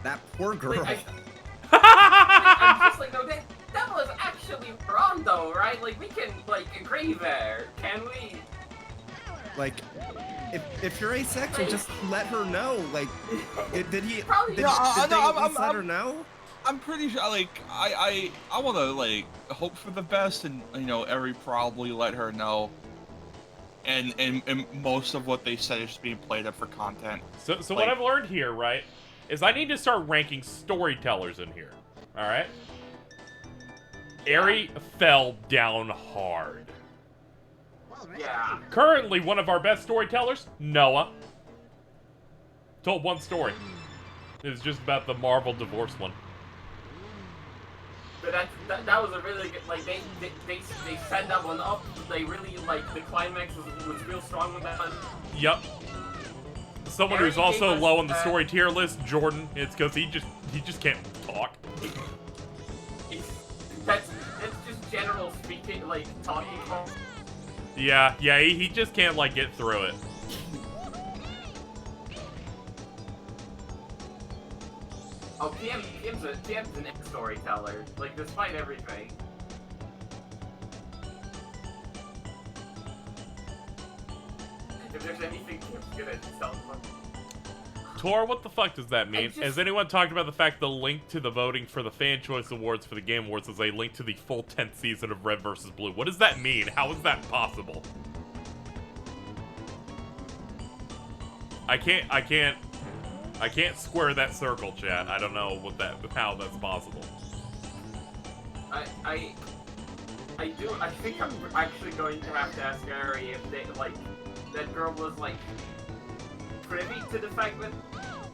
That poor girl. I'm just like, no, that was actually wrong, though, right? Like, we can, like, agree there, can we? Like, if you're asexual, just let her know. Like, did he? Probably. Did they let her know? I'm pretty sure. Like, I want to like hope for the best, and you know, Eri probably let her know. And most of what they said is just being played up for content. So like, what I've learned here, right, is I need to start ranking storytellers in here. All right. Eri fell down hard. Yeah. Currently, one of our best storytellers, Noah, told one story. It was just about the Marvel divorce one. But that was a really good, like, they set that one up. They really, like, the climax was real strong with that one. Yep. Someone who's also low on the story tier list, Jordan. It's because he just can't talk. That's just general speaking, like, talking. Yeah, he just can't, like, get through it. Oh, PM's an ex-storyteller, like, despite everything. If there's anything Kim's good at, it's telling them. Tor, what the fuck does that mean? Has anyone talked about the fact the link to the voting for the Fan Choice Awards for the Game Awards is a link to the full 10th season of Red vs. Blue? What does that mean? How is that possible? I can't square that circle, chat. I don't know how that's possible. I think I'm actually going to have to ask Eri if they, like, that girl was, like, privy to the fact that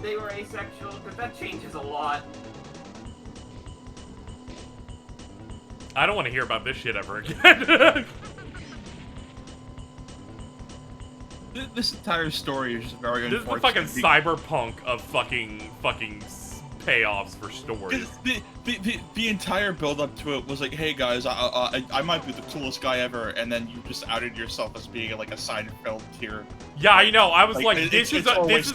they were asexual, because that changes a lot. I don't want to hear about this shit ever again. This entire story is just very unfortunate. This is the fucking cyberpunk of fucking payoffs for stories. The entire build up to it was like, hey guys, I might be the coolest guy ever, and then you just outed yourself as being like a Seinfeld tier. Yeah, I know. I was like this is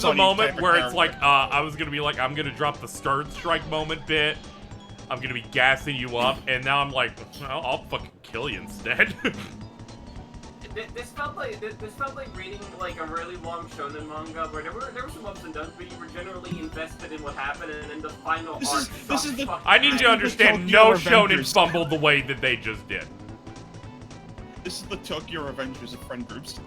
a moment where character. It's like I was gonna be like, I'm gonna drop the Stern Strike moment bit. I'm gonna be gassing you up, and now I'm like, well, I'll fucking kill you instead. This felt like reading like a really long shonen manga where there were some ups and downs, but you were generally invested in what happened, and then the final arc. I need you to understand, no shonen fumbled the way that they just did. This is the Tokyo Revengers of friend groups.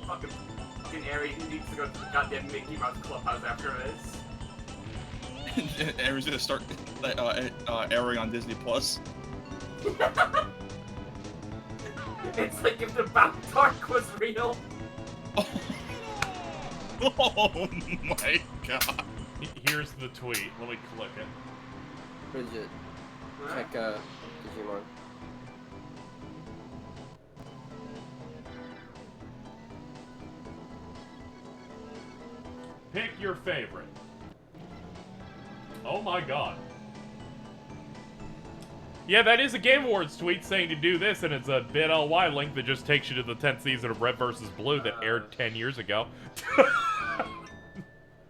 Fucking Eri needs to go to the goddamn Mickey Mouse Clubhouse after this. Eri's gonna start airing on Disney Plus. It's like if the back dark was real. Oh my god. Here's the tweet. Let me click it. Bridget, check Digimon. Pick your favorite. Oh my god. Yeah, that is a Game Awards tweet saying to do this, and it's a bit.ly link that just takes you to the 10th season of Red vs. Blue that aired 10 years ago.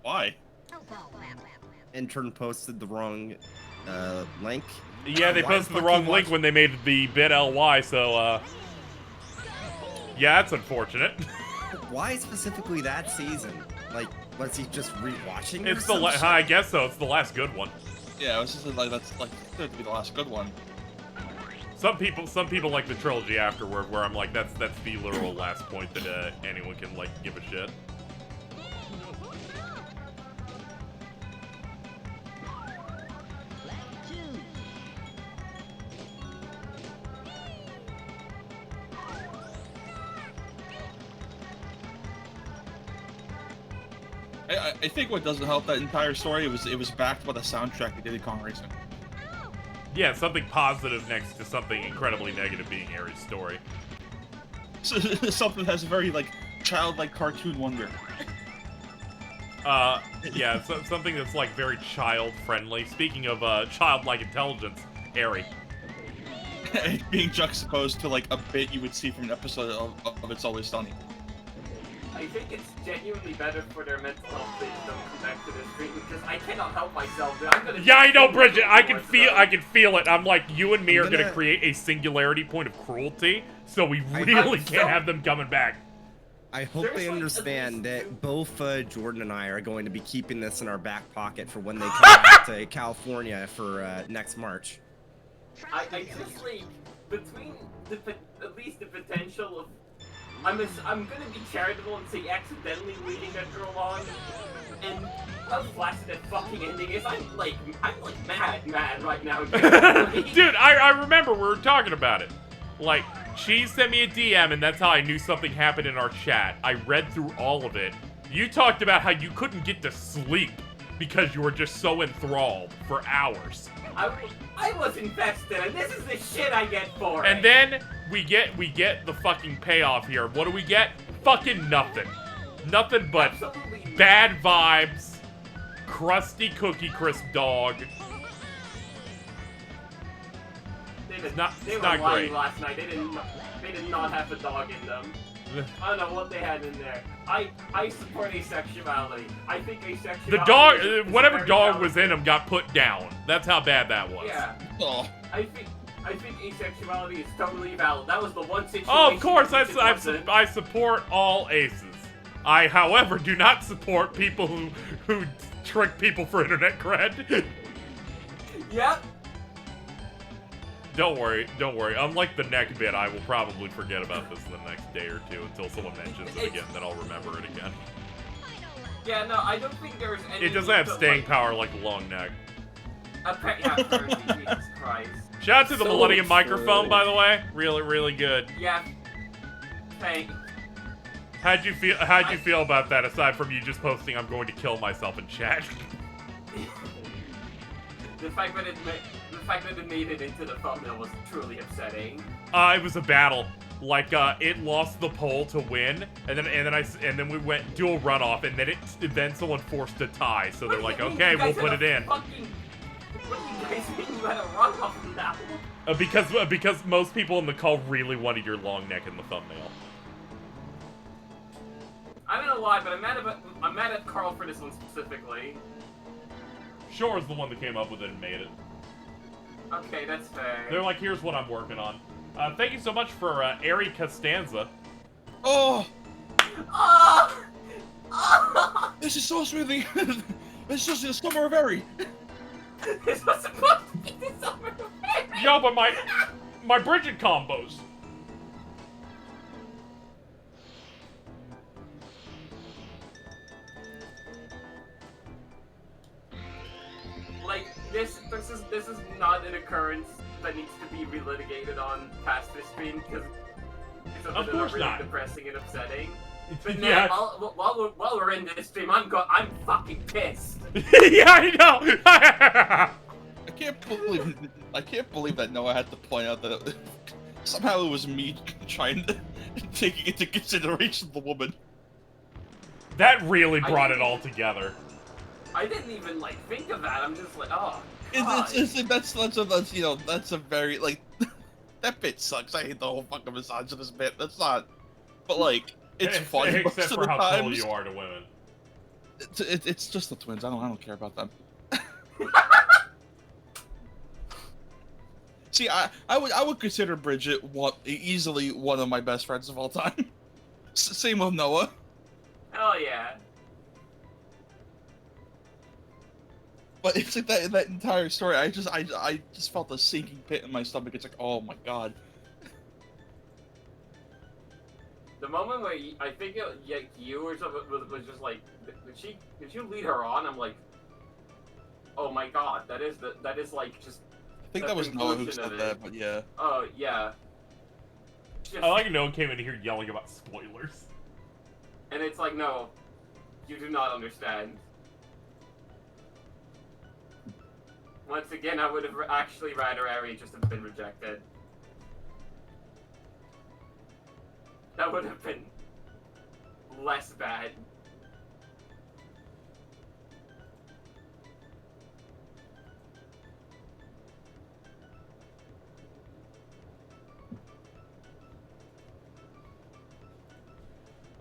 Why? Intern posted the wrong link. Yeah, they posted the wrong link when they made the bit.ly, so, yeah, that's unfortunate. Why specifically that season? Like, was he just rewatching it? It's I guess so. It's the last good one. Yeah, it was just like that's like going to be the last good one. Some people like the trilogy afterward, where I'm like, that's the literal last point that anyone can like give a shit. I think what doesn't help that entire story it was backed by the soundtrack of Diddy Kong Racing. Yeah, something positive next to something incredibly negative being Eri's story. So, something that has a very like childlike cartoon wonder. Yeah, something that's like very child friendly. Speaking of childlike intelligence, Eri. Being juxtaposed to like a bit you would see from an episode of It's Always Sunny. I think it's genuinely better for their mental health they don't come back to the stream because I cannot help myself. I'm gonna Yeah, I know, Bridget. I can towards feel it. I'm like, you and me I'm are gonna gonna- create a singularity point of cruelty, so we I- really I'm can't so- have them coming back. I hope There's, they like, at understand least that both Jordan and I are going to be keeping this in our back pocket for when they come back to California for next March. I just like between at least the potential of I'm gonna be charitable and say accidentally leading that girl on, and how flaccid that fucking ending is. I'm like mad right now. Dude, I remember we were talking about it. Like, she sent me a DM, and that's how I knew something happened in our chat. I read through all of it. You talked about how you couldn't get to sleep because you were just so enthralled for hours. I was invested, and this is the shit I get for And it. then we get the fucking payoff here. What do we get? Fucking nothing. Nothing but Absolutely bad vibes, crusty Cookie Crisp dog. They not- they it's were not lying great. last night. They did not have a dog in them. I don't know what they had in there. I support asexuality. I think asexuality. The dog, is a whatever very dog valid was in him got put down. That's how bad that was. Yeah, Oh, I think asexuality is totally valid. That was the one situation. Oh, of course, in which it wasn't. I support all aces. I, however, do not support people who trick people for internet cred. Yep. Don't worry. Unlike the neck bit, I will probably forget about this in the next day or two until someone mentions it again, then I'll remember it again. Yeah, no, I don't think there's any. It doesn't have staying power like a long neck. Yeah, Jesus Christ. Shout out to the So Millennium true. microphone, by the way. Really, really good. Yeah. Thanks. How'd you feel about that? Aside from you just posting, "I'm going to kill myself" in chat. The fact that it made it into the thumbnail was truly upsetting. It was a battle. Like, it lost the poll to win, and then we went dual runoff, and then someone forced a tie. So they're like, okay, we'll put it in. What do you guys mean you had a runoff now? Because most people in the call really wanted your long neck in the thumbnail. I'm gonna lie, but I'm mad at Carl for this one specifically. Shore is the one that came up with it and made it. Okay, that's fair. They're like, here's what I'm working on. Thank you so much for Ari Costanza. oh, Oh! Oh! this is so smoothing. This is just the summer of Eri. This was supposed to be the summer of Mary. Yo, but my Bridget combos. Like this is not an occurrence that needs to be relitigated on past this stream because it's a Of bit course really not. depressing and upsetting. But now, Yeah. while we're in this stream, I'm fucking pissed. Yeah, I know. I can't believe that Noah had to point out that somehow it was me trying to taking into consideration the woman. That really brought it all together. I didn't even like think of that. I'm just like, oh. God. That's you know that's a very like that bit sucks. I hate the whole fucking misogynist bit. That's not, but like it's funny most Except of for the how cool times. you are to women. It's just the twins. I don't care about them. See, I would consider Bridget easily one of my best friends of all time. Same with Noah. Hell yeah. But it's like that entire story. I just felt a sinking pit in my stomach. It's like, oh my god. The moment where I think you or something was just like, did you lead her on? I'm like, oh my god, that is like just. I think that was Noah who said that, but yeah. Oh yeah. Just, I like no one came in here yelling about spoilers. and it's like, no, you do not understand. Once again, I would have actually rather Ari just have been rejected. That would have been less bad.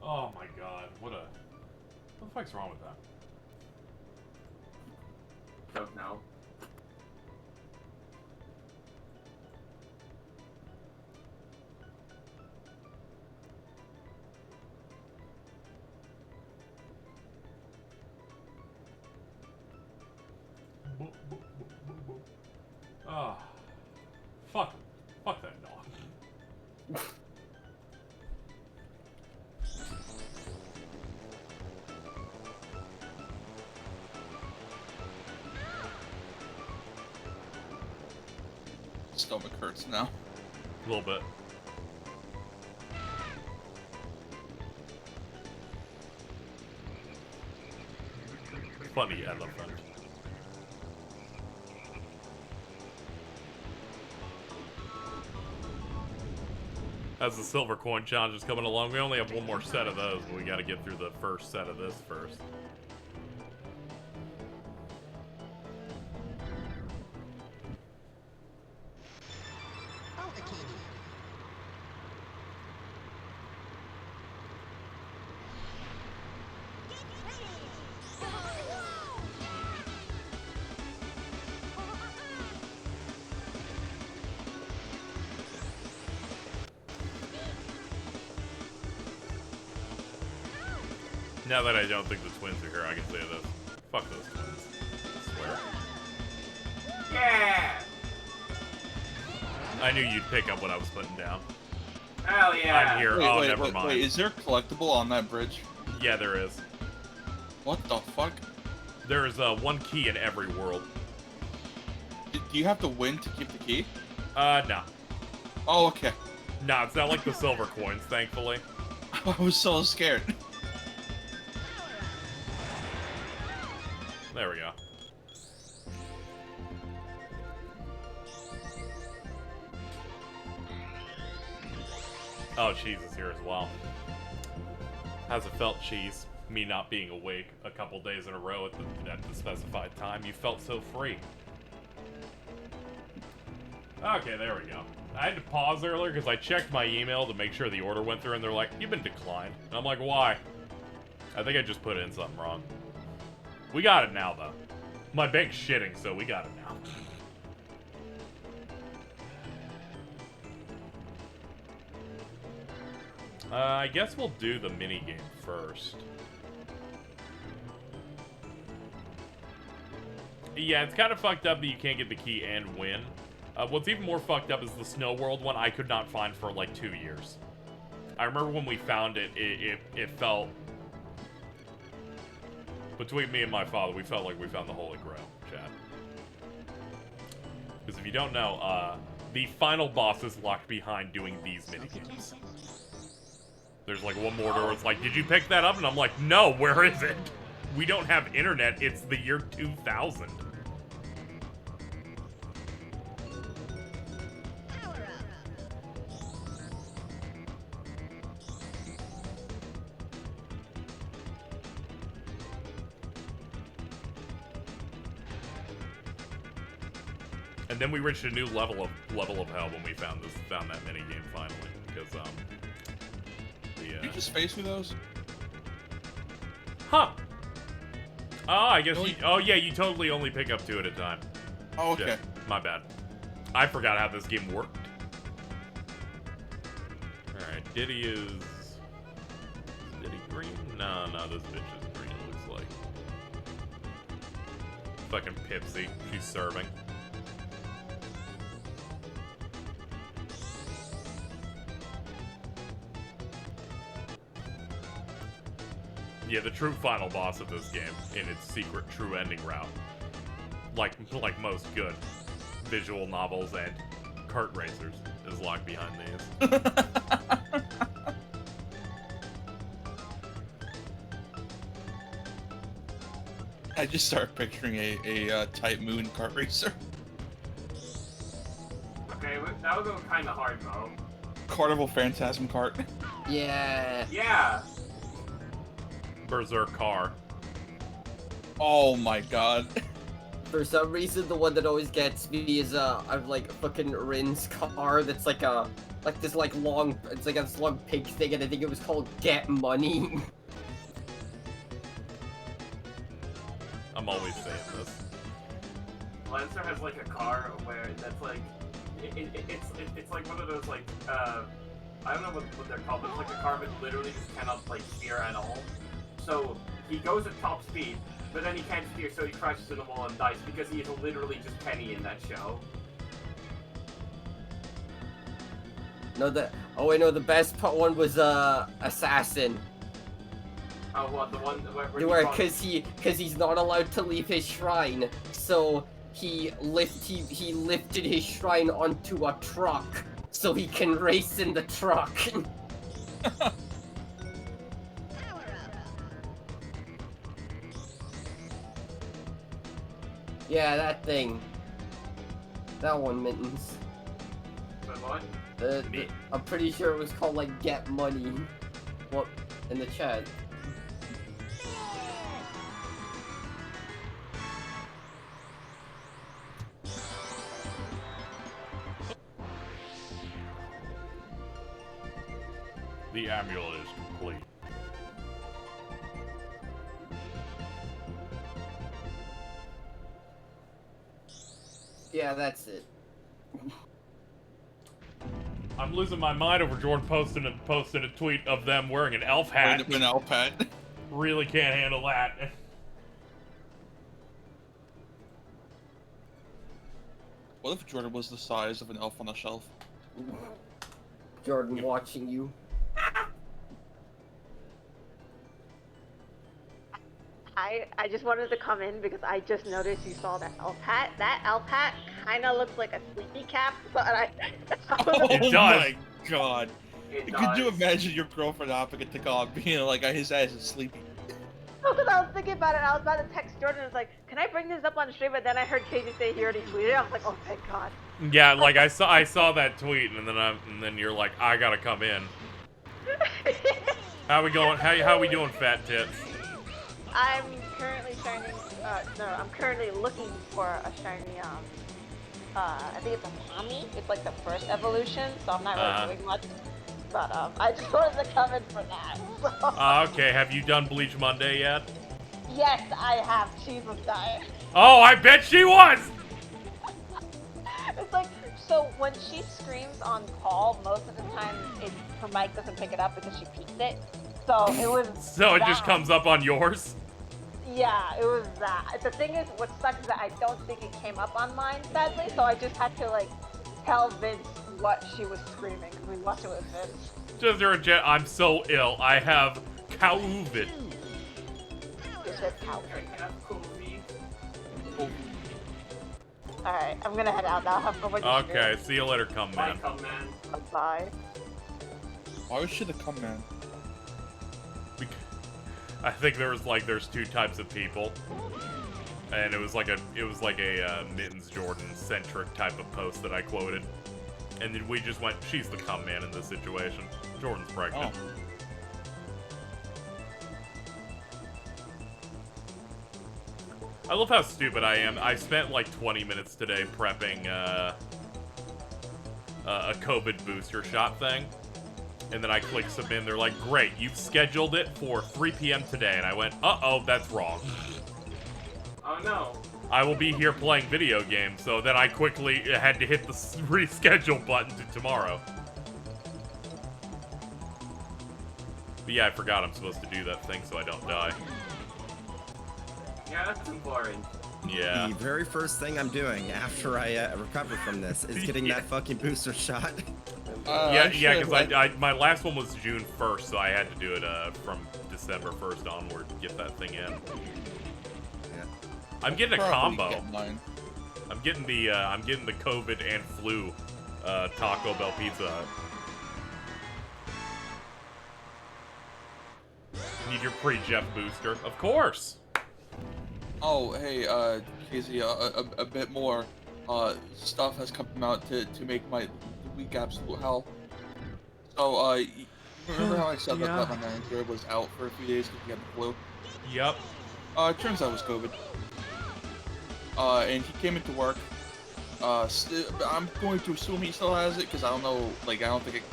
Oh my god. What the fuck's wrong with that? Don't know. Ah, fuck that dog. Stomach hurts now. A little bit. Funny elephant. As the silver coin challenge is coming along, we only have one more set of those, but we gotta get through the first set of this first. Now that I don't think the twins are here, I can say this. Fuck those twins. I swear. Yeah! I knew you'd pick up what I was putting down. Hell yeah! I'm here. Wait, Never mind. Wait, is there a collectible on that bridge? Yeah, there is. What the fuck? There is one key in every world. Do you have to win to keep the key? No. Oh, okay. No, it's not like the silver coins, thankfully. I was so scared. There we go. Oh, Cheese is here as well. How's it felt, Cheese? Me not being awake a couple days in a row at the specified time. You felt so free. Okay, there we go. I had to pause earlier because I checked my email to make sure the order went through, and they're like, "You've been declined." And I'm like, "Why?" I think I just put in something wrong. We got it now, though. My bank's shitting, so we got it now. I guess we'll do the minigame first. Yeah, it's kind of fucked up that you can't get the key and win. What's even more fucked up is the Snow World one I could not find for like 2 years. I remember when we found it, it felt... Between me and my father, we felt like we found the Holy Grail, chat. Because if you don't know, the final boss is locked behind doing these minigames. There's like one more door where it's like, "Did you pick that up?" And I'm like, "No, where is it? We don't have internet, it's the year 2000. And then we reached a new level of hell when we found that mini game finally, because Did you just face me those? Huh. Oh, I guess you, oh yeah, you totally only pick up 2 at a time. Oh, okay. Shit, my bad. I forgot how this game worked. Alright, Diddy is Diddy green? No, this bitch is green, it looks like. Fucking Pipsy, she's serving. Yeah, the true final boss of this game, in its secret true ending route, like most good visual novels and kart racers, is locked behind these. I just started picturing a Type Moon kart racer. Okay, that was kind of hard, though. Carnival Phantasm Kart. Yeah. Yeah. Berserk car. Oh my god. For some reason, the one that always gets me is I've like fucking Rin's car that's like this long, it's like this long pig thing, and I think it was called Get Money. I'm always saying this. Lancer has like a car where that's like, it's like one of those like, I don't know what they're called, but it's like a car that literally just cannot like steer at all. So he goes at top speed, but then he can't steer, so he crashes in the wall and dies because he is literally just Penny in that show. No, the best one was Assassin. Oh, what, the one Where because he's not allowed to leave his shrine, so he lifted his shrine onto a truck so he can race in the truck. Yeah, that thing. That one, Mittens. Wait, what? I'm pretty sure it was called like Get Money. What in the chat? The amulet is complete. Yeah, that's it. I'm losing my mind over Jordan posting a tweet of them wearing an elf hat. An elf hat. Really can't handle that. What if Jordan was the size of an elf on a shelf? Jordan watching you. I just wanted to come in because I just noticed you saw that elf hat. That elf hat kind of looks like a sleepy cap, but It does. My god. It Could you does. imagine your girlfriend opposite to God being like, his ass is sleepy? No, because I was thinking about it. I was about to text Jordan. I was like, "Can I bring this up on stream?" But then I heard KJ say he already tweeted. I was like, "Oh, thank God." Yeah, like I saw that tweet, and then you're like, I gotta come in. How we going? How we doing, fat tits? I'm currently shining. No, I'm currently looking for a shiny. I think it's a mommy. It's like the first evolution, so I'm not really doing much. But I just wanted to come in for that. So. Okay, have you done Bleach Monday yet? Yes, I have. She was dying. Oh, I bet she was! It's like, so when she screams on call, most of the time her mic doesn't pick it up because she peaked it. So it was. So it just comes up on yours? Yeah, it was that. The thing is, what sucks is that I don't think it came up on mine, sadly. So I just had to like tell Vince what she was screaming because we watched it with Vince. Just her jet. I'm so ill. I have COVID. You said cow. That's cool, V. Alright, I'm gonna head out now. Have fun with your Okay, see you later, come Bye, man. come man. stream. Bye. Why was she the cum man? I think there's two types of people, and it was like a Mittens Jordan centric type of post that I quoted, and then we just went, she's the cum man in this situation. Jordan's pregnant. Oh. I love how stupid I am. I spent like 20 minutes today prepping a COVID booster shot thing. And then I click submit, and they're like, great, you've scheduled it for 3 p.m. today. And I went, uh-oh, that's wrong. Oh no. I will be here playing video games. So then I quickly had to hit the reschedule button to tomorrow. But yeah, I forgot I'm supposed to do that thing so I don't die. Yeah, that's important. Yeah. The very first thing I'm doing after I recover from this is getting that fucking booster shot. Yeah, because my last one was June 1st, so I had to do it from December 1st onward to get that thing in. Yeah. I'm getting a Probably combo. get mine. I'm getting the COVID and flu Taco Bell Pizza Hut. Need your pre-Jeff booster, of course. Oh, hey, KZ, a bit more stuff has come out to make my week absolute hell. So, remember how I said that my manager was out for a few days because he had the flu? Yep. It turns out it was COVID. And he came into work. I'm going to assume he still has it because I don't know, like, I don't think it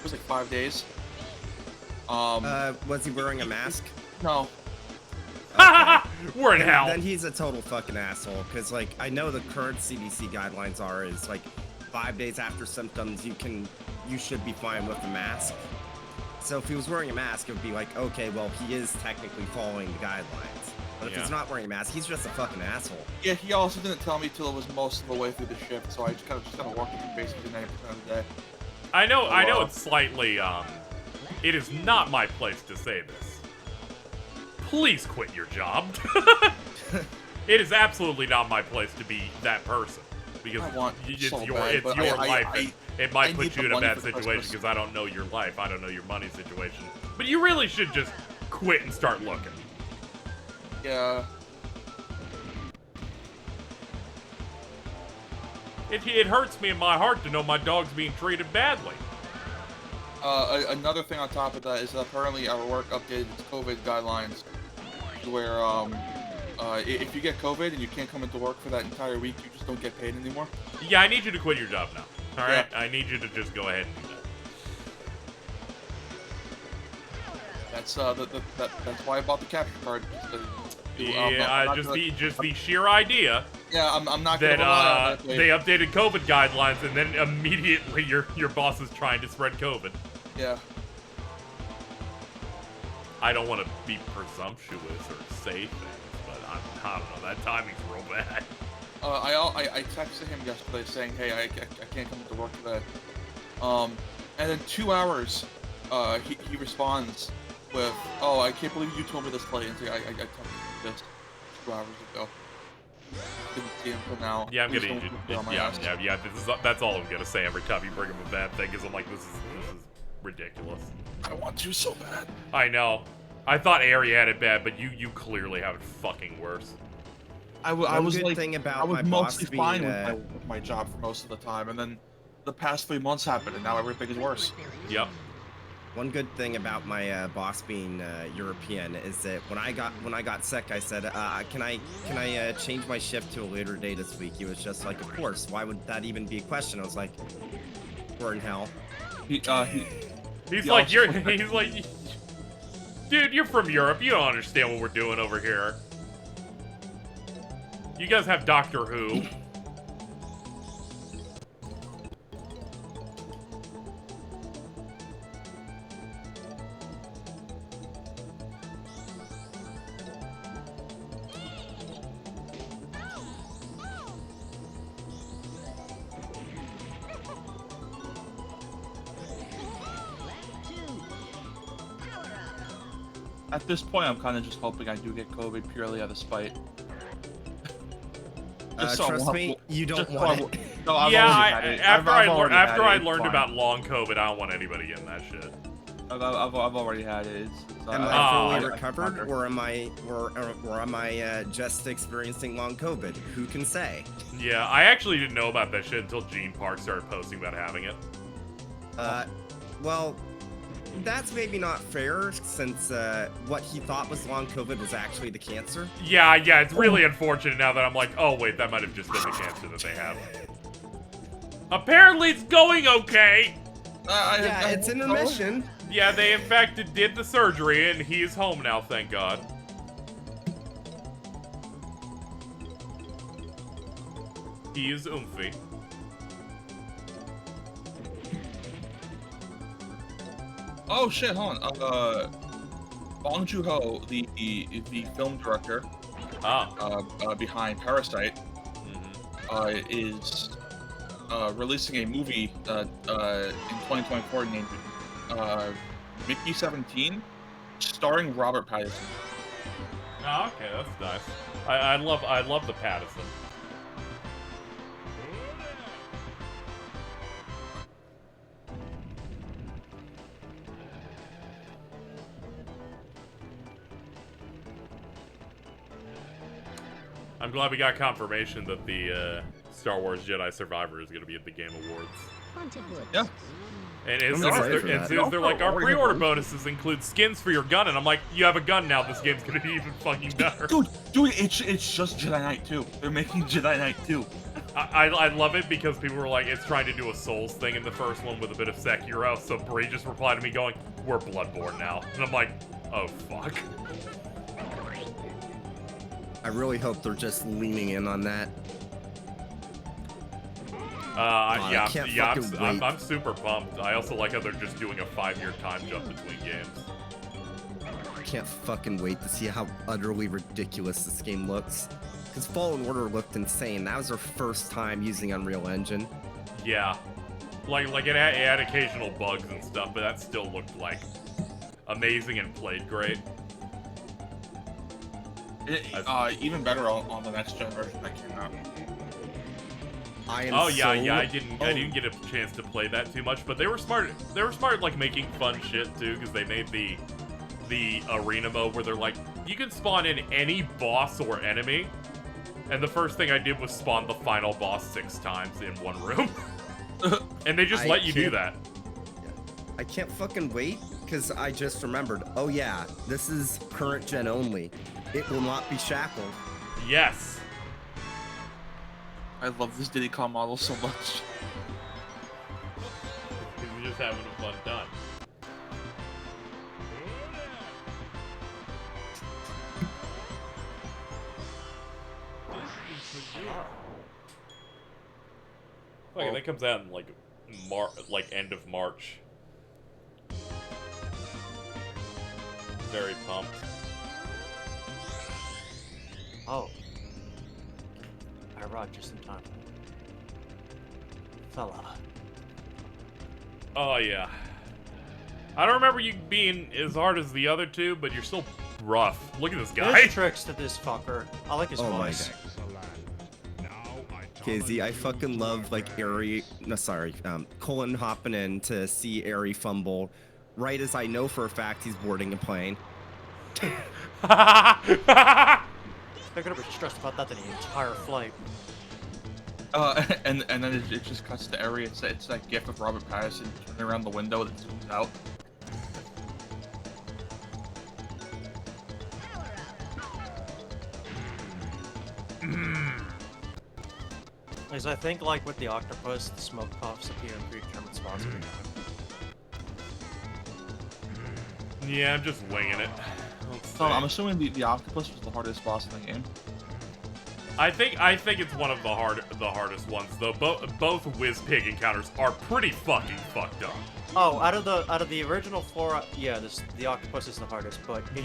was like 5 days. Was he wearing a mask? No. We're in hell. Then he's a total fucking asshole. Because, like, I know the current CDC guidelines is, like, 5 days after symptoms, you should be fine with a mask. So if he was wearing a mask, it would be like, okay, well, he is technically following the guidelines. But if he's not wearing a mask, he's just a fucking asshole. Yeah, he also didn't tell me till it was most of the way through the shift, so I just kind of worked with him basically 90% of the day. I know it's slightly, it is not my place to say this. Please quit your job. It is absolutely not my place to be that person. Because it's your life, and it might put you in a bad situation because I don't know your life, I don't know your money situation. But you really should just quit and start looking. Yeah. It hurts me in my heart to know my dog's being treated badly. Another thing on top of that is that apparently our work updated its COVID guidelines, where if you get COVID and you can't come into work for that entire week, you just don't get paid anymore. Yeah, I need you to quit your job now. All right, Yeah. I need you to just go ahead and do that. That's why I bought the capture card. Yeah, just the sheer idea. Yeah, I'm not that gonna rely on that. they updated COVID guidelines and then immediately your boss is trying to spread COVID. Yeah. I don't want to be presumptuous or say things, but I don't know. That timing's real bad. I texted him yesterday saying, hey, I can't come to work today. And then 2 hours, he responds with, oh, I can't believe you told me this late. And I texted him this 2 hours ago. Didn't see him till now. Yeah, I'm gonna eat it. Yeah. That's all I'm gonna say every time you bring him a bad thing, because I'm like, this is ridiculous. I want to so bad. I know. I thought Ari had it bad, but you clearly have it fucking worse. I was good like, thing about I was my mostly boss fine being, with my job for most of the time, and then the past 3 months happened, and now everything is worse. Yep. One good thing about my boss being European is that when I got sick, I said, "Can I change my shift to a later day this week?" He was just like, "Of course. Why would that even be a question?" I was like, "We're in hell." He's like, dude, you're from Europe. You don't understand what we're doing over here. You guys have Doctor Who. At this point, I'm kind of just hoping I do get COVID purely out of spite. Trust me, you don't want it. No, I've Yeah, already had it. after I It's learned fine. about long COVID, I don't want anybody getting that shit. I've already had it. Am I fully I- recovered, or am I just experiencing long COVID? Who can say? Yeah, I actually didn't know about that shit until Gene Park started posting about having it. Well, that's maybe not fair, since what he thought was long COVID was actually the cancer. Yeah, it's really unfortunate now that I'm like, oh wait, that might have just been the cancer that they have. Apparently it's going okay! Yeah, it's in remission. Yeah, they in fact did the surgery and he is home now, thank God. He is oomphy. Oh shit, hold on. Bong Joon-ho, the film director behind Parasite, is releasing a movie in 2024 named Mickey 17, starring Robert Pattinson. Oh, okay, that's nice. I love the Pattinson. I'm glad we got confirmation that the Star Wars Jedi Survivor is going to be at the Game Awards. Yeah. And as I'm soon excited as for they're, that. as soon as they're like, our pre-order bonuses include skins for your gun, and I'm like, you have a gun now, this game's going to be even fucking better. Dude, it's just Jedi Knight 2. They're making Jedi Knight 2. I love it because people were like, it's trying to do a Souls thing in the first one with a bit of Sekiro, so Bree just replied to me going, we're Bloodborne now. And I'm like, oh fuck. really hope they're just leaning in on that. Yeah, I can't yeah, fucking I'm wait. super pumped. I also like how they're just doing a 5-year time jump between games. I can't fucking wait to see how utterly ridiculous this game looks. Because Fallen Order looked insane. That was their first time using Unreal Engine. Yeah. Like it had occasional bugs and stuff, but that still looked like amazing and played great. Even better on the next gen version that came out. Oh yeah, I didn't get a chance to play that too much, but they were smart. They were smart, like making fun shit too, because they made the arena mode where they're like, you can spawn in any boss or enemy, and the first thing I did was spawn the final boss 6 times in one room, and they just let you do that. I can't fucking wait, because I just remembered. Oh yeah, this is current gen only. It will not be shackled. Yes. I love this Diddy Kong model so much. Because you're just having a fun time. Okay, that comes out in like end of March. Very pumped. Oh. I arrived just in time. Fella. Oh yeah. I don't remember you being as hard as the other two, but you're still rough. Look at this guy. There's tricks to this fucker. I like his Oh my voice. KZ, I fucking love like Colin hopping in to see Airy fumble right as I know for a fact he's boarding a plane. They're gonna be stressed about that the entire flight. And then it just cuts to Airy. It's that gif of Robert Pattinson turning around the window that zooms out. Because I think, like with the octopus, the smoke puffs appear in predetermined spots. Yeah, I'm just winging it. So I'm assuming the octopus was the hardest boss in the game. I think it's one of the hardest ones though. Both Wizpig encounters are pretty fucking fucked up. Oh, out of the original 4, yeah, the octopus is the hardest, but The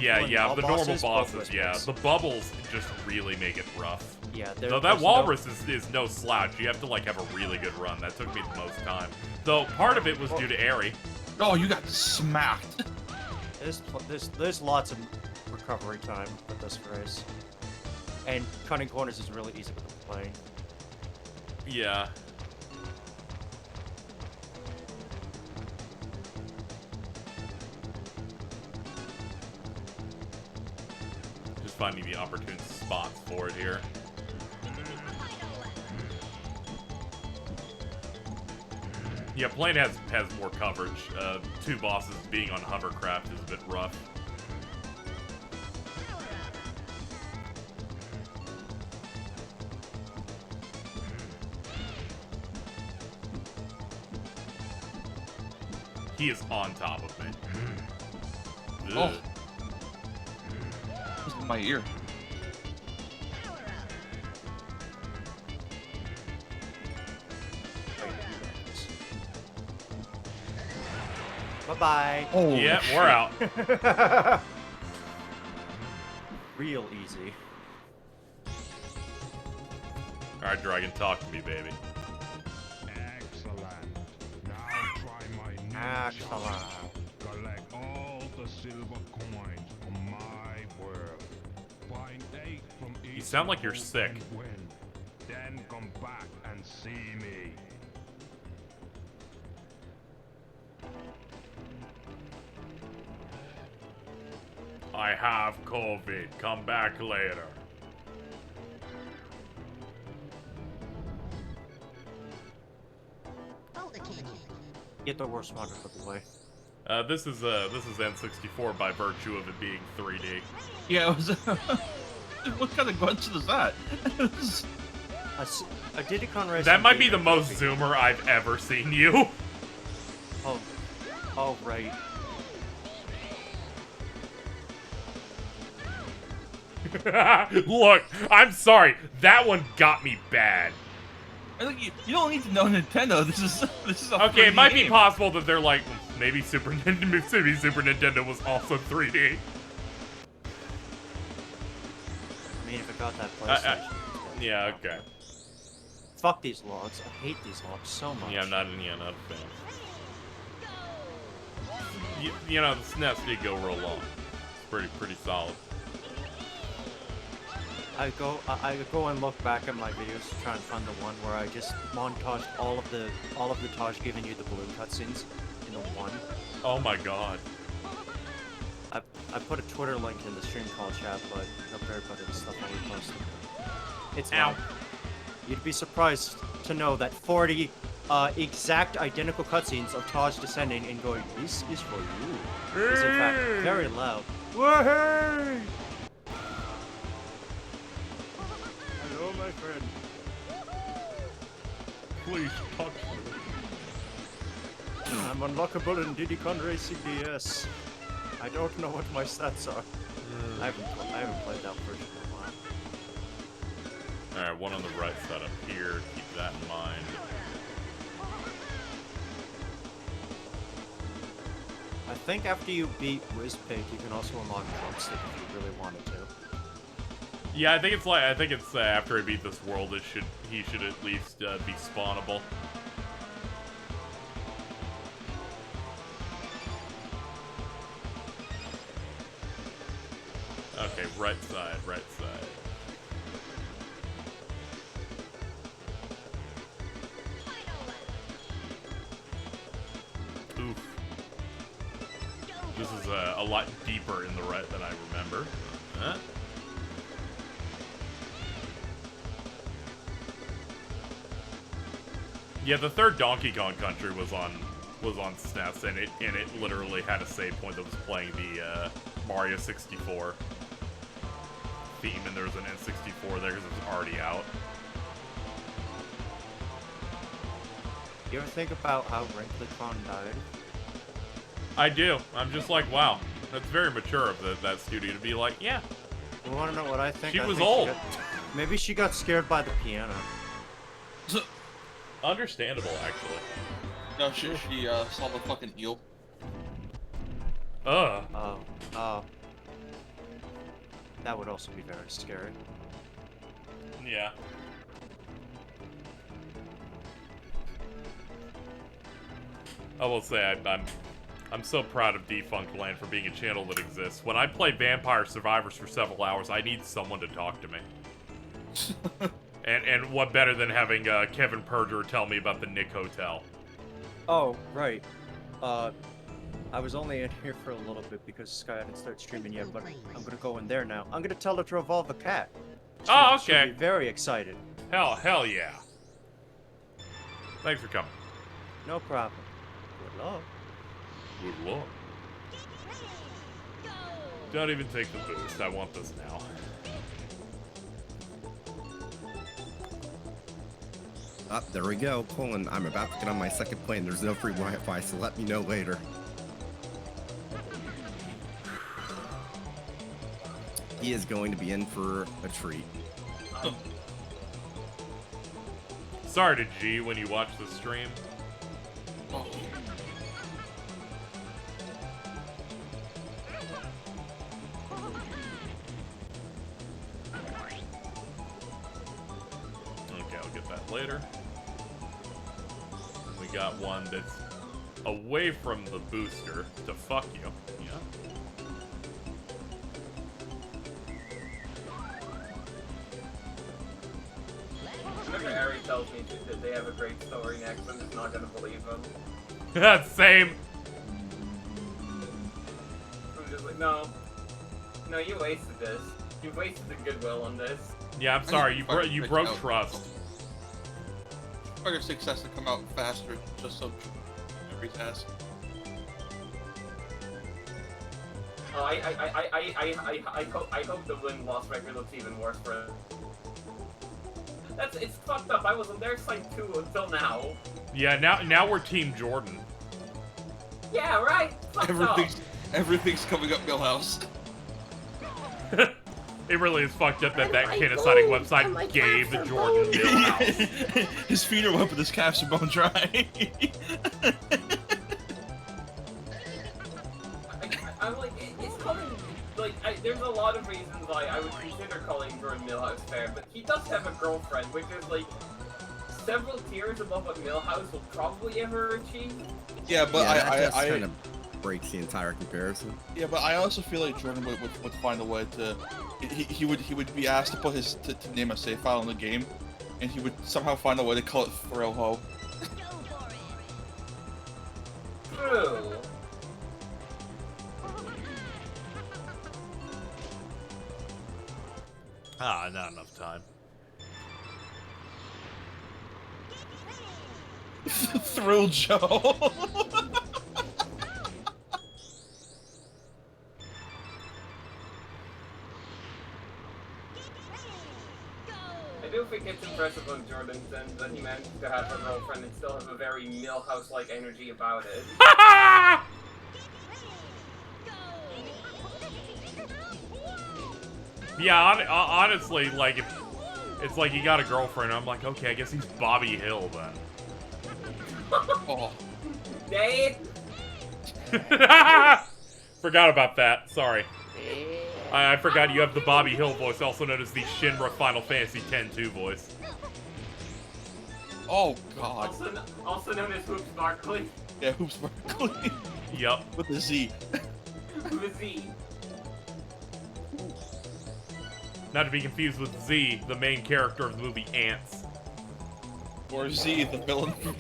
normal bosses, both yeah, Wizpigs. the bubbles just really make it rough. Yeah, Though that walrus is no slouch. You have to like have a really good run. That took me the most time. Though part of it was due to Airy. Oh, you got smacked. There's lots of recovery time with this race, and cutting corners is really easy with the plane. Yeah. Just finding the opportune spots for it here. Yeah, plane has more coverage. 2 bosses being on hovercraft is a bit rough. He is on top of me. Oh. This is my ear. Bye-bye. Oh, Yeah, we're out. Real easy. Alright, Dragon, talk to me, baby. Excellent. Now try my new Excellent. shot. Collect all the silver coins from my world. Find 8 from each. You sound like you're sick. and win. Then come back and see me. I have COVID. Come back later. Get the worst one out of the way. This is N64 by virtue of it being 3D. Yeah, it was. What kind of glitch is that? A Diddy Kong race. That might be the most zoomer I've ever seen you. Oh, right. Look, I'm sorry. That one got me bad. I think you don't need to know Nintendo. This is a Okay, it 3D might be game. possible that they're like, maybe Super Nintendo was also 3D. I mean, if it got that PlayStation. Yeah, okay. Fuck these logs. I hate these logs so much. Yeah, I'm not a fan. You know, the SNES did go real long. It's pretty solid. I go and look back at my videos to try and find the one where I just montaged all of the Taj giving you the blue cutscenes in the one. Oh my god. I put a Twitter link in the stream call chat, but no fair but it's stuff I reposted. It's Ow. You'd be surprised to know that 40 exact identical cutscenes of Taj descending and going, "This is for you," is in fact very loud. Wahey! Hello, my friend. Please touch me. I'm unlockable in Diddy Kong Racing DS. I don't know what my stats are. I haven't played that version in a while. Alright, one on the right side up here. Keep that in mind. I think after you beat Wizpig, you can also unlock Drumstick if you really wanted to. Yeah, I think it's after I beat this world, he should at least be spawnable. Okay, right side. Oof. This is a lot deeper in the right than I remember. Yeah, the third Donkey Kong Country was on SNES, and it literally had a save point that was playing the Mario 64 theme, and there was an N64 there because it was already out. You ever think about how WrinklyCon died? I do. I'm just like, wow, that's very mature of that studio to be like, yeah. You want to know what I think? She I was think old. Maybe she got scared by the piano. Understandable, actually. No, she saw the fucking eel. Oh. That would also be very scary. Yeah. I will say I'm so proud of Defunct Land for being a channel that exists. When I play Vampire Survivors for several hours, I need someone to talk to me. And what better than having Kevin Perjurer tell me about the Nick Hotel? Oh, right. I was only in here for a little bit because Sky hadn't started streaming yet, but I'm gonna go in there now. I'm gonna tell her to evolve a cat. Oh, She'll okay. be very excited. Hell yeah. Thanks for coming. No problem. Good luck. Good luck. Don't even take the boost. I want this now. There we go. Colin, I'm about to get on my second plane. There's no free Wi-Fi, so let me know later. He is going to be in for a treat. Sorry to G when you watch the stream. Oh. Okay, I'll get that later. We got one that's away from the booster to fuck you. Yeah. Whenever Ari tells me that they have a great story next, I'm just not gonna believe him. Same. I'm just like, no, you wasted this. You wasted the goodwill on this. Yeah, I'm sorry. You broke trust. Fire 6 has to come out faster, just so every task. I hope the win-loss record looks even worse for it. It's fucked up. I was on their side too until now. Yeah, now we're Team Jordan. Yeah, right. Fucked up. Everything's coming up Millhouse. It really is fucked up that that my Kina signing bones, and my website gave calves are Jordan bones. Millhouse. His feet are wet, but his calves are bone dry. I'm like, it's coming. Like, there's a lot of reasons why I would consider calling Jordan Millhouse fair, but he does have a girlfriend, which is like several tiers above what Millhouse will probably ever achieve. Yeah, but that I kind of breaks the entire comparison. yeah, but I also feel like Jordan would find a way to. He would be asked to put his to name a save file in the game, and he would somehow find a way to call it Thrill Ho. True. Ah, not enough time. Thrill Joe. I do think it's impressive on Jordan's end that he managed to have a girlfriend and still have a very Millhouse-like energy about it. Yeah, honestly, like, if it's like he got a girlfriend, I'm like, okay, I guess he's Bobby Hill then. Oh. Dave? Forgot about that. Sorry. I forgot you have the Bobby Hill voice, also known as the Shinra Final Fantasy X-2 voice. Oh God. Also known as Hoops Barkley. Yeah, Hoops Barkley. Yup. With a Z. With Z. Not to be confused with Z, the main character of the movie Ants. Or Z, the villain from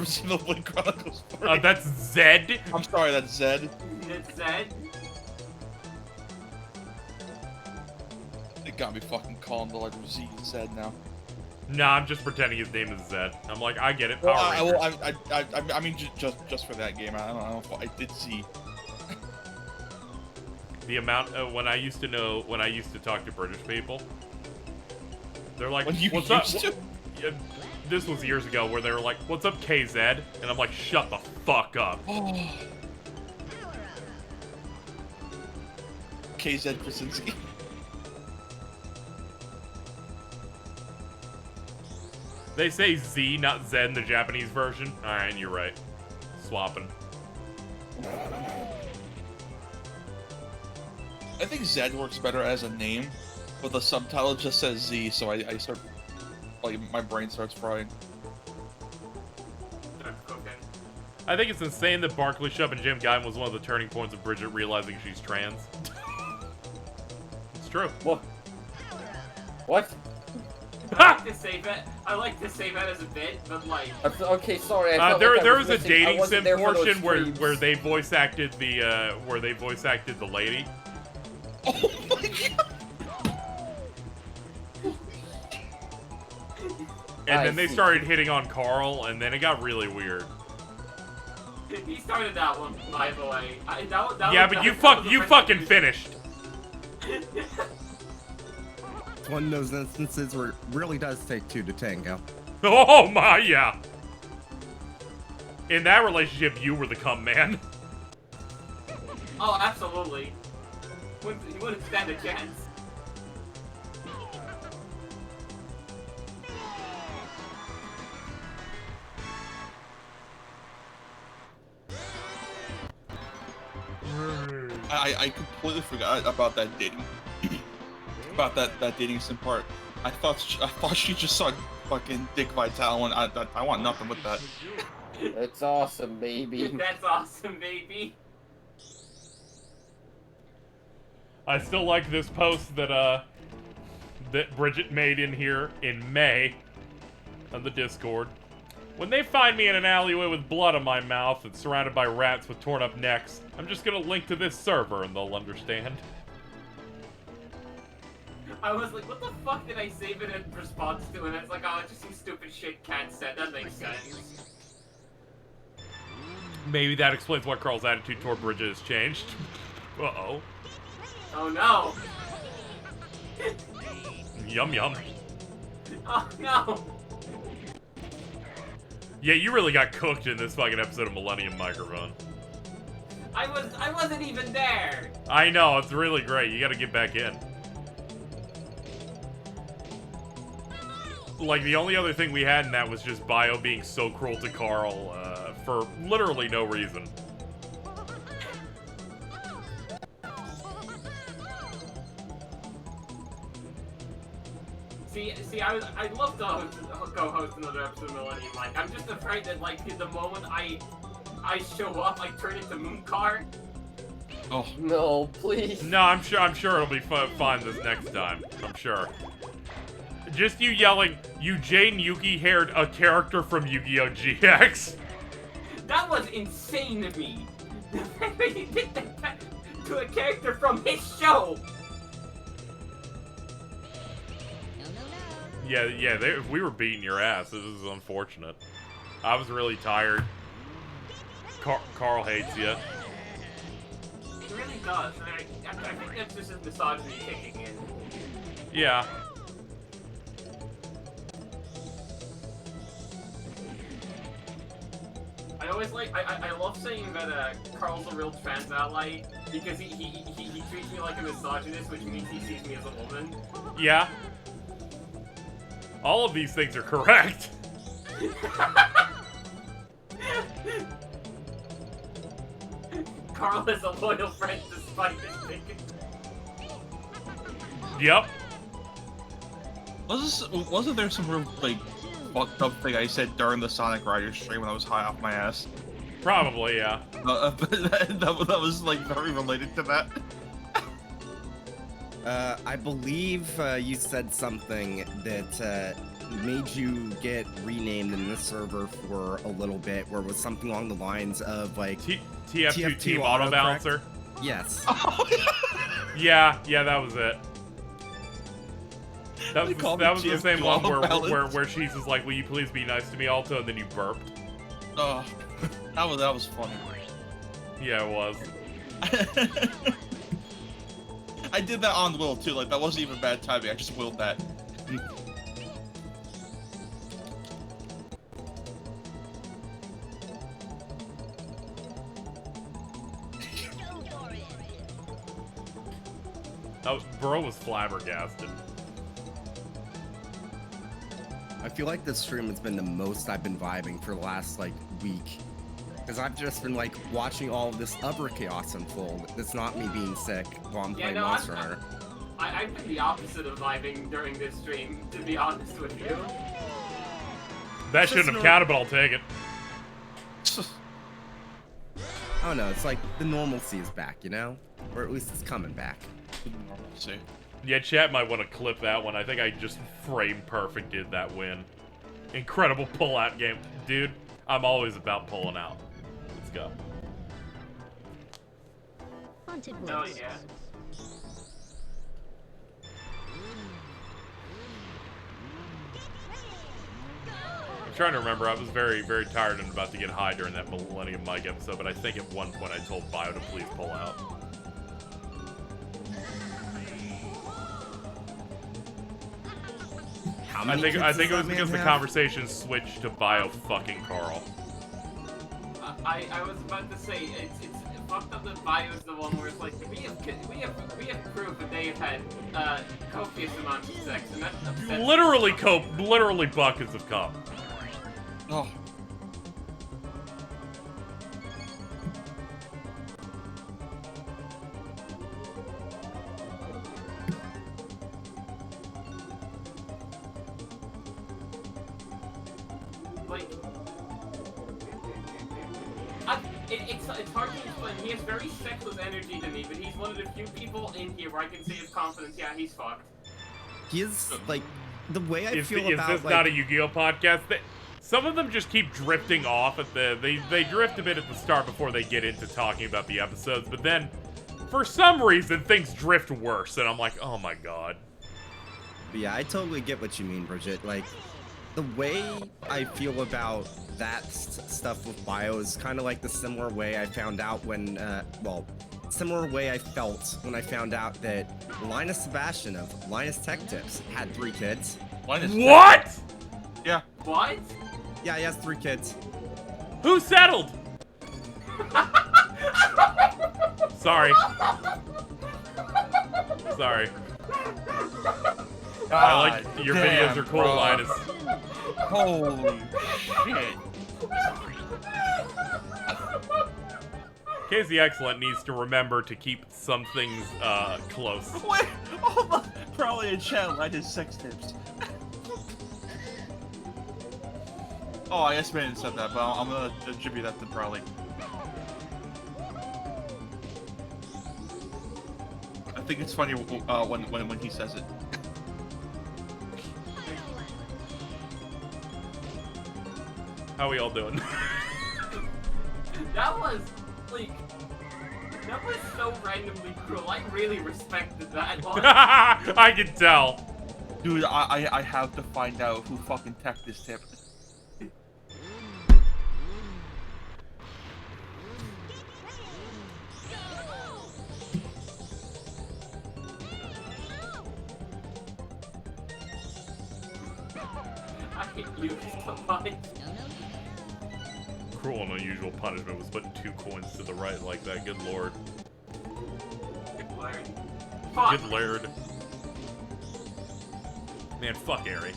Xenoblade Chronicles 3. That's Zed? I'm sorry, that's Zed. It's Zed. They got me fucking calling the letter Z and Zed now. Nah, I'm just pretending his name is Zed. I'm like, I get it. Power Well, Rangers. I mean, just for that game, I don't know if I did Z. The amount of when I used to talk to British people, they're like, When you "What's used up?" Yeah, this was years ago, where they were like, "What's up, KZ?" And I'm like, "Shut the fuck up." Oh. KZ Krasinski. They say Z, not Zed in the Japanese version. All right, you're right. Swapping. I think Zed works better as a name, but the subtitle just says Z, so I start, like, my brain starts frying. I think it's insane that Barkley Shub and Jim Guy was one of the turning points of Bridget realizing she's trans. It's true. What? What? I like to say that as a bit, but like. Okay, sorry. I felt like I there was was a missing- I dating wasn't sim there for those portion where streams. they voice acted the lady. Oh my god! And I then they see. started hitting on Carl, and then it got really weird. He started that one, by the way. Yeah, but you fucking finished. It's one of those instances where it really does take two to tango. Oh my, yeah. In that relationship, you were the cum man. Oh, absolutely. You wouldn't stand a chance. I completely forgot about that dating, about that dating sim part. I thought she just saw fucking Dick Vitale, and I want nothing with that. That's awesome, baby. That's awesome, baby. I still like this post that that Bridget made in here in May on the Discord. When they find me in an alleyway with blood on my mouth and surrounded by rats with torn up necks, I'm just gonna link to this server and they'll understand. I was like, what the fuck did I save it in response to? And it's like, oh, it's just some stupid shit Cat said. That makes sense. Maybe that explains why Carl's attitude toward Bridget has changed. Uh-oh. Oh no. Yum yum. Oh no. Yeah, you really got cooked in this fucking episode of Millennium Microphone. I wasn't even there. I know, it's really great. You gotta get back in. Like, the only other thing we had in that was just Bio being so cruel to Carl, for literally no reason. See, I'd love to go host another episode of Millennium Mike. I'm just afraid that, like, the moment I show up, I turn into Mooncar. Oh. No, please. No, I'm sure it'll be fine this next time. I'm sure. Just you yelling, Eugene Yuki-haired a character from Yu-Gi-Oh! GX. That was insane to me. The fact that he did that to a character from his show. Yeah, we were beating your ass. This is unfortunate. I was really tired. Carl hates you. He really does. And I think that's just his misogyny kicking in. Yeah. I love saying that Carl's a real trans ally because he treats me like a misogynist, which means he sees me as a woman. Yeah. All of these things are correct. Carl is a loyal friend despite his thinking. Yep. Wasn't there some real, like, fucked up thing I said during the Sonic Riders stream when I was high off my ass? Probably, yeah. That was, like, very related to that. I believe you said something that made you get renamed in this server for a little bit, where it was something along the lines of, like... TF2 Team Auto Balancer? Yes. Yeah, that was it. That was the same one where she's just like, will you please be nice to me, Alto? And then you burped. Oh, that was funny. Yeah, it was. I did that on will too, like that wasn't even bad timing, I just willed that. Bro was flabbergasted. I feel like this stream has been the most I've been vibing for the last, like, week. Because I've just been, like, watching all of this other chaos unfold. It's not me being sick while I'm playing Monster Hunter. I've been the opposite of vibing during this stream, to be honest with you. That shouldn't have counted, but I'll take it. I don't know, it's like the normalcy is back, you know? Or at least it's coming back. Normalcy. Yeah, chat might want to clip that one. I think I just frame perfect did that win. Incredible pull-out game. Dude, I'm always about pulling out. Let's go. Oh, yeah. I'm trying to remember. I was very, very tired and about to get high during that Millennium Mike episode, but I think at one point I told Bio to please pull out. I think it was because the conversation switched to Bio fucking Carl. I was about to say it's fucked up that Bio is the one where it's like we have proof that they've had copious amounts of sex, and that's upsetting. Literally buckets of cum. Oh. Like, it's hard to explain. He has very sexless energy to me, but he's one of the few people in here where I can say with confidence, yeah, he's fucked. He is, like, the way I feel about, is this not a Yu-Gi-Oh podcast? Some of them just keep drifting off at they drift a bit at the start before they get into talking about the episodes, but then, for some reason, things drift worse, and I'm like, oh my god. But yeah, I totally get what you mean, Bridget. Like, the way I feel about that stuff with Bio is kind of like the similar way I found out when, similar way I felt when I found out that Linus Sebastian of Linus Tech Tips had 3 kids. What? Yeah. What? Yeah, he has 3 kids. Who settled? Sorry. I like your videos are cool, Linus. Holy shit. KZXcellent needs to remember to keep some things close. Wait, hold on. Probably in chat, I did sex tips. Oh, I guess Brandon said that, but I'm gonna attribute that to Probably. I think it's funny when he says it. How we all doing? That was, like, that was so randomly cruel. I really respected that. I can tell. Dude, I have to find out who fucking teched this tip. I hate you so much. Cruel and unusual punishment was putting 2 coins to the right like that. Good lord. Fuck. Good lord. Man, fuck Ari.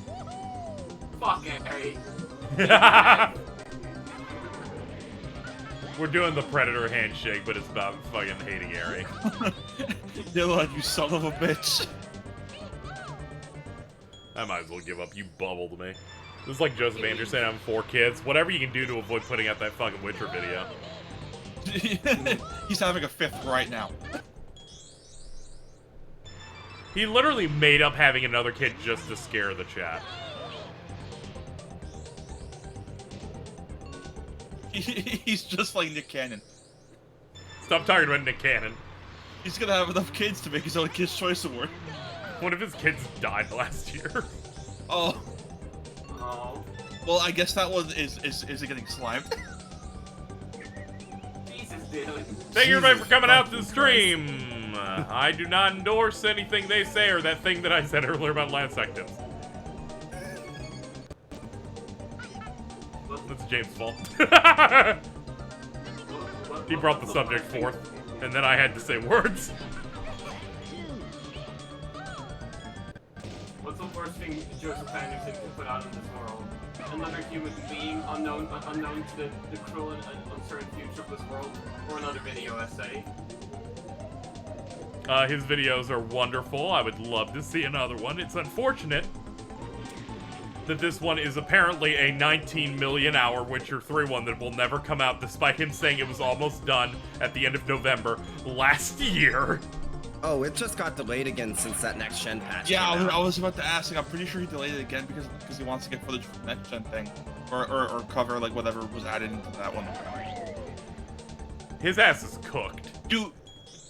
Fuck Harry. We're doing the Predator handshake, but it's about fucking hating Ari. Dylan, you son of a bitch. I might as well give up. You bubbled me. This is like Joseph Anderson having 4 kids. Whatever you can do to avoid putting out that fucking Witcher video. He's having a 5th right now. He literally made up having another kid just to scare the chat. He's just like Nick Cannon. Stop talking about Nick Cannon. He's gonna have enough kids to make his own Kids' Choice Award. One of his kids died last year. Oh. Oh. Well, I guess that one is getting slimed. Jesus, dude. Thank you everybody for coming out to the stream. I do not endorse anything they say or that thing that I said earlier about lancectives. That's James' fault. He brought the subject forth, and then I had to say words. What's the worst thing Joseph Anderson can put out in this world? Another human being unknown to the cruel and uncertain future of this world, or another video essay? His videos are wonderful. I would love to see another one. It's unfortunate that this one is apparently a 19 million hour Witcher 3 one that will never come out, despite him saying it was almost done at the end of November last year. Oh, it just got delayed again since that next gen patch. Yeah, came out. I was about to ask. I'm pretty sure he delayed it again because he wants to get footage from the next gen thing, or cover like whatever was added into that one. His ass is cooked. Do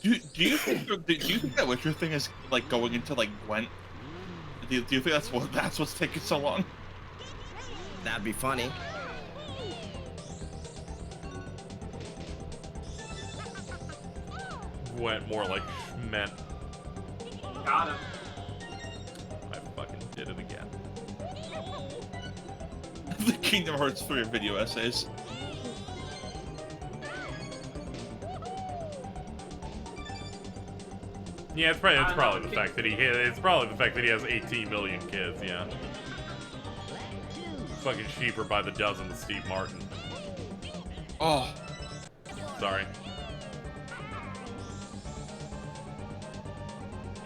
you think that Witcher thing is like going into like Gwent? Do you think that's what's taking so long? That'd be funny. Went more like meant. Got him. I fucking did it again. The Kingdom Hearts 3 video essays. Yeah, it's probably the fact that he has 18 million kids. Yeah. Fucking cheaper by the dozen with Steve Martin. Oh. Sorry.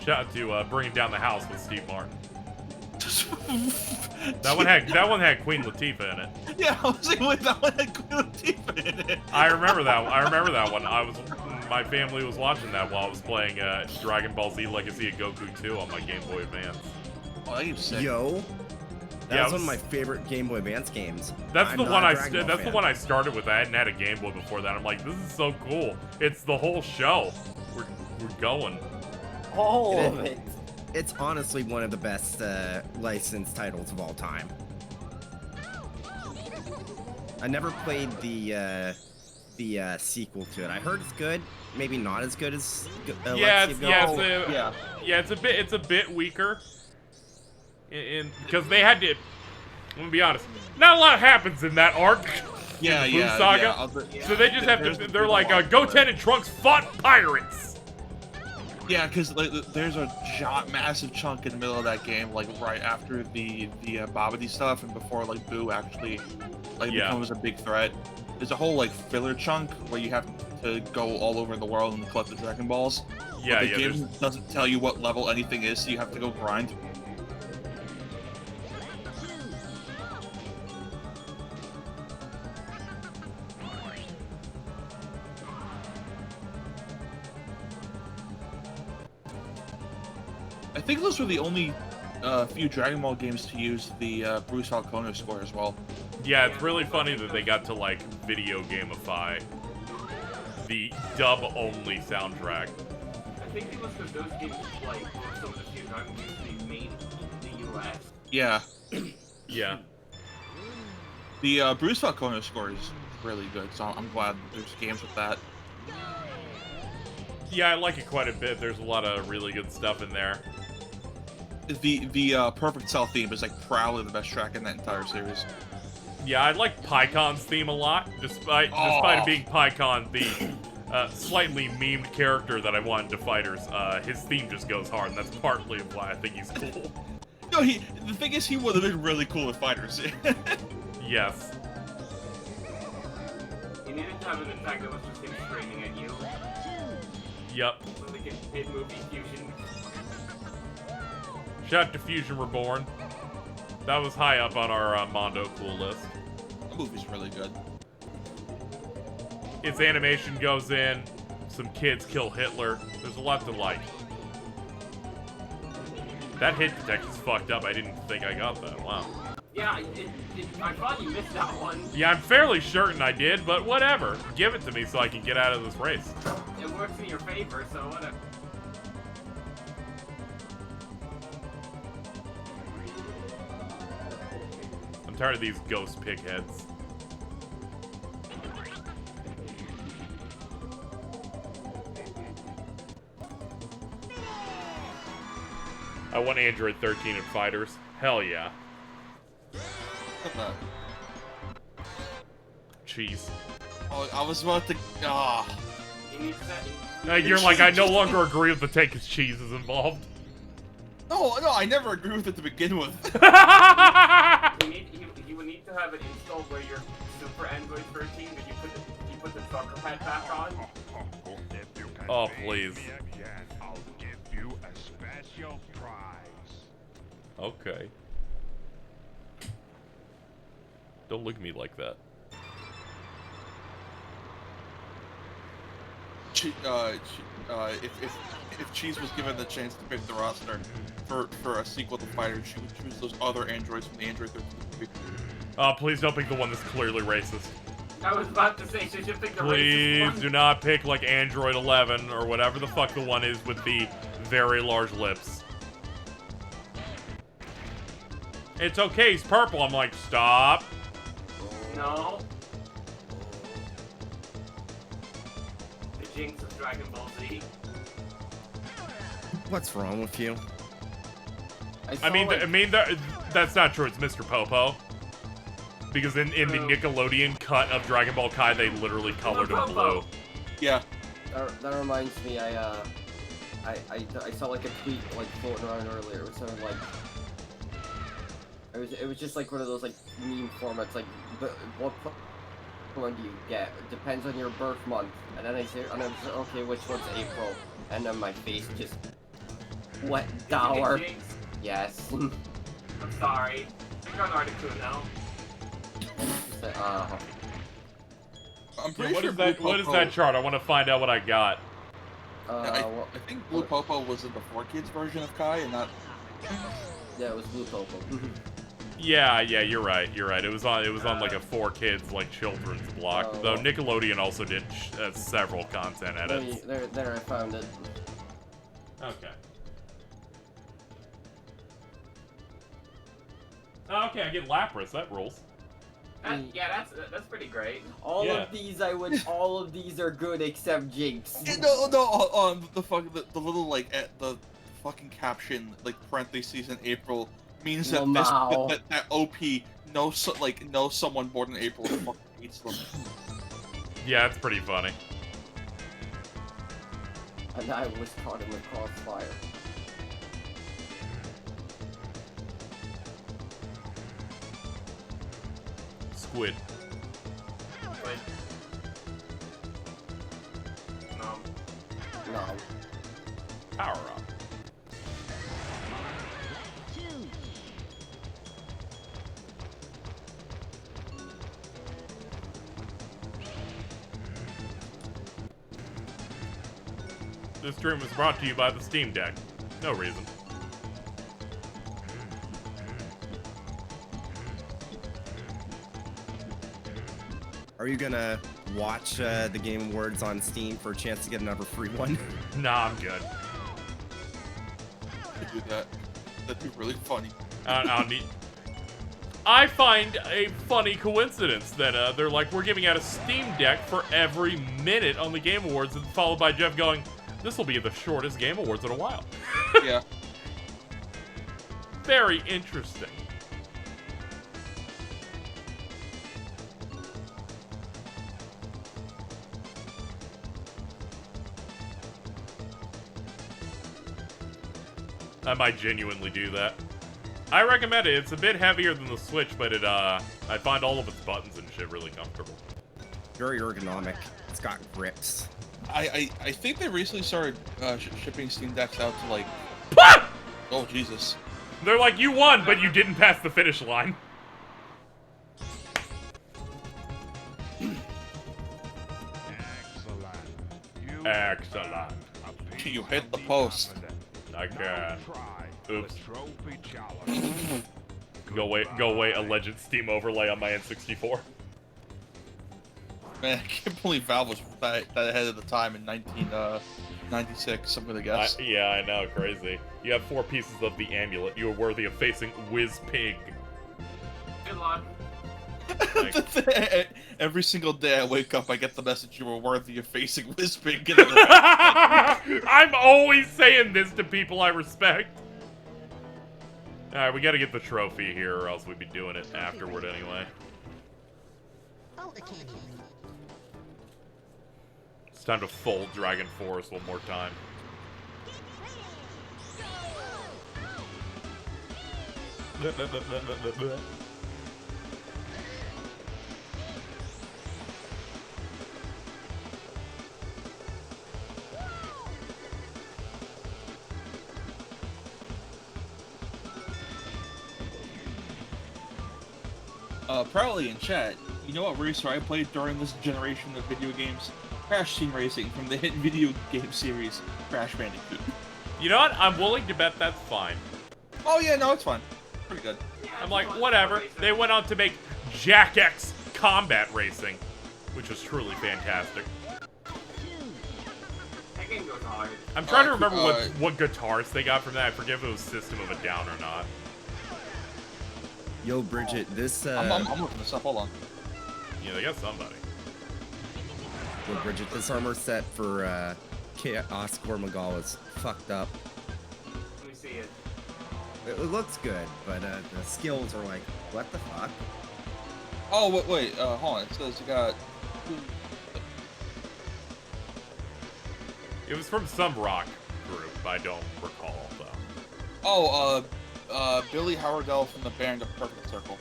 Shout out to Bringing Down the House with Steve Martin. that one had Queen Latifah in it. Yeah, I was like, wait, that one had Queen Latifah in it. I remember that one. My family was watching that while I was playing Dragon Ball Z Legacy of Goku 2 on my Game Boy Advance. Oh, you're sick. Yo, that Yeah, was one of my favorite Game Boy Advance games. That's I'm the not one a I Dragon Ball the fan. one I started with. I hadn't had a Game Boy before that. I'm like, this is so cool. It's the whole show. We're going. All It of is. it. It's honestly one of the best licensed titles of all time. I never played the sequel to it. I heard it's good. Maybe not as good as it's a bit weaker. Because they had to. I'm gonna be honest. Not a lot happens in that arc. Yeah, in the Blue yeah, Saga. yeah. So they just have to. They're like, Goten and Trunks fought pirates. Yeah, because like, there's a massive chunk in the middle of that game, like right after the Bobbity stuff, and before like Boo actually like becomes a big threat. There's a whole like filler chunk where you have to go all over the world and collect the Dragon Balls. Yeah, but the game doesn't tell you what level anything is, so you have to go grind. I think those were the only few Dragon Ball games to use the Bruce Falconer score as well. Yeah, it's really funny that they got to, like, video gamify the dub-only soundtrack. I think it was because those games, like, some of the few Dragon games they made in the US. Yeah. Yeah. The Bruce Falconer score is really good, so I'm glad there's games with that. Yeah, I like it quite a bit. There's a lot of really good stuff in there. The Perfect Cell theme is, like, probably the best track in that entire series. Yeah, I like PyCon's theme a lot, despite it being PyCon, the slightly memed character that I want into fighters. His theme just goes hard, and that's partly why I think he's cool. No, the thing is, he would have been really cool with fighters. Yes. You needed to have an attack that was just him screaming at you. Yep. So they can hit movie Fusion. Shout out to Fusion Reborn. That was high up on our Mondo Cool list. The movie's really good. Its animation goes in, some kids kill Hitler. There's a lot to like. That hit detection's fucked up. I didn't think I got that. Wow. Yeah, I thought you missed that one. Yeah, I'm fairly certain I did, but whatever. Give it to me so I can get out of this race. It works in your favor, so whatever. I'm tired of these ghost pig heads. I want Android 13 in fighters. Hell yeah. Cheese. Oh, I was about to. Ah. You're like, I no longer agree with the take because cheese is involved. No, I never agree with it to begin with. You would need to have it installed where your Super Android 13 that you put the soccer pad back on. Oh, please. I'll give you a special prize. Okay. Don't look at me like that. If Cheese was given the chance to pick the roster for a sequel to Fighter, she would choose those other androids from the Android 13 movie. Please don't pick the one that's clearly racist. I was about to say, she should pick the racist Please one. do not pick like Android 11 or whatever the fuck the one is with the very large lips. It's okay, he's purple. I'm like, stop. No. The jinx of Dragon Ball Z. What's wrong with you? I mean, that's not true. It's Mr. Popo. Because in the Nickelodeon cut of Dragon Ball Kai, they literally colored him blue. Yeah. That reminds me, I saw like a tweet like floating around earlier. It was sort of like, it was just like one of those like meme formats, like, what one do you get? It depends on your birth month. And then I say, and I'm just, okay, which one's April? And then my face just went dour. Yes. I'm sorry. You're an Articuno now. I'm pretty what sure is that? What is that chart? I want to find out what I got. I think Blue Popo was in the 4Kids version of Kai, and not. Yeah, it was Blue Popo. Yeah, you're right. It was on like a 4Kids like children's block. Though Nickelodeon also did several content edits. There, I found it. Okay. Oh, okay, I get Lapras. That rules. Yeah, that's pretty great. All of these are good except Jinx. No, the little like the fucking caption like parentheses in April means that that OP knows someone born in April who fucking hates them. Yeah, it's pretty funny. And I was caught in the crossfire. Squid. Wait. No. No. Power up. This stream was brought to you by the Steam Deck. No reason. Are you gonna watch the Game Awards on Steam for a chance to get another free one? Nah, I'm good. To do that. That'd be really funny. I don't need. I find a funny coincidence that they're like, we're giving out a Steam Deck for every minute on the Game Awards, and followed by Jeff going, this will be the shortest Game Awards in a while. Yeah. Very interesting. I might genuinely do that. I recommend it. It's a bit heavier than the Switch, but it I find all of its buttons and shit really comfortable. Very ergonomic. It's got grips. I think they recently started shipping Steam Decks out to like. Oh Jesus! They're like, you won, but you didn't pass the finish line. Excellent. You hit the post. I can. Oops. Go away, a legend Steam overlay on my N64. Man, I can't believe Valve was that ahead of the time in 1996. I'm gonna guess. Yeah, I know, crazy. You have 4 pieces of the amulet. You are worthy of facing Wizpig. Good luck. Every single day I wake up, I get the message you were worthy of facing Wizpig. I'm always saying this to people I respect. Alright, we gotta get the trophy here, or else we'd be doing it afterward anyway. It's time to fold Dragon Force one more time. Probably in chat, you know what racer I played during this generation of video games? Crash Team Racing from the hit video game series Crash Bandicoot. You know what? I'm willing to bet that's fine. Oh yeah, no, it's fine. Pretty good. I'm like, whatever. They went on to make Jack X Combat Racing, which was truly fantastic. That game goes hard. I'm trying to remember what guitars they got from that. I forget if it was System of a Down or not. Yo, Bridget, this I'm looking this up. Hold on. Yeah, they got somebody. Yo, Bridget, this armor set for Chaos Gormagal is fucked up. Let me see it. It looks good, but the skills are like, what the fuck? Oh wait, hold on. It says you got. It was from some rock group. I don't recall though. Oh, Billy Howardell from the band of Perfect Circle.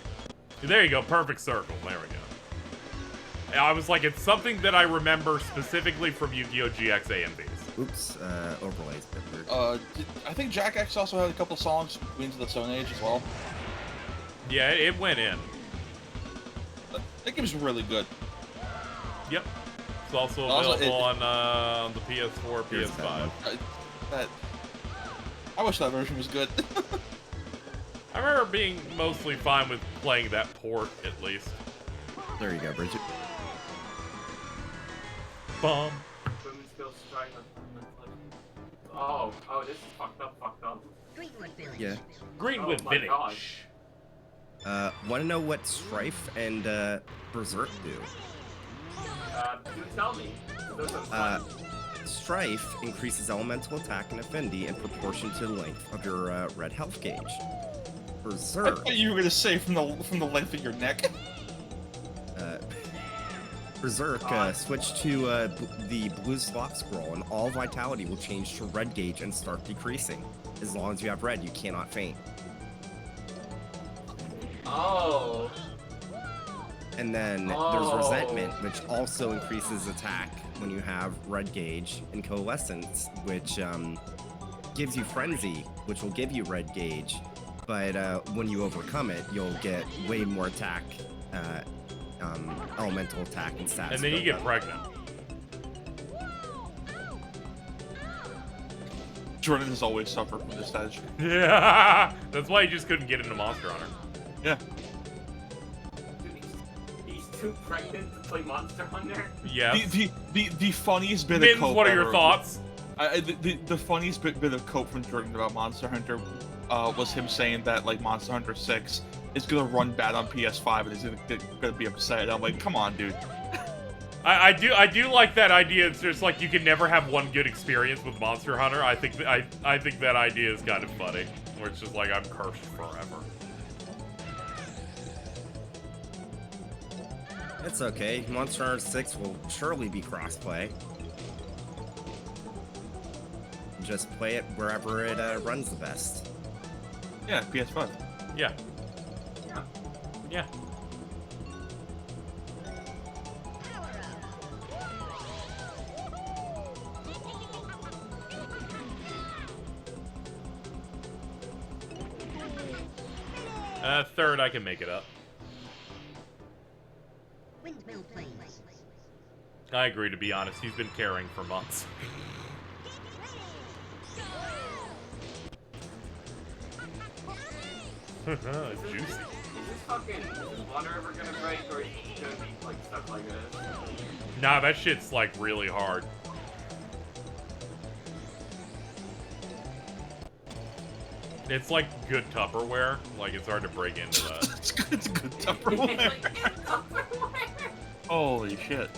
There you go, Perfect Circle. There we go. I was like, it's something that I remember specifically from Yu-Gi-Oh! GX A and Bs. Oops, overlays bit weird. I think Jack X also had a couple songs from Queens of the Stone Age as well. Yeah, it went in. That game's really good. Yep. It's also available on the PS4, Here's PS5. I wish that version was good. I remember being mostly fine with playing that port, at least. There you go, Bridget. Bum. Women's skills trying to. Oh, this is fucked up. Yeah. Greenwood Oh my Village. God. Want to know what Strife and Berserk do? Do tell me. Those are fun. Strife increases elemental attack and affinity in proportion to the length of your red health gauge. I Berserk. thought you were gonna say from the length of your neck. Berserk, switch to the blue slot scroll, and all vitality will change to red gauge and start decreasing. As long as you have red, you cannot faint. Oh. And then there's Resentment, which also increases attack when you have red gauge, and Coalescence, which gives you Frenzy, which will give you red gauge, but when you overcome it, you'll get way more attack, elemental attack and stats. And then you get pregnant. Jordan has always suffered from this status. Yeah, that's why he just couldn't get into Monster Hunter. Yeah. He's too pregnant to play Monster Hunter. Yeah. The funniest bit Mins, of cope what are your ever- thoughts? The funniest bit of cope from Jordan about Monster Hunter was him saying that like Monster Hunter 6 is gonna run bad on PS5 and he's gonna be upset. I'm like, come on, dude. I do like that idea. It's just like you can never have one good experience with Monster Hunter. I think that idea is kind of funny. Where it's just like I'm cursed forever. It's okay. Monster Hunter 6 will surely be crossplay. Just play it wherever it runs the best. Yeah, PS5. Yeah. Yeah. Third, I can make it up. Windmill planes. I agree, to be honest. He's been caring for months. It's juicy. Is this water ever gonna break, or is it gonna be like stuff like this? Nah, that shit's like really hard. It's like good Tupperware. Like it's hard to break into that. It's good Tupperware. Holy shit.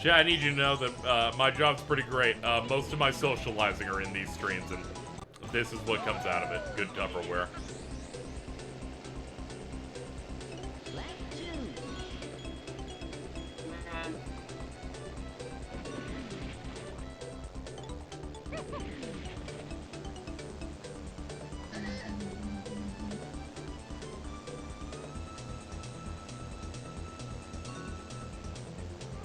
Chat, I need you to know that my job's pretty great. Most of my socializing are in these streams, and this is what comes out of it. Good Tupperware. Man.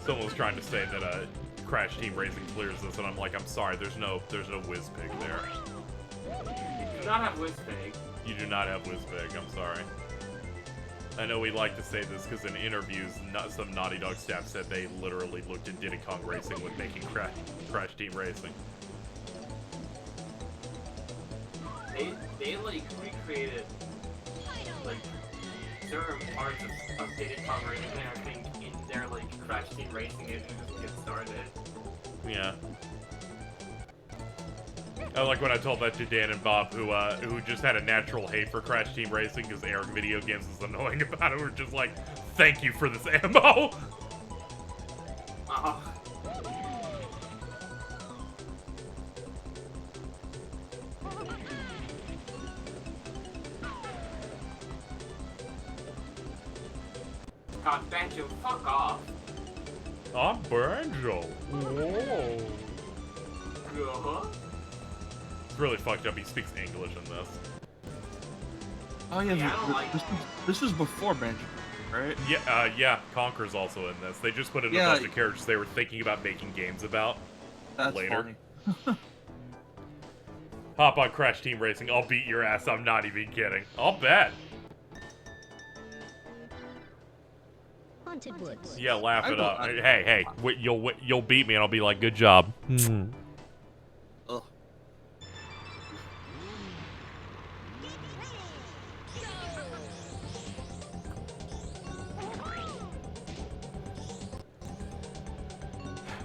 Someone was trying to say that Crash Team Racing clears this, and I'm like, I'm sorry, there's no Wizpig there. You do not have Wizpig. You do not have Wizpig, I'm sorry. I know we like to say this because in interviews, some Naughty Dog staff said they literally looked at Diddy Kong Racing when making Crash Team Racing. They like recreated like certain parts of Diddy Kong Racing, I think, in their like Crash Team Racing engine just to get started. Yeah. I like when I told that to Dan and Bob, who just had a natural hate for Crash Team Racing because Eric Video Games was annoying about it. We're just like, thank you for this ammo. God, Banjo, fuck off. I'm Banjo. Whoa. Uh-huh. It's really fucked up. He speaks English in this. Oh yeah, Yeah, I don't like this was before Banjo, right? Yeah, yeah. Conker's also in this. They just put in a bunch of characters they were thinking about making games about That's later. funny. Hop on Crash Team Racing. I'll beat your ass. I'm not even kidding. I'll bet. Haunted woods. Yeah, laugh it up. Hey, you'll beat me, and I'll be like, good job. Ugh.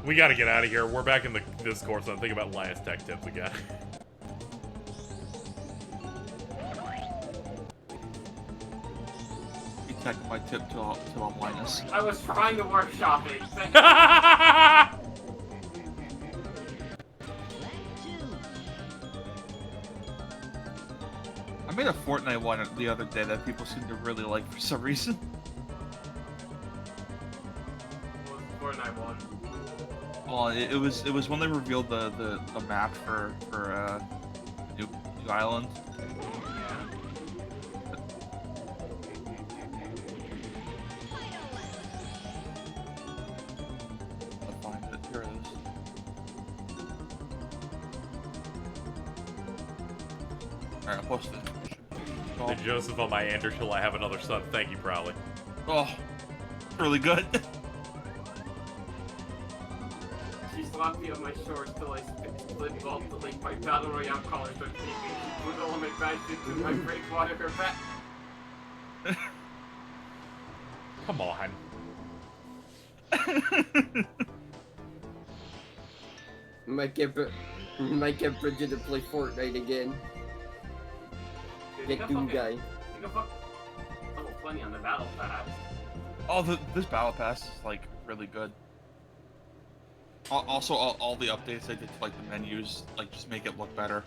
We gotta get out of here. We're back in the Discord, so I'm thinking about Linus Tech Tips again. Tech my tip to Linus. I was trying to workshop it. made a Fortnite one the other day that people seem to really like for some reason. What was Fortnite one? Well, it was when they revealed the map for New Island. I'll find it. Here it is. Alright, I'll post it. The Joseph on my Andrew, shall I have another son? Thank you, Prowley. Oh, really good. She slapped me on my shorts till I split vault to link my Battle Royale colors on TV. She put all my bags into my breakwater her back. Come on. Might get Bridget to play Fortnite again. Get Doom guy. You can fuck level 20 on the battle pass. Oh, this battle pass is like really good. Also, all the updates they did to like the menus, like just make it look better.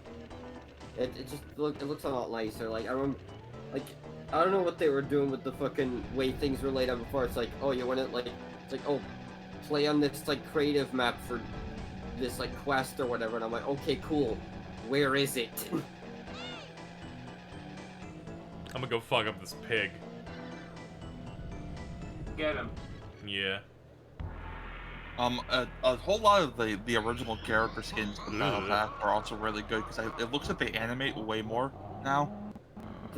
It looks a lot nicer. Like I don't know what they were doing with the fucking way things were laid out before. It's like, oh, you want it like, it's like, oh, play on this like creative map for this like quest or whatever, and I'm like, okay, cool. Where is it? I'm gonna go fuck up this pig. Get him. Yeah. A whole lot of the original character skins in the battle pack are also really good because it looks like they animate way more now.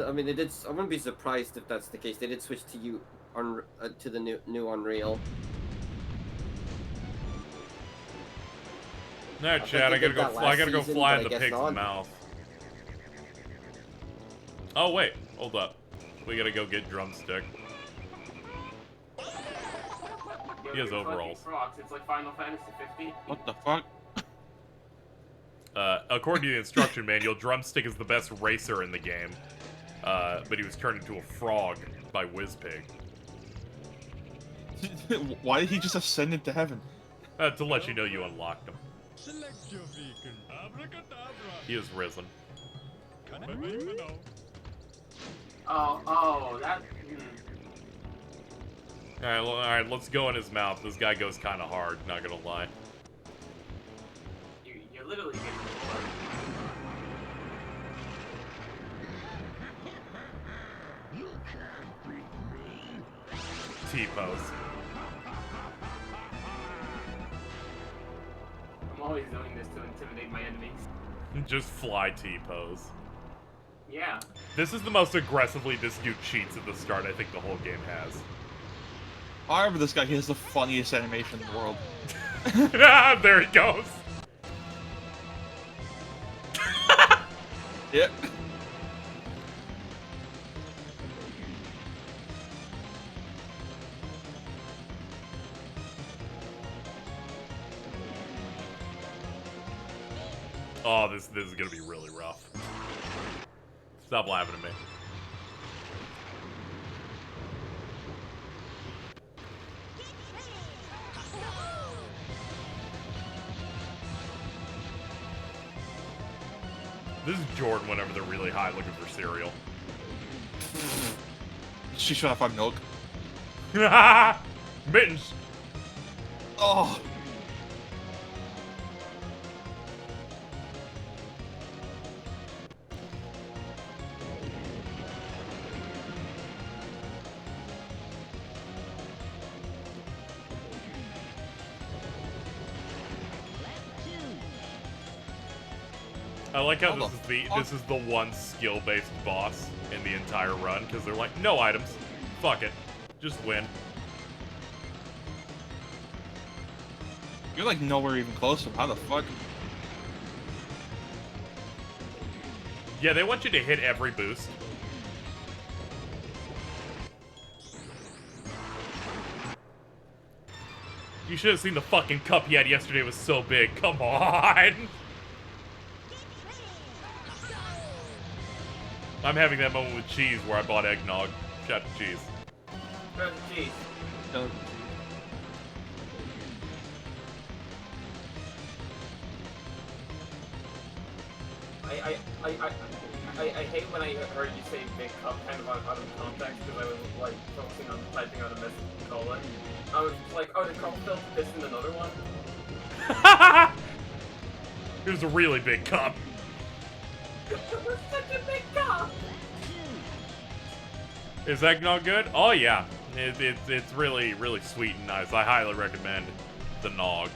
I mean, they did. I wouldn't be surprised if that's the case. They did switch to to the new Unreal. Alright, Chad, I gotta go fly in the pig's mouth. Oh wait, hold up. We gotta go get Drumstick. He has overalls. Frogs. It's like Final Fantasy 15. What the fuck? According to the instruction manual, Drumstick is the best racer in the game. But he was turned into a frog by Wizpig. Why did he just ascend into heaven? To let you know you unlocked him. He is risen. Oh, that... Alright, let's go in his mouth. This guy goes kind of hard, not gonna lie. You're literally getting T-pose. I'm always doing this to intimidate my enemies. Just fly T-pose. Yeah. This is the most aggressively this dude cheats at the start I think the whole game has. However, this guy, he has the funniest animation in the world. There he goes. Yep. Oh, this is gonna be really rough. Stop laughing at me. This is Jordan whenever they're really high looking for cereal. She shut off on milk. Mittens! Oh! I like how this is the one skill-based boss in the entire run, because they're like, no items. Fuck it. Just win. You're like nowhere even close to him. How the fuck? Yeah, they want you to hit every boost. You should have seen the fucking cup he had yesterday. It was so big. Come on! I'm having that moment with cheese where I bought eggnog. Shout out to cheese. Shout out to cheese. No. I hate when I heard you say big cup kind of out of context because I was like focusing on typing out a message to Colin. I was like, oh, did Carl still piss in another one? It was a really big cup. It was such a big cup! Is that not good? Oh yeah, it's really sweet and nice. I highly recommend the Nog.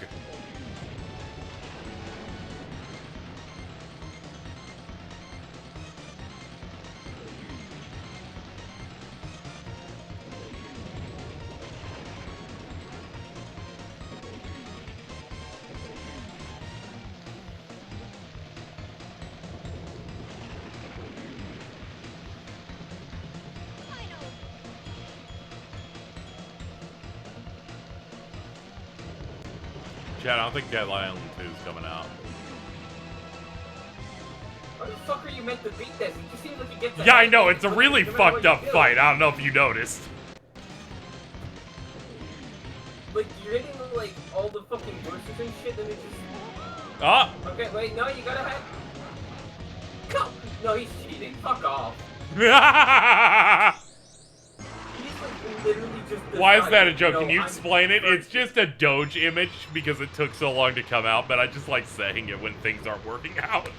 Chad, I don't think Dead Island 2 is coming out. How the fuck are you meant to beat this? It just seems like you get. Yeah, I know. It's a really fucked up fight. I don't know if you noticed. Like you're hitting like all the fucking boosters and shit, and it just. Ah. Okay, wait, no, you gotta have. Come. No, he's cheating. Fuck off. Why is that a joke? Can you explain it? It's just a Doge image because it took so long to come out, but I just like saying it when things aren't working out.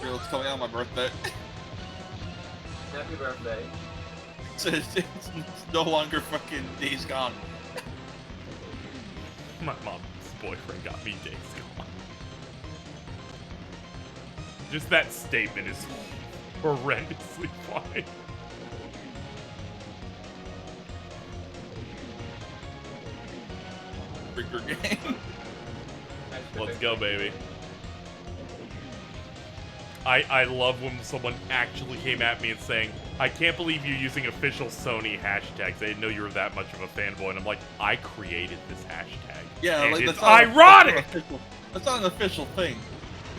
It's coming out on my birthday. Happy birthday. It's no longer fucking Days Gone. My mom's boyfriend got me Days Gone. Just that statement is horrendously funny. Game. Let's go, baby. I love when someone actually came at me and saying, I can't believe you're using official Sony hashtags. I didn't know you were that much of a fanboy. And I'm like, I created this hashtag. Yeah, and like, it's that's not ironic! That's not an official thing.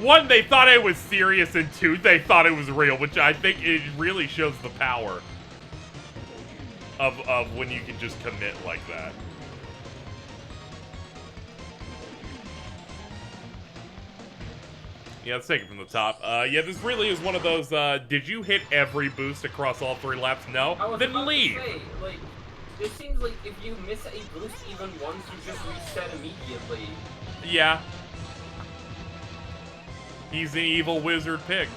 One, they thought it was serious, and two, they thought it was real, which I think it really shows the power of when you can just commit like that. Yeah, let's take it from the top. Yeah, this really is one of those, did you hit every boost across all 3 laps? No? Then leave! Say, like, it seems like if you miss a boost even once, you just reset immediately. Yeah. He's an evil wizard pig.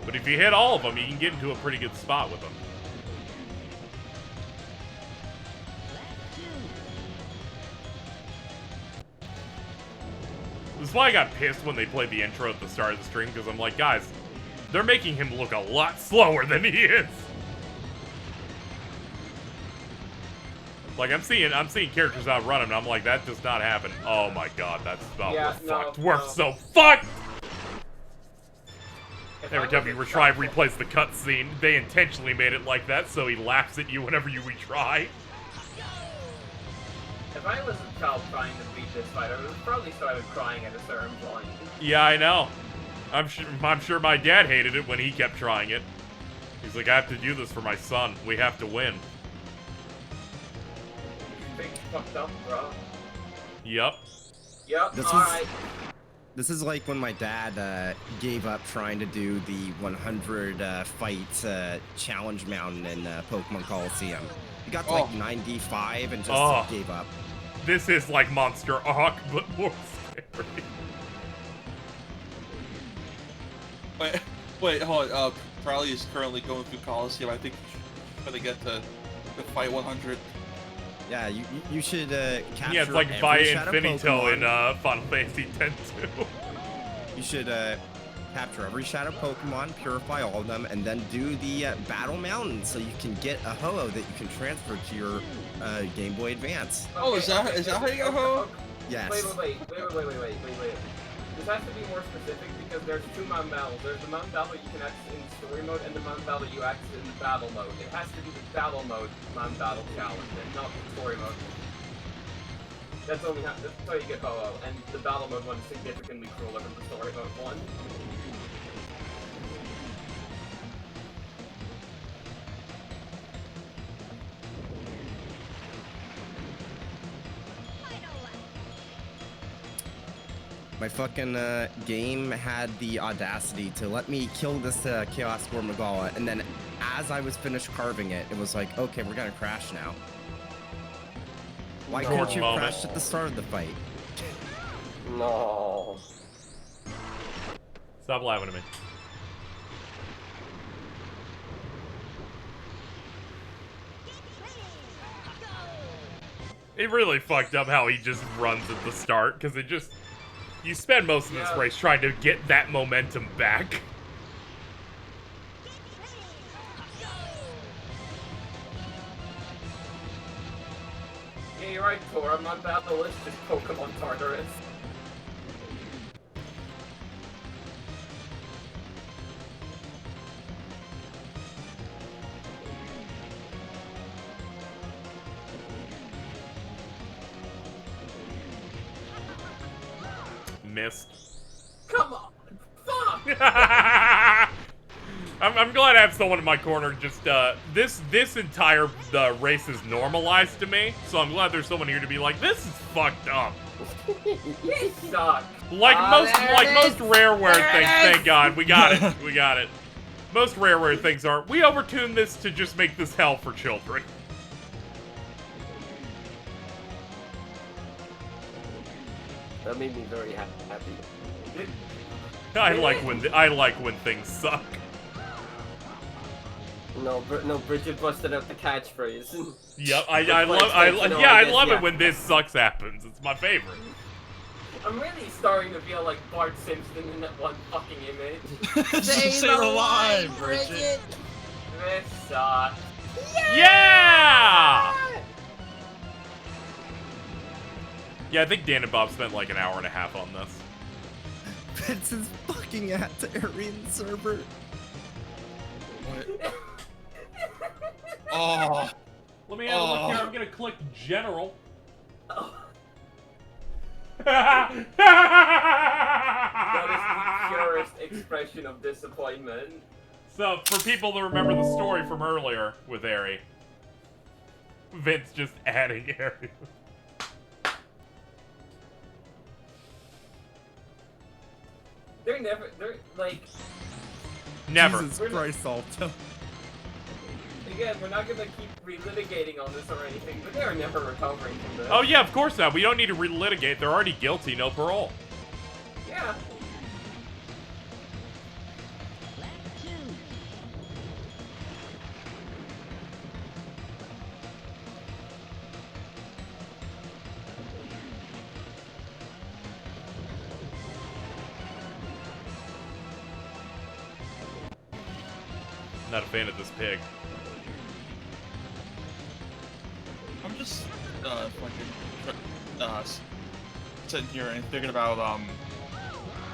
But if you hit all of them, you can get into a pretty good spot with them. This is why I got pissed when they played the intro at the start of the stream, because I'm like, guys, they're making him look a lot slower than he is. Like, I'm seeing characters outrun him, and I'm like, that does not happen. Oh my god, that's about we're fucked. We're so fucked! Every time you retry replays the cutscene, they intentionally made it like that, so he laughs at you whenever you retry. If I was a child trying to beat this fight, I would have probably started crying at a certain point. Yeah, I know. I'm sure my dad hated it when he kept trying it. He's like, I have to do this for my son. We have to win. Things fucked up, bro. Yep. Yep, alright. This is like when my dad gave up trying to do the 100 fight challenge mountain in Pokemon Coliseum. He got to like 95 and just gave up. This is like Monster Ark, but more scary. Wait, hold on. Crowley is currently going through Coliseum. I think he's gonna get to fight 100. Yeah, you should capture. Yeah, it's like via Infinito in Final Fantasy X too. You should capture every shadow Pokemon, purify all of them, and then do the Battle Mountain so you can get a Ho-Oh that you can transfer to your Game Boy Advance. Oh, is that how you get a Ho-Oh? Yes. Wait. This has to be more specific because there's 2 mountain battles. There's the mountain battle you can access in story mode and the mountain battle you access in the battle mode. It has to be the battle mode mountain battle challenge and not the story mode. That's how you get Ho-Oh, and the battle mode one is significantly crueler than the story mode one. My fucking game had the audacity to let me kill this Chaos War Magala, and then as I was finished carving it, it was like, okay, we're gonna crash now. Why couldn't you crash at the start of the fight? No. Stop laughing at me. It really fucked up how he just runs at the start, because it just... You spend most of this race trying to get that momentum back. Yeah, you're right, Tor. I'm not battle is just Pokemon Tartarus. Missed. Come on! Fuck! I'm glad I have someone in my corner. Just this entire race is normalized to me, so I'm glad there's someone here to be like, this is fucked up. You suck. Like most rareware things. Thank God, we got it. We got it. Most rareware things are, we overtune this to just make this hell for children. That made me very happy. I like when things suck. No, Bridget busted out the catchphrase. Yep, I love it when this sucks happens. It's my favorite. I'm really starting to feel like Bart Simpson in that one fucking image. Stay alive, Bridget. This sucks. Yeah! Yeah, I think Dan and Bob spent like an hour and a half on this. Vincent's fucking at the Aryan server. What? Oh. Let me have a look here. I'm gonna click general. Oh. That is the purest expression of disappointment. So, for people that remember the story from earlier with Ari, Vince just adding Ari. They're like... Never. Jesus Christ, Alto. Again, we're not gonna keep relitigating on this or anything, but they're never recovering from this. Oh yeah, of course not. We don't need to relitigate. They're already guilty, no parole. Yeah. Not a fan of this pig. I'm just sitting here and thinking about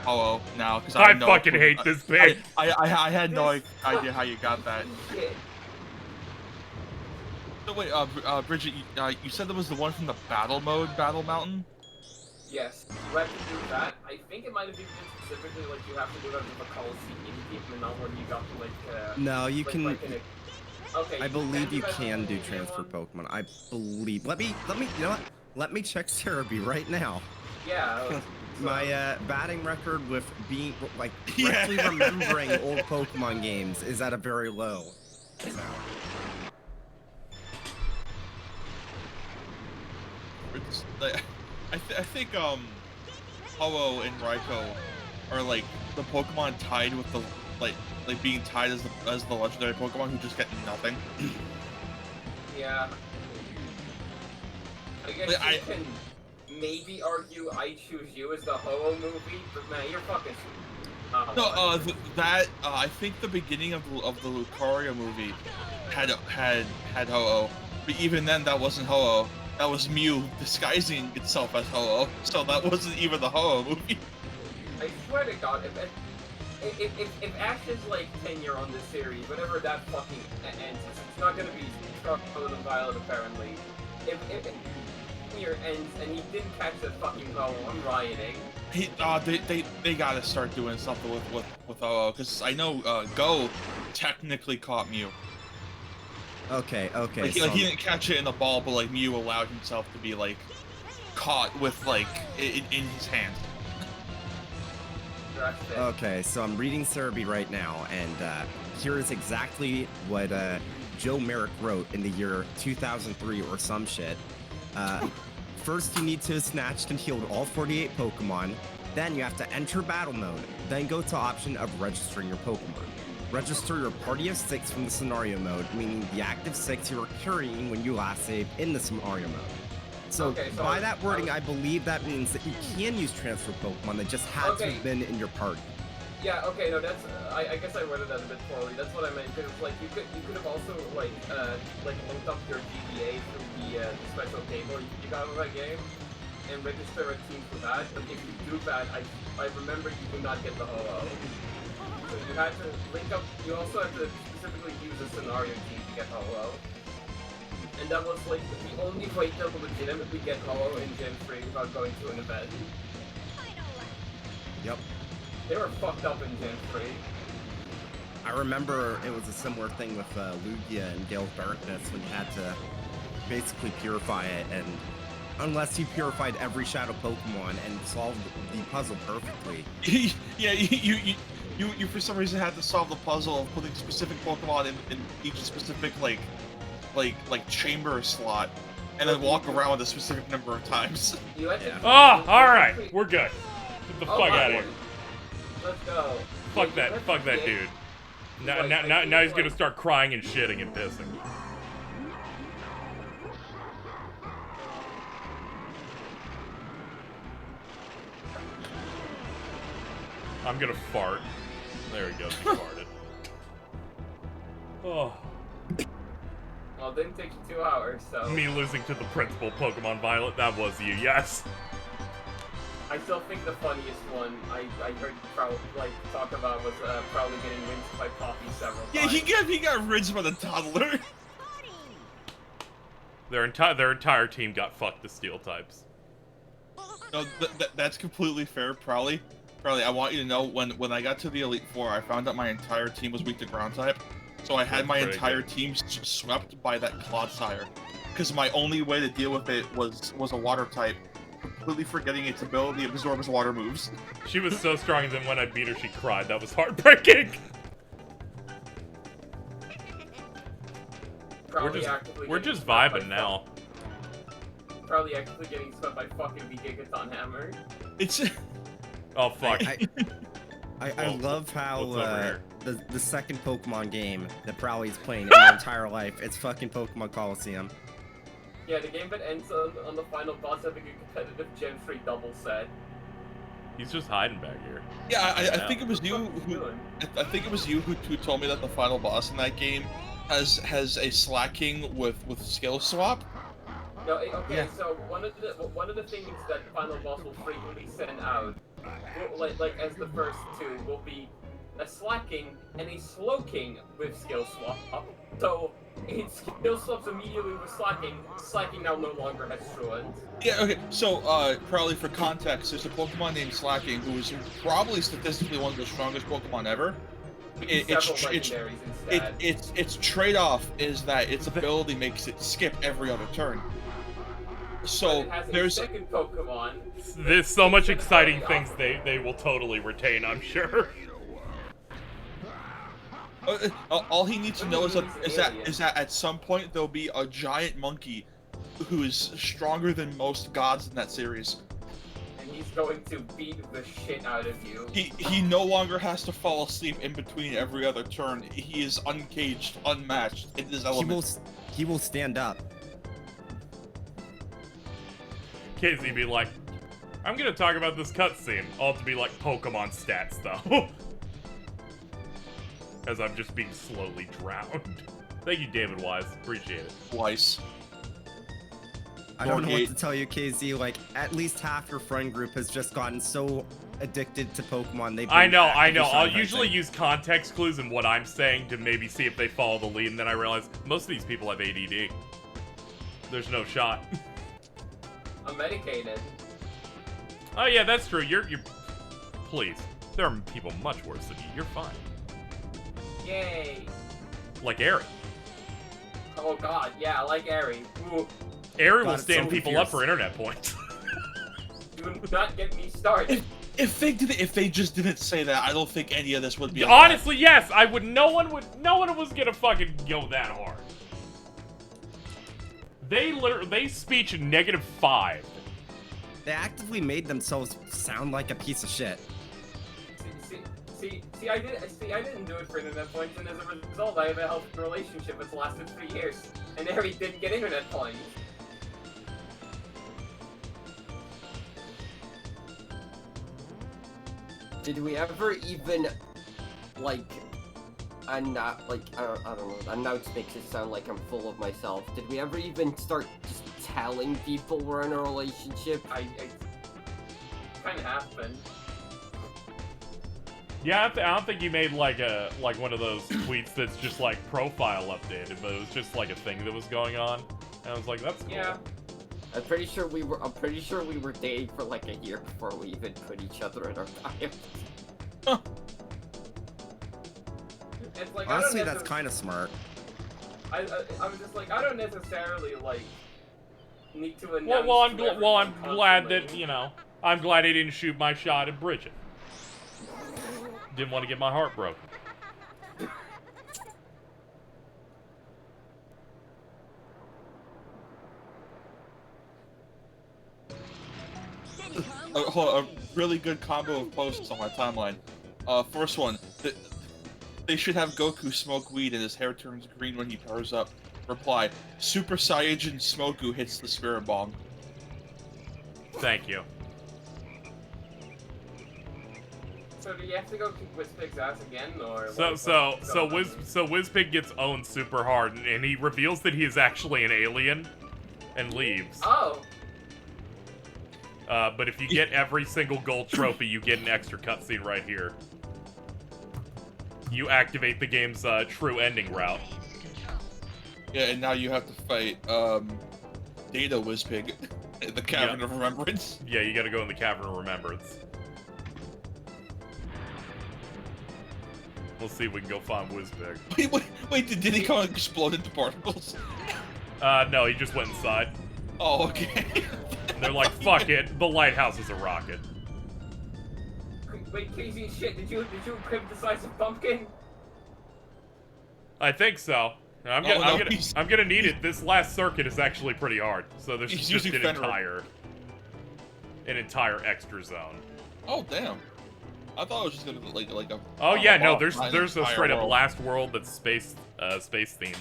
Ho-Oh now because I fucking hate this pig. I had no idea how you got that. So wait, Bridget, you said that was the one from the battle mode, Battle Mountain? Yes, you have to do that. I think it might have been specifically like you have to do that with a Coliseum equipment, not when you got to like. No, you can. Okay. I believe you can do transfer Pokemon. I believe. Let me. You know what? Let me check Cerebi right now. Yeah. My batting record with being like correctly remembering old Pokemon games is at a very low. So. I think Ho-Oh and Raikou are like the Pokemon tied with the like being tied as the legendary Pokemon who just get nothing. Yeah. I guess you can maybe argue I Choose You as the Ho-Oh movie, but man, you're fucking. I think the beginning of the Lucario movie had Ho-Oh, but even then that wasn't Ho-Oh. That was Mew disguising itself as Ho-Oh, so that wasn't even the Ho-Oh movie. I swear to God, if Ash is like tenure on this series, whenever that fucking ends, it's not gonna be Scarlet and Violet apparently. year ends and he didn't catch the fucking goal, I'm rioting. They gotta start doing something with OO, because I know Go technically caught Mew. Okay. Like, So he didn't catch it in the ball, but like Mew allowed himself to be like caught with like in his hand. okay, so I'm reading Cerebi right now, and here is exactly what Joe Merrick wrote in the year 2003 or some shit. First, you need to have snatched and healed all 48 Pokemon. Then you have to enter battle mode. Then go to option of registering your Pokemon. Register your party of 6 from the scenario mode, meaning the active 6 you were carrying when you last saved in the scenario mode. So, so by that wording, I believe that means that you can use transfer Pokemon that just had to have been in your party. Yeah, okay, no, that's, I guess I worded that a bit poorly. That's what I meant, because, like, you could have also, like linked up your GBA through the special table you got with that game, and register a team for that, but if you do that, I remember you do not get the OO. So you had to link up, you also had to specifically use a scenario team to get OO. And that was, like, the only way to legitimately get OO in Gen 3 without going to an event. Yep. They were fucked up in Gen 3. I remember it was a similar thing with Lugia and Gale of Darkness when you had to basically purify it, and unless you purified every Shadow Pokemon and solved the puzzle perfectly. Yeah, you for some reason had to solve the puzzle of putting specific Pokemon in each specific like chamber slot, and then walk around with a specific number of times. Oh, alright, we're good. Get the fuck out of here. Let's go. Fuck that dude. Now he's gonna start crying and shitting and pissing. I'm gonna fart. There he goes, he farted. Oh. Well, it didn't take you 2 hours, so... Me losing to the principal Pokemon Violet, that was you, yes. I still think the funniest one I heard talk about was probably getting rinsed by Poppy several times. Yeah, he got rinsed by the toddler. Their entire team got fucked to steel types. No, that's completely fair, Prowly. Prowly, I want you to know, when I got to the Elite Four, I found out my entire team was weak to ground type. So I had my entire team swept by that Clodsire. Because my only way to deal with it was a water type, completely forgetting its ability to absorb water moves. She was so strong that when I beat her, she cried. That was heartbreaking. We're just vibing now. Probably actually getting swept by fucking the Gigaton Hammer. It's... Oh, fuck. I love how the second Pokemon game that Prowly's playing in their entire life, it's fucking Pokemon Coliseum. Yeah, the game that ends on the final boss having a competitive Gen 3 double set. He's just hiding back here. Yeah, I think it was you who... I think it was you who told me that the final boss in that game has a slacking with skill swap. No, okay, so one of the things that final boss will frequently send out, like as the first two, will be a slacking and a slowking with skill swap. So it skill swaps immediately with slacking. Slacking now no longer has truant. Yeah, okay, so probably for context, there's a Pokemon named Slacking who is probably statistically one of the strongest Pokemon ever. Its trade-off is that its ability makes it skip every other turn. So there's a second Pokemon. There's so much exciting things they will totally retain, I'm sure. All he needs to know is that at some point there'll be a giant monkey who is stronger than most gods in that series. And he's going to beat the shit out of you. He no longer has to fall asleep in between every other turn. He is uncaged, unmatched in his element. He will stand up. KZ be like, I'm gonna talk about this cutscene. All to be like Pokemon stats, though. As I'm just being slowly drowned. Thank you, David Wise. Appreciate it. Twice. I don't know what to tell you, KZ. Like, at least half your friend group has just gotten so addicted to Pokemon. I know. I'll usually use context clues in what I'm saying to maybe see if they follow the lead, and then I realize most of these people have ADD. There's no shot. I'm medicated. Oh yeah, that's true. You're. Please, there are people much worse than you. You're fine. Yay. Like Ari. Oh god, yeah, like Ari. Ooh. Ari God, will it's stand so people fierce. up for internet points. Do not get me started. If they just didn't say that, I don't think any of this would be. Honestly, yes, I would. No one was gonna fucking go that hard. They speech -5. They actively made themselves sound like a piece of shit. See, I didn't do it for internet points, and as a result, I have a healthy relationship that's lasted 3 years, and Ari didn't get internet points. Did we ever even, like, I'm not, like, I don't know, announce makes it sound like I'm full of myself. Did we ever even start just telling people we're in a relationship? I kind of happened. Yeah, I don't think you made like one of those tweets that's just like profile updated, but it was just like a thing that was going on. And I was like, that's cool. Yeah. I'm pretty sure we were dating for like a year before we even put each other in our bio. It's like, Honestly, that's kind of smart. I was just like, I don't necessarily like need to announce. Well, I'm to glad everyone that I'm glad he didn't shoot my shot at Bridget. Didn't want to get my heart broken. Hold on, a really good combo of posts on my timeline. First one, they should have Goku smoke weed and his hair turns green when he powers up. Reply, Super Saiyajin Smoku hits the spirit bomb. Thank you. So do you have to go kick Wizpig's ass again, or? So Wizpig gets owned super hard, and he reveals that he is actually an alien, and leaves. Oh. But if you get every single gold trophy, you get an extra cutscene right here. You activate the game's true ending route. Yeah, and now you have to fight Data Wizpig in the Cavern of Remembrance. Yeah, you gotta go in the Cavern of Remembrance. We'll see if we can go find Wizpig. Wait, did he come and explode into particles? No, he just went inside. Oh, okay. And they're like, fuck it, the lighthouse is a rocket. Wait, KZ, shit, did you equip the size of pumpkin? I think so. I'm gonna need it. This last circuit is actually pretty hard, so there's just an entire extra zone. Oh damn! I thought it was just gonna be like a. Oh yeah, no, there's a straight up world. last world that's space themed.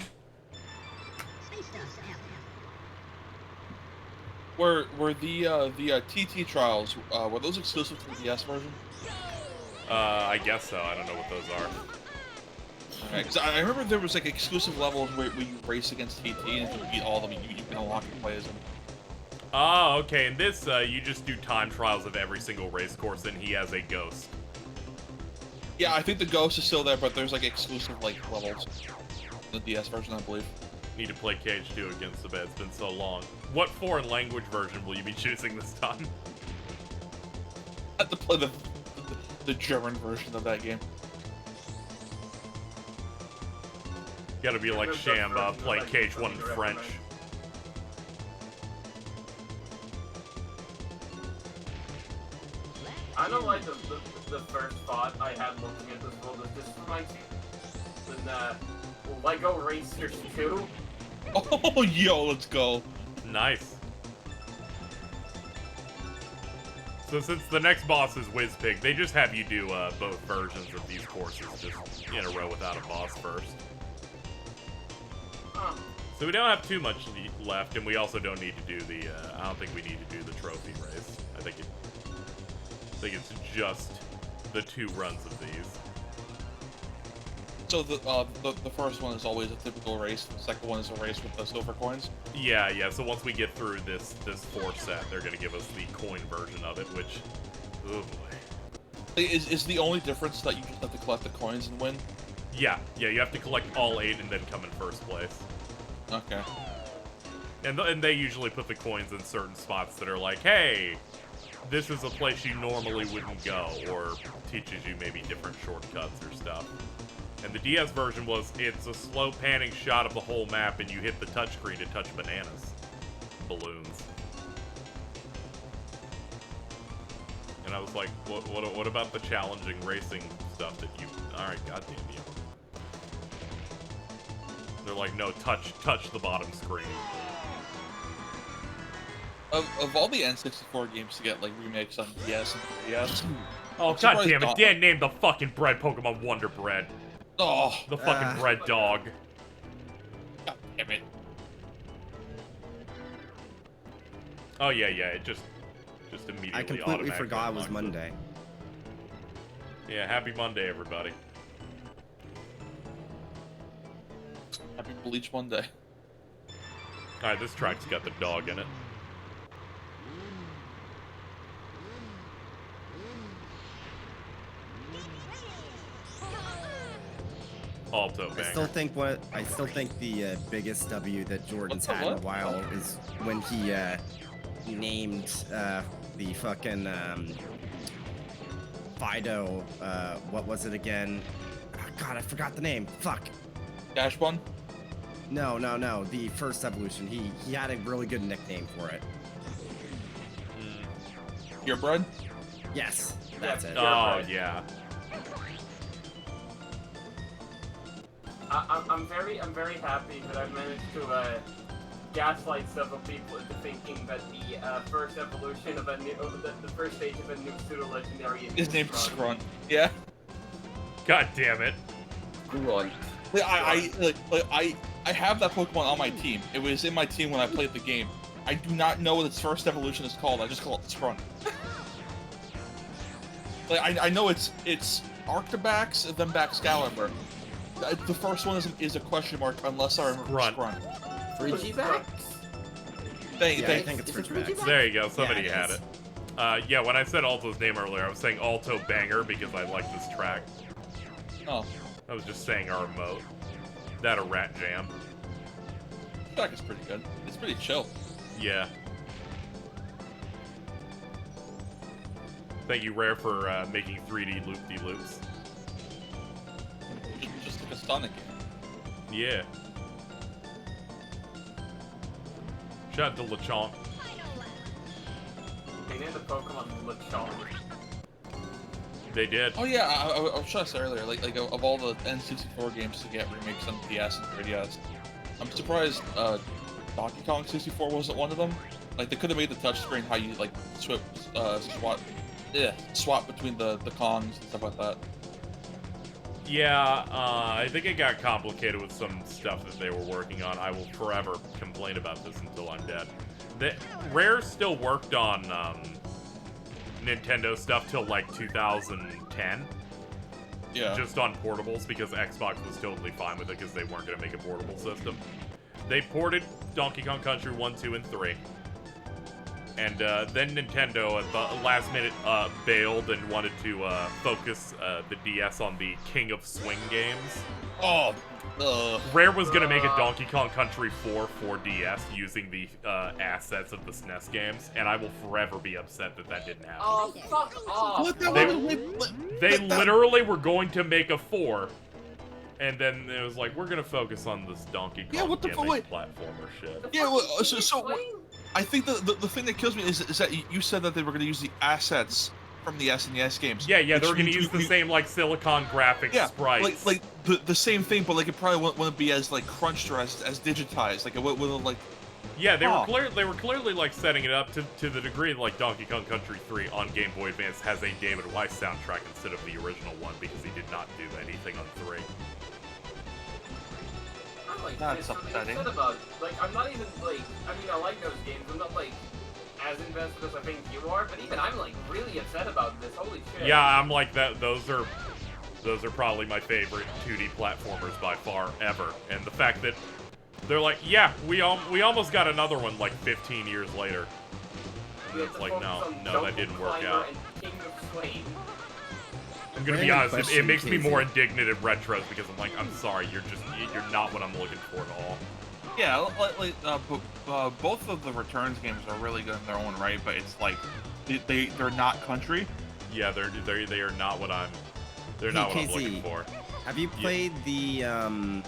Were the TT trials were those exclusive to the DS version? I guess so. I don't know what those are. Okay, 'cause I remember there was like exclusive levels where you race against TT, and if you beat all of them, you can unlock and play as them. Oh, okay. In this, you just do time trials of every single race course, and he has a ghost. Yeah, I think the ghost is still there, but there's like exclusive like levels. The DS version, I believe. Need to play Cage 2 against the bed. It's been so long. What foreign language version will you be choosing this time? I have to play the German version of that game. Gotta be like Sham, play Cage 1 in French. I don't like the first thought I had looking at this world. This reminds me of the Lego Racers 2. Oh, yo, let's go. Nice. So since the next boss is Wizpig, they just have you do both versions of these courses just in a row without a boss first. So we don't have too much left, and we also don't need to do the, I don't think we need to do the trophy race. I think it's just the 2 runs of these. So the first one is always a typical race. The second one is a race with the silver coins. Yeah. So once we get through this 4 set, they're gonna give us the coin version of it, which, oh boy. Is the only difference that you just have to collect the coins and win? Yeah. You have to collect all 8 and then come in first place. Okay. And they usually put the coins in certain spots that are like, hey, this is a place you normally wouldn't go, or teaches you maybe different shortcuts or stuff. And the DS version was, it's a slow panning shot of the whole map, and you hit the touchscreen to touch bananas. Balloons. And I was like, what about the challenging racing stuff that you... Alright, goddamn you. They're like, no, touch the bottom screen. Of all the N64 games to get like remakes on DS and 3DS. Oh, goddamn it, Dan named the fucking bread Pokemon Wonder Bread. Oh. The fucking bread dog. God damn it. Oh, yeah, it just immediately I completely automatically forgot it was unlocks Monday. Yeah, happy Monday, everybody. Happy Bleach Monday. Alright, this track's got the dog in it. Alto banger. I still think the biggest W that Jordan's had in a while is when he named the fucking Fido. What was it again? Oh, God, I forgot the name. Fuck. Dash One? No. The first evolution. He had a really good nickname for it. Purebred? Yes, that's it. Oh yeah. I'm very happy that I managed to gaslight several people into thinking that the first evolution of the first stage of a new pseudo-legendary His name's Scrunt. Yeah. God damn it. Grunt. I have that Pokemon on my team. It was in my team when I played the game. I do not know what its first evolution is called. I just call it Scrunt. I know it's Arctobax, then Baxcalibur. The first one is a question mark unless I remember Scrunt. Frigivax? I think it's Frigivax. There you go, somebody Yeah, had it. Yeah, when I said Alto's name earlier, I was saying Alto Banger because I like this track. Oh. I was just saying our emote. That or Rat Jam. The track is pretty good. It's pretty chill. Yeah. Thank you, Rare, for making 3D loop-de-loops. Just like a Sonic game. Yeah. Shout out to Lechonk. They named the Pokemon Lechonk. They did. Oh yeah, I was trying to say earlier, like of all the N64 games to get remakes on DS and 3DS, I'm surprised Donkey Kong 64 wasn't one of them. Like they could have made the touchscreen how you like swap between the Kongs and stuff like that. Yeah, I think it got complicated with some stuff that they were working on. I will forever complain about this until I'm dead. Rare still worked on Nintendo stuff till like 2010. Yeah. Just on portables because Xbox was totally fine with it because they weren't going to make a portable system. They ported Donkey Kong Country 1, 2, and 3. And then Nintendo at the last minute bailed and wanted to focus the DS on the King of Swing games. Oh, Rare was going to make a Donkey Kong Country 4 for DS using the assets of the SNES games, and I will forever be upset that that didn't happen. Oh, fuck off! They literally were going to make a 4, and then it was like, we're going to focus on this Donkey Kong gimmick platformer shit. Yeah, well, so I think the thing that kills me is that you said that they were going to use the assets from the SNES games. Yeah, they were going to use the same like Silicon graphics sprites. like the same thing, but like it probably wouldn't be as like crunched or as digitized. Like it wouldn't like. Yeah, they were clearly like setting it up to the degree that, like Donkey Kong Country 3 on Game Boy Advance has a David Weiss soundtrack instead of the original one because he did not do anything on 3. That's upsetting. I'm not even like, I mean, I like those games. I'm not like as invested as I think you are, but even I'm like really upset about this. Holy shit. Yeah, I'm like that. Those are probably my favorite 2D platformers by far ever. And the fact that they're like, yeah, we almost got another one like 15 years later. And it's like, no, that didn't work out. I'm gonna be honest, it makes me more indignant at retros because I'm like, I'm sorry, you're not what I'm looking for at all. Yeah, both of the Returns games are really good in their own right, but it's like they're not country. Yeah, they are not what I'm. They're not what I'm looking for. Have you played the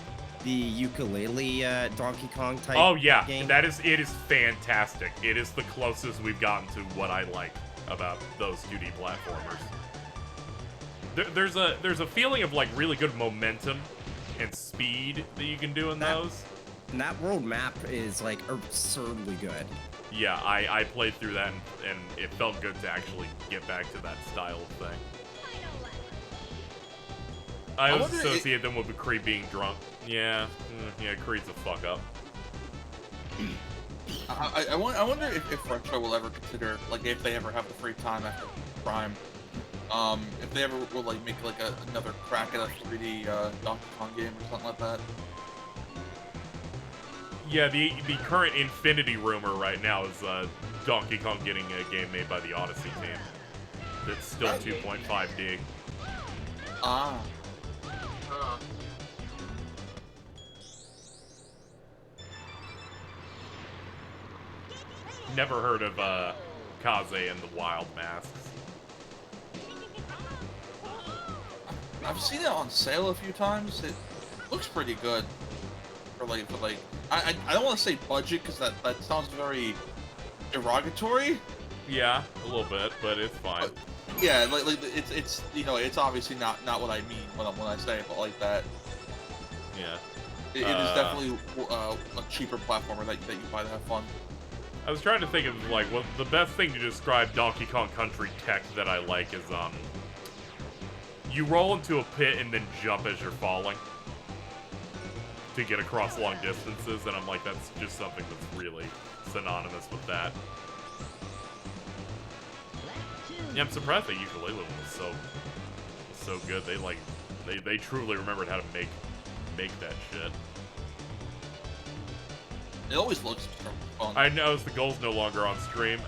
ukulele Donkey Kong type? Oh yeah, game? it is fantastic. It is the closest we've gotten to what I like about those 2D platformers. There's a feeling of like really good momentum and speed that you can do in those. And that world map is like absurdly good. Yeah, I played through that and it felt good to actually get back to that style of thing. I always associate them with Creed being drunk. Yeah, Creed's a fuck up. I wonder if Retro will ever consider, like, if they ever have the free time after Prime, if they ever will like make like another crack at a 3D Donkey Kong game or something like that. Yeah, the current Infinity rumor right now is Donkey Kong getting a game made by the Odyssey team. That's still 2.5D. Ah. Never heard of Kaze and the Wild Masks. I've seen it on sale a few times. It looks pretty good. For like I don't want to say budget because that sounds very derogatory. Yeah, a little bit, but it's fine. But, yeah, like it's you know, it's obviously not what I mean when I say it, but like that. Yeah. It is definitely a cheaper platformer that you buy to have fun. I was trying to think of like what the best thing to describe Donkey Kong Country tech that I like is you roll into a pit and then jump as you're falling to get across long distances, and I'm like, that's just something that's really synonymous with that. Yeah, I'm surprised that ukulele one was so good. They truly remembered how to make that shit. It always looks fun. I noticed the goal's no longer on stream.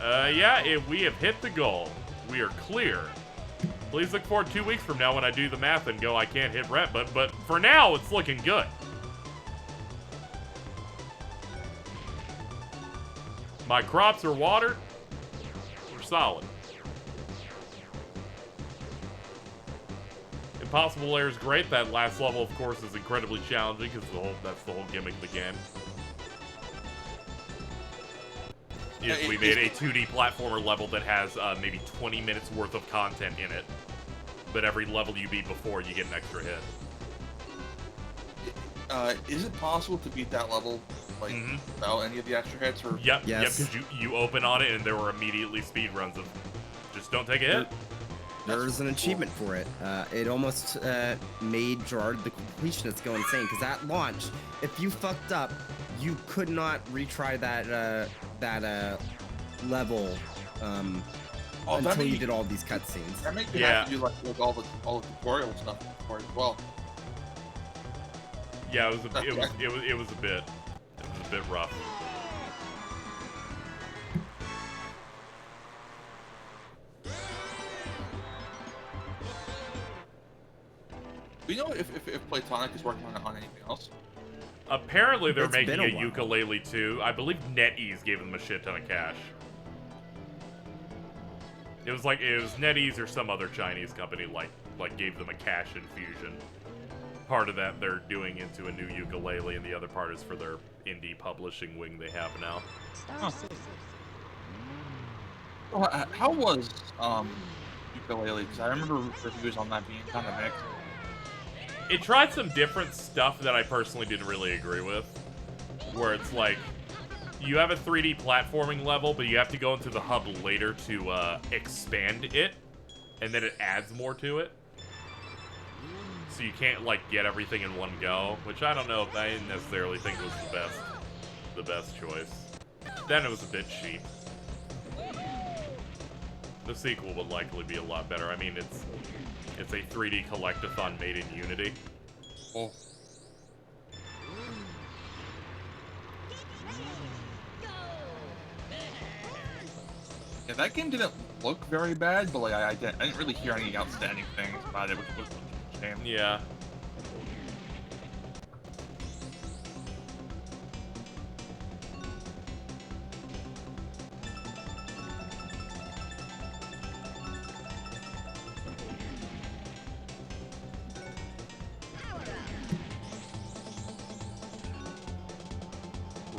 We have hit the goal. We are clear. Please look forward 2 weeks from now when I do the math and go, I can't hit rep, but for now, it's looking good. My crops are watered. We're solid. Impossible Lair is great. That last level, of course, is incredibly challenging because that's the whole gimmick of the game. Is we made a 2D platformer level that has maybe 20 minutes worth of content in it, but every level you beat before, you get an extra hit. Is it possible to beat that level like without any of the extra hits? Or Yep, because you open on it and there were immediately speed runs of just don't take a hit. There's an achievement for it. It almost made Gerard the completionist go insane, because at launch, if you fucked up, you could not retry that level until you did all these cutscenes. That makes you have to do like all the tutorial stuff before as well. Yeah, it was a bit rough. Do you know if Platonic is working on anything else? Apparently they're making a ukulele too. I believe NetEase gave them a shit ton of cash. It was NetEase or some other Chinese company like gave them a cash infusion. Part of that they're doing into a new ukulele, and the other part is for their indie publishing wing they have now. Huh. Well, how was ukulele? Because I remember reviews on that being kind of mixed. It tried some different stuff that I personally didn't really agree with. Where it's like, you have a 3D platforming level, but you have to go into the hub later to expand it, and then it adds more to it. So you can't, like, get everything in one go, which I don't know if I didn't necessarily think was the best choice. Then it was a bit cheap. The sequel would likely be a lot better. I mean, it's a 3D collectathon made in Unity. Oh. Yeah, that game didn't look very bad, but like I didn't really hear any outstanding things about it, which was a shame. Yeah.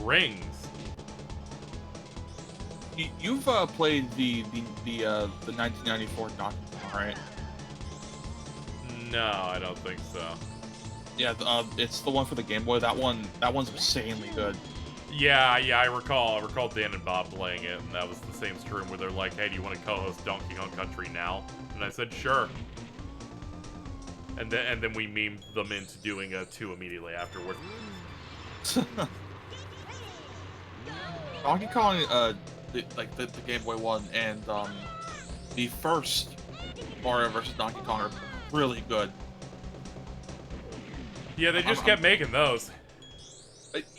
rings. You've played the 1994 Donkey Kong, right? No, I don't think so. Yeah, it's the one for the Game Boy. That one's insanely good. Yeah, I recall Dan and Bob playing it, and that was the same stream where they're like, "Hey, do you want to co-host Donkey Kong Country now?" And I said, "Sure." And then we memed them into doing a 2 immediately afterward. Donkey Kong, the Game Boy one and the first Mario vs. Donkey Kong are really good. Yeah, they just kept making those.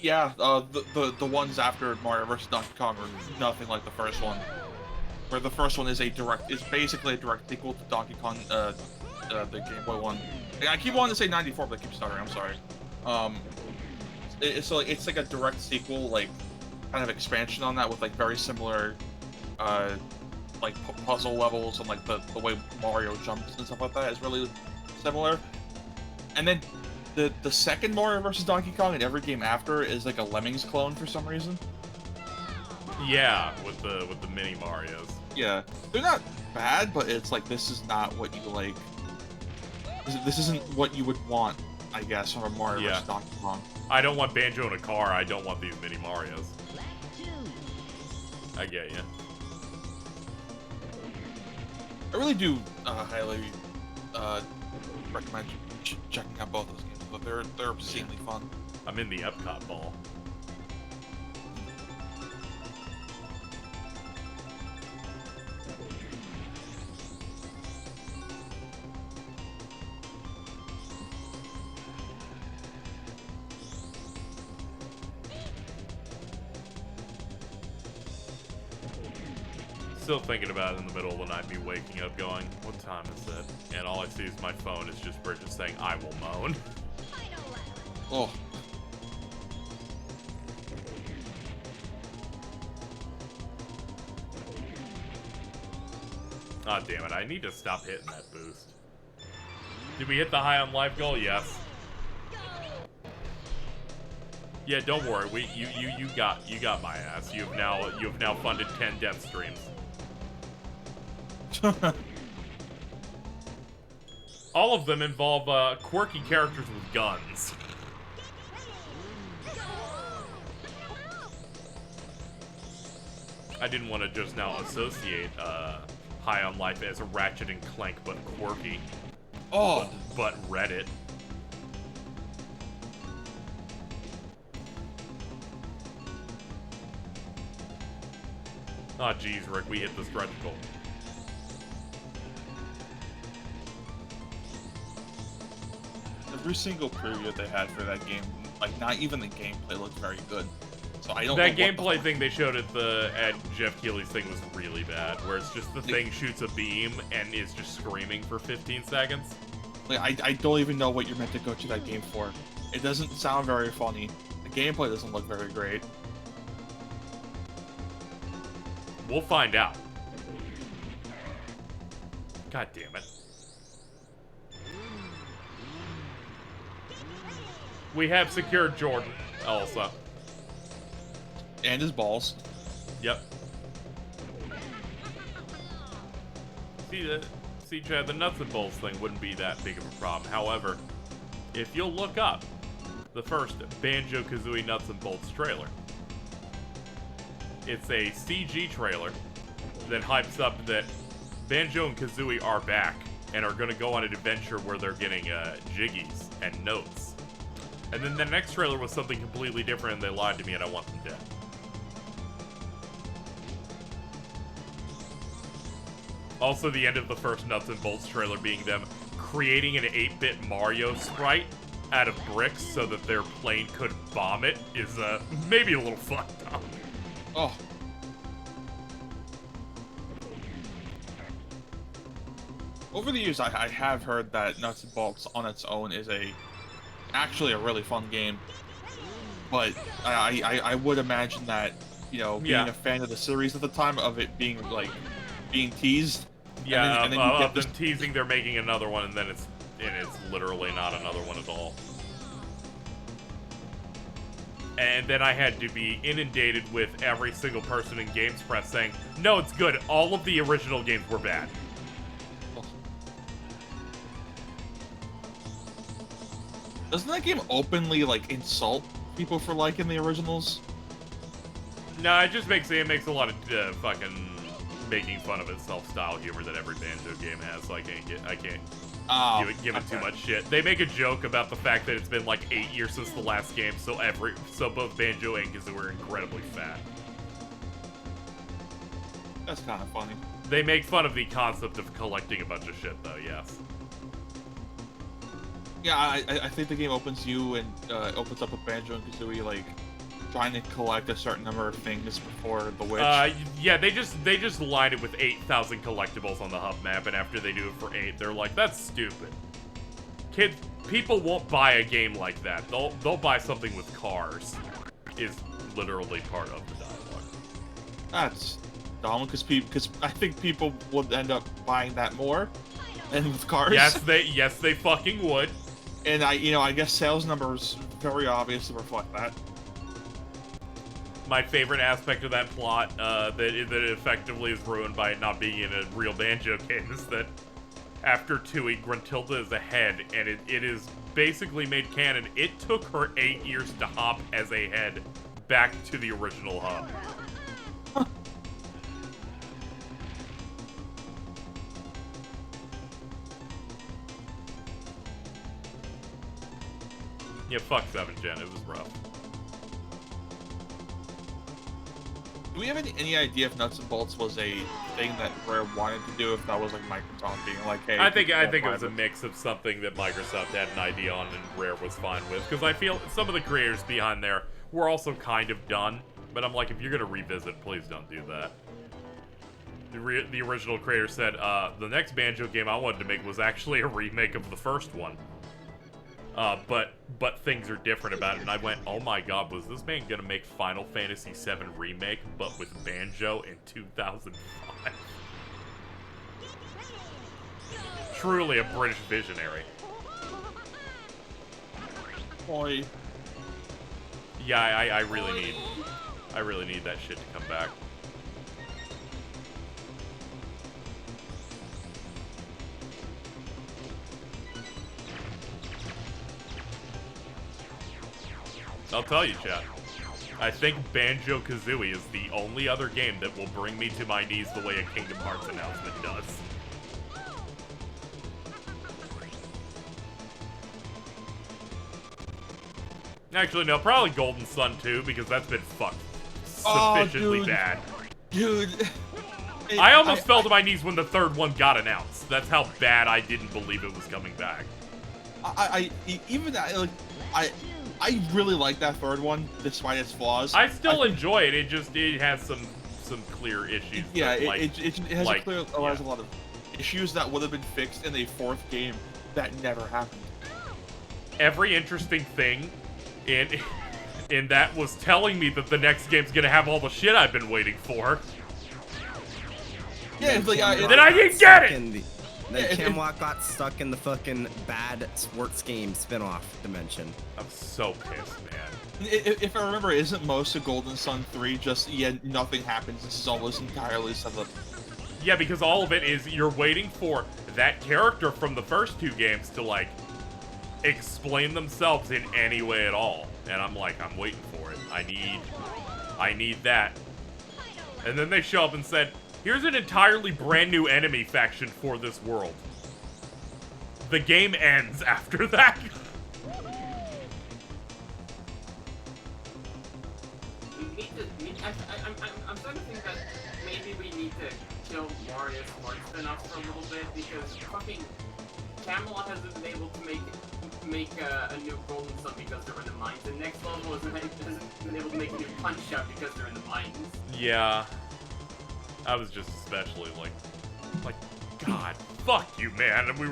Yeah, the ones after Mario vs. Donkey Kong are nothing like the first one. Where the first one is basically a direct sequel to Donkey Kong, the Game Boy one. I keep wanting to say 94, but I keep stuttering. I'm sorry. It's like a direct sequel, like kind of expansion on that with like very similar, like puzzle levels and like the way Mario jumps and stuff like that is really similar. And then the second Mario vs. Donkey Kong in every game after is like a Lemmings clone for some reason. Yeah, with the mini Marios. Yeah, they're not bad, but it's like this is not what you like. This isn't what you would want, I guess, from a Mario vs. Donkey Kong. I don't want Banjo in a car. I don't want these mini Marios. I get you. I really do highly recommend checking out both those games, but they're obscenely fun. I'm in the Epcot ball. Still thinking about it in the middle of the night, me waking up going, what time is it? And all I see is my phone is just Bridget saying, I will moan. Oh. Ah, damn it, I need to stop hitting that boost. Did we hit the high on life goal? Yes. Yeah, don't worry. You got my ass. You have now funded 10 death streams. All of them involve quirky characters with guns. I didn't want to just now associate High on Life as a Ratchet and Clank, but quirky. Oh, but Reddit. Aw, oh, geez, Rick, we hit the stretch goal. Every single preview they had for that game, like, not even the gameplay looked very good. So I don't that know gameplay thing they showed at Jeff Keighley's thing was really bad, where it's just the thing shoots a beam and is just screaming for 15 seconds. Like, I don't even know what you're meant to go to that game for. It doesn't sound very funny. The gameplay doesn't look very great. We'll find out. God damn it. We have secured Jordan, also. And his balls. Yep. See, Chad, the nuts and bolts thing wouldn't be that big of a problem. However, if you'll look up the first Banjo-Kazooie nuts and bolts trailer, it's a CG trailer that hypes up that Banjo and Kazooie are back and are going to go on an adventure where they're getting jiggies and notes. And then the next trailer was something completely different and they lied to me and I want them dead. Also, the end of the first Nuts and Bolts trailer being them creating an 8-bit Mario sprite out of bricks so that their plane could bomb it is maybe a little fucked up. Oh. Over the years, I have heard that Nuts and Bolts on its own is actually a really fun game. But I would imagine that, you know, being a fan of the series at the time, of it being, like, being teased. Yeah, and then you get them teasing they're making another one, and then it's literally not another one at all. And then I had to be inundated with every single person in Games Press saying, no, it's good. All of the original games were bad. Doesn't that game openly, like, insult people for liking the originals? No, it just makes a lot of fucking making fun of itself style humor that every Banjo game has, so I can't give it too much shit. They make a joke about the fact that it's been like 8 years since the last game, so both Banjo and Kazooie are incredibly fat. That's kind of funny. They make fun of the concept of collecting a bunch of shit, though. Yes. Yeah, I think the game opens you and opens up with Banjo and Kazooie like trying to collect a certain number of things before the witch. Yeah, they just line it with 8,000 collectibles on the hub map, and after they do it for 8, they're like, that's stupid. People won't buy a game like that. They'll buy something with cars. Is literally part of the dialogue. That's dumb because I think people would end up buying that more than with cars. Yes, they fucking would. And I guess sales numbers very obviously reflect that. My favorite aspect of that plot, that effectively is ruined by it not being in a real Banjo game, is that after Tui, Gruntilda is ahead, and it is basically made canon. It took her 8 years to hop as a head back to the original hub. Huh. Yeah, fuck 7th Gen, it was rough. Do we have any idea if Nuts and Bolts was a thing that Rare wanted to do? If that was like Microsoft being like, "Hey," I think it was a mix of something that Microsoft had an idea on and Rare was fine with. Because I feel some of the creators behind there were also kind of done. But I'm like, if you're gonna revisit, please don't do that. The original creator said, the next Banjo game I wanted to make was actually a remake of the first one. But things are different about it, and I went, oh my god, was this man gonna make Final Fantasy VII Remake, but with Banjo in 2005? Truly a British visionary. Boy. Yeah, I really need that shit to come back. I'll tell you, chat. I think Banjo-Kazooie is the only other game that will bring me to my knees the way a Kingdom Hearts announcement does. Actually, no, probably Golden Sun 2, because that's been fucked sufficiently bad. Dude. I almost fell to my knees when the third one got announced. That's how bad I didn't believe it was coming back. I really like that third one, despite its flaws. I still enjoy it. It has some clear issues. Yeah, it has a lot of issues that would have been fixed in a fourth game that never happened. Every interesting thing in that was telling me that the next game's gonna have all the shit I've been waiting for. Yeah, it's like then I didn't get it. Then Camelot got stuck in the fucking bad sports game spin-off dimension. I'm so pissed, man. If I remember, isn't most of Golden Sun 3 just, nothing happens, this is almost entirely set up? Yeah, because all of it is, you're waiting for that character from the first two games to, like, explain themselves in any way at all. And I'm like, I'm waiting for it. I need that. And then they show up and said, here's an entirely brand new enemy faction for this world. The game ends after that. I'm starting to think that maybe we need to kill Mario Sports spin-offs for a little bit, because fucking Camelot hasn't been able to make a new Golden Sun because they're in the mines, and Next Level hasn't been able to make a new Punch-Out because they're in the mines. Yeah. I was just especially like, God, fuck you, man. And we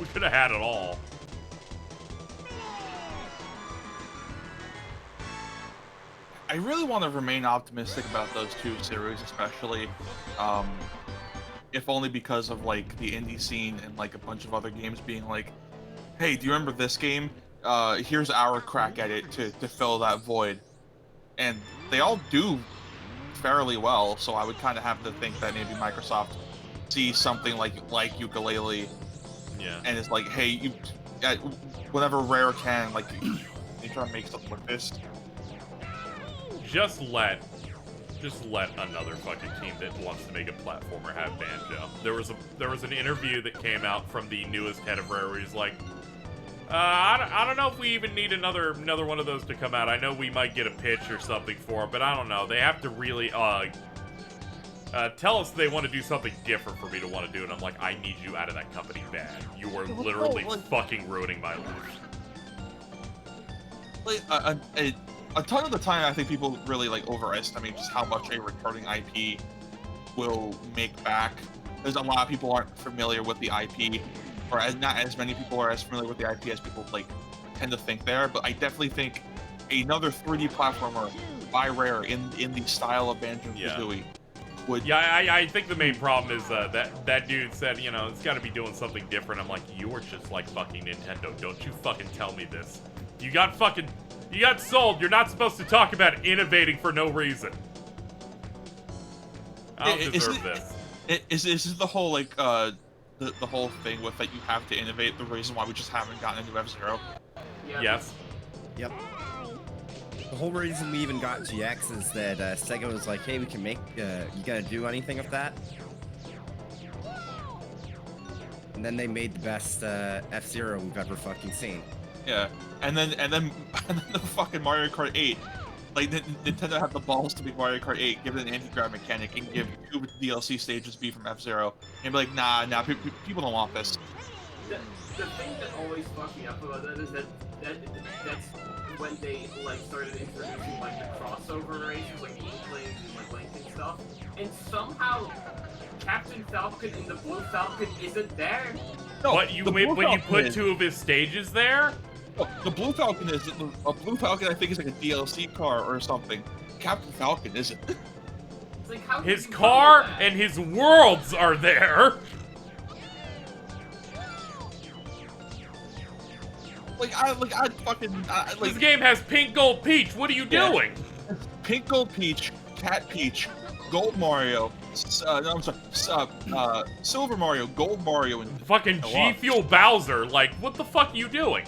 could have had it all. I really want to remain optimistic about those two series, especially, if only because of like the indie scene and like a bunch of other games being like, hey, do you remember this game? here's our crack at it to fill that void. And they all do fairly well, so I would kind of have to think that maybe Microsoft sees something like Yooka-Laylee, and it's like, hey, you, whenever Rare can, like, they try to make something like this. Just let another fucking team that wants to make a platformer have Banjo. There was an interview that came out from the newest head of Rare where he's like, I don't know if we even need another one of those to come out. I know we might get a pitch or something for it, but I don't know. They have to really tell us they want to do something different for me to want to do it. I'm like, I need you out of that company bad. You are literally fucking ruining my life. Like, a ton of the time, I think people really like overestimate just how much a returning IP will make back. Because a lot of people aren't familiar with the IP, or not as many people are as familiar with the IP as people like tend to think they are. But I definitely think another 3D platformer by Rare in the style of Banjo-Kazooie would. Yeah, I think the main problem is that dude said, you know, it's got to be doing something different. I'm like, you are just like fucking Nintendo. Don't you fucking tell me this. You got sold. You're not supposed to talk about innovating for no reason. I don't deserve this. Is this the whole like the whole thing with that you have to innovate? The reason why we just haven't gotten a new F-Zero? Yeah. Yes. Yep. The whole reason we even got GX is that Sega was like, hey, we can make, you gonna do anything with that? And then they made the best F-Zero we've ever fucking seen. Yeah, and then the fucking Mario Kart 8. Like, Nintendo had the balls to make Mario Kart 8, give it an anti-grab mechanic, and give 2 DLC stages be from F-Zero, and be like, nah, people don't want this. The thing that always fucks me up about that is that's when they like started introducing like the crossover races, like the Inklings and like Link and stuff, and somehow Captain Falcon and the Blue Falcon isn't there. No, What you put 2 of his stages there? No, the Blue Falcon is a Blue Falcon. I think is like a DLC car or something. Captain Falcon isn't. It's like, how His did you car know that? and his worlds are there. This game has Pink, Gold, Peach. What are you doing? Pink, Gold, Peach, Cat Peach, Gold Mario. No, I'm sorry. Silver Mario, Gold Mario, and Fucking G Fuel Bowser. Like, what the fuck are you doing?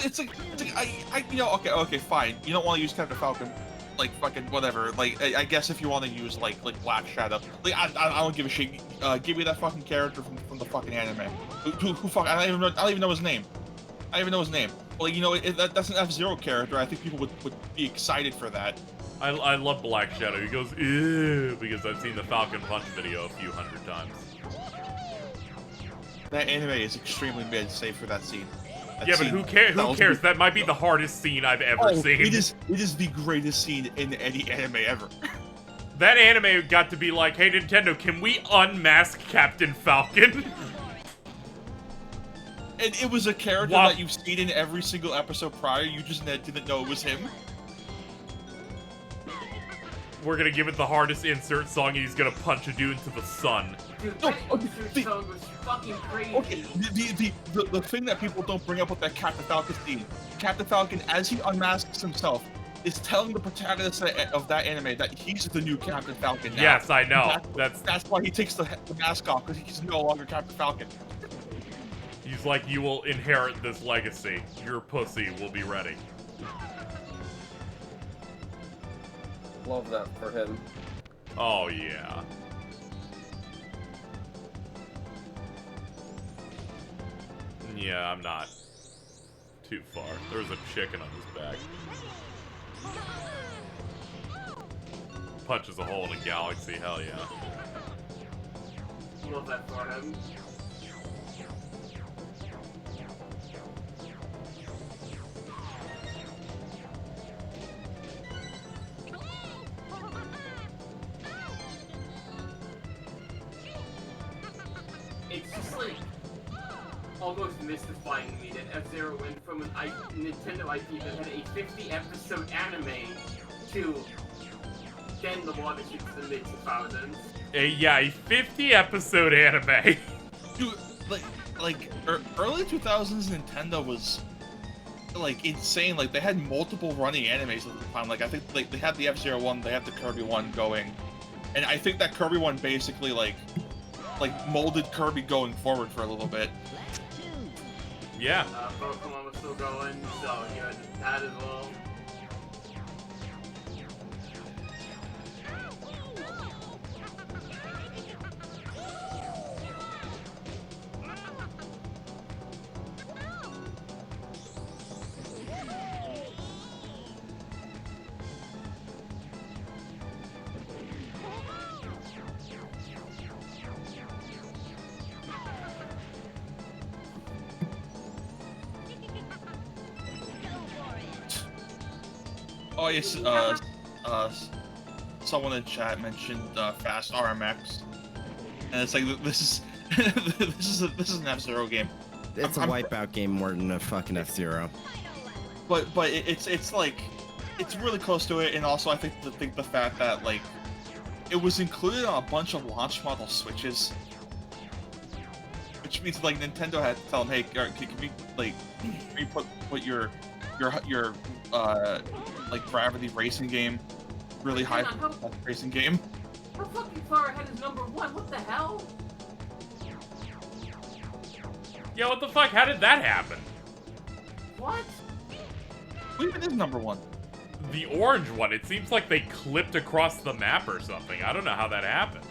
It's like you know, okay, fine. You don't want to use Captain Falcon, like fucking whatever. Like I guess if you want to use like Black Shadow, like I don't give a shit. Give me that fucking character from the fucking anime. Who fuck? I don't even know his name. Well, you know, that's an F-Zero character. I think people would be excited for that. I love Black Shadow. He goes, ew, because I've seen the Falcon Punch video a few hundred times. That anime is extremely mid, save for that scene. Yeah, but who cares? That might be the hardest scene I've ever seen. It is the greatest scene in any anime ever. That anime got to be like, hey Nintendo, can we unmask Captain Falcon? And it was a character that you've seen in every single episode prior, you just didn't know it was him. We're gonna give it the hardest insert song and he's gonna punch a dude into the sun. Dude, that insert song was fucking crazy. Okay, the thing that people don't bring up with that Captain Falcon scene, Captain Falcon, as he unmasks himself, is telling the protagonist of that anime that he's the new Captain Falcon now. Yes, I know. That's why he takes the mask off, because he's no longer Captain Falcon. He's like, you will inherit this legacy. Your pussy will be ready. Love that for him. Oh, yeah. Yeah, I'm not too far. There's a chicken on his back. Punches a hole in a galaxy, hell yeah. Love that for him. It's just like almost mystifying to me that F-Zero went from an Nintendo IP that had a 50-episode anime to again, the one is the mid 2000s. A 50-episode anime. Dude, early 2000s Nintendo was like insane. Like they had multiple running animes at the time. Like I think like they had the F-Zero one, they had the Kirby one going, and I think that Kirby one basically like molded Kirby going forward for a little bit. Yeah. Pokemon was still going, so you had that as well. Oh yes, someone in chat mentioned Fast RMX, and it's like this is this is an F-Zero game. It's a Wipeout game more than a fucking F-Zero. But it's like it's really close to it, and also I think the fact that like it was included on a bunch of launch model Switches, which means like Nintendo had to tell them, hey, can we put your like Gravity racing game really high racing game? How fucking far ahead is number 1? What the hell? Yeah, what the fuck? How did that happen? What? What even is number 1? The orange one. It seems like they clipped across the map or something. I don't know how that happened.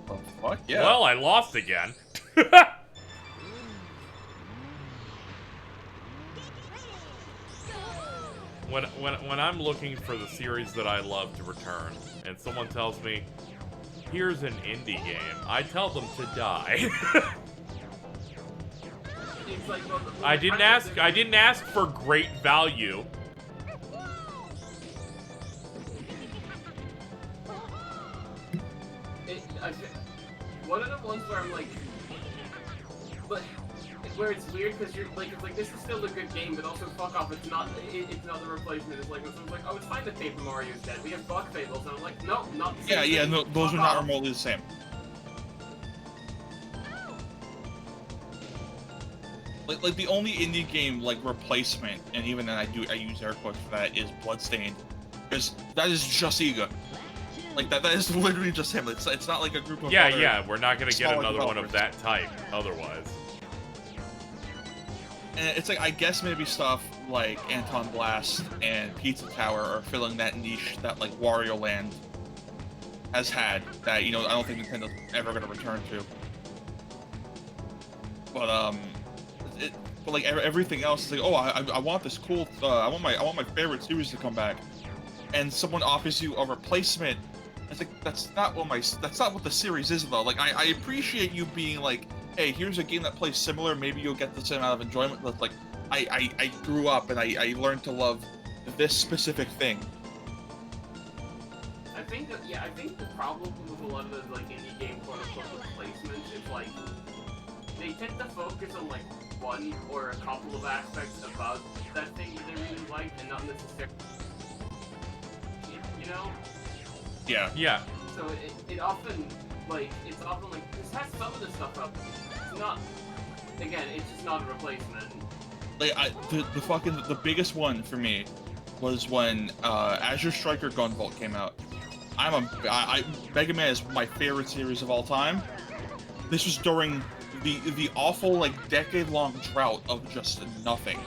What the fuck? Yeah. Well, I lost again. When I'm looking for the series that I love to return, and someone tells me, here's an indie game, I tell them to die. It's like, well, I didn't ask for great value. One of the ones where I'm like, but where it's weird because you're like, it's like this is still a good game, but also fuck off, it's not the replacement. It's like when someone's like, oh, it's fine that Paper Mario's dead. We have Bug Fables, and I'm like, no, not the same. Yeah, no, those are not remotely the same. Like the only indie game like replacement, and even then I use air quotes for that, is Bloodstained, because that is just Iga. Like that is literally just him. It's not like a group of yeah, we're not gonna get another one of that type otherwise. And it's like I guess maybe stuff like Anton Blast and Pizza Tower are filling that niche that like Wario Land has had that I don't think Nintendo's ever gonna return to. But but like everything else is like, oh, I want this cool, I want my favorite series to come back, and someone offers you a replacement. It's like that's not what the series is though. Like I appreciate you being like, hey, here's a game that plays similar. Maybe you'll get the same amount of enjoyment. But like I grew up and I learned to love this specific thing. I think the problem with a lot of those like indie game quote-unquote replacements is like they tend to focus on like one or a couple of aspects about that thing that they really like, and not necessarily, Yeah. Yeah. So it's often like this has some of the stuff up. It's not. Again, it's just not a replacement. Like the biggest one for me was when Azure Striker Gunvolt came out. Mega Man is my favorite series of all time. This was during the awful like decade-long drought of just nothing,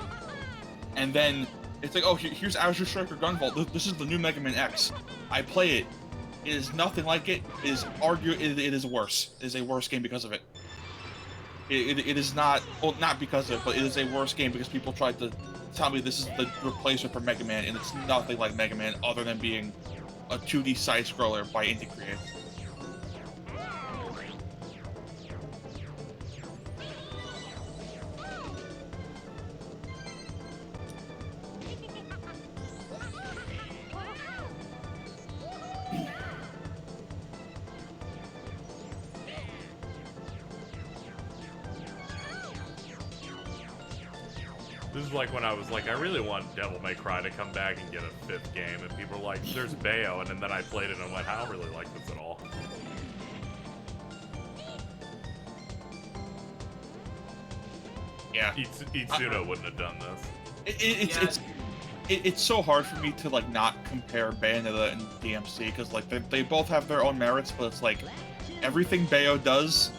and then it's like, oh, here's Azure Striker Gunvolt. This is the new Mega Man X. I play it. It is nothing like it. It is worse. It is a worse game because of it. It is not, well, not because of it, but it is a worse game because people tried to tell me this is the replacement for Mega Man, and it's nothing like Mega Man other than being a 2D side-scroller by indie creators. This was like when I was like, I really want Devil May Cry to come back and get a 5th game, and people were like, there's Bayo, and then I played it and I went, I don't really like this at all. Yeah. Itsuno wouldn't have done this. It's so hard for me to like not compare Bayonetta and DMC because like they both have their own merits, but it's like everything Bayo does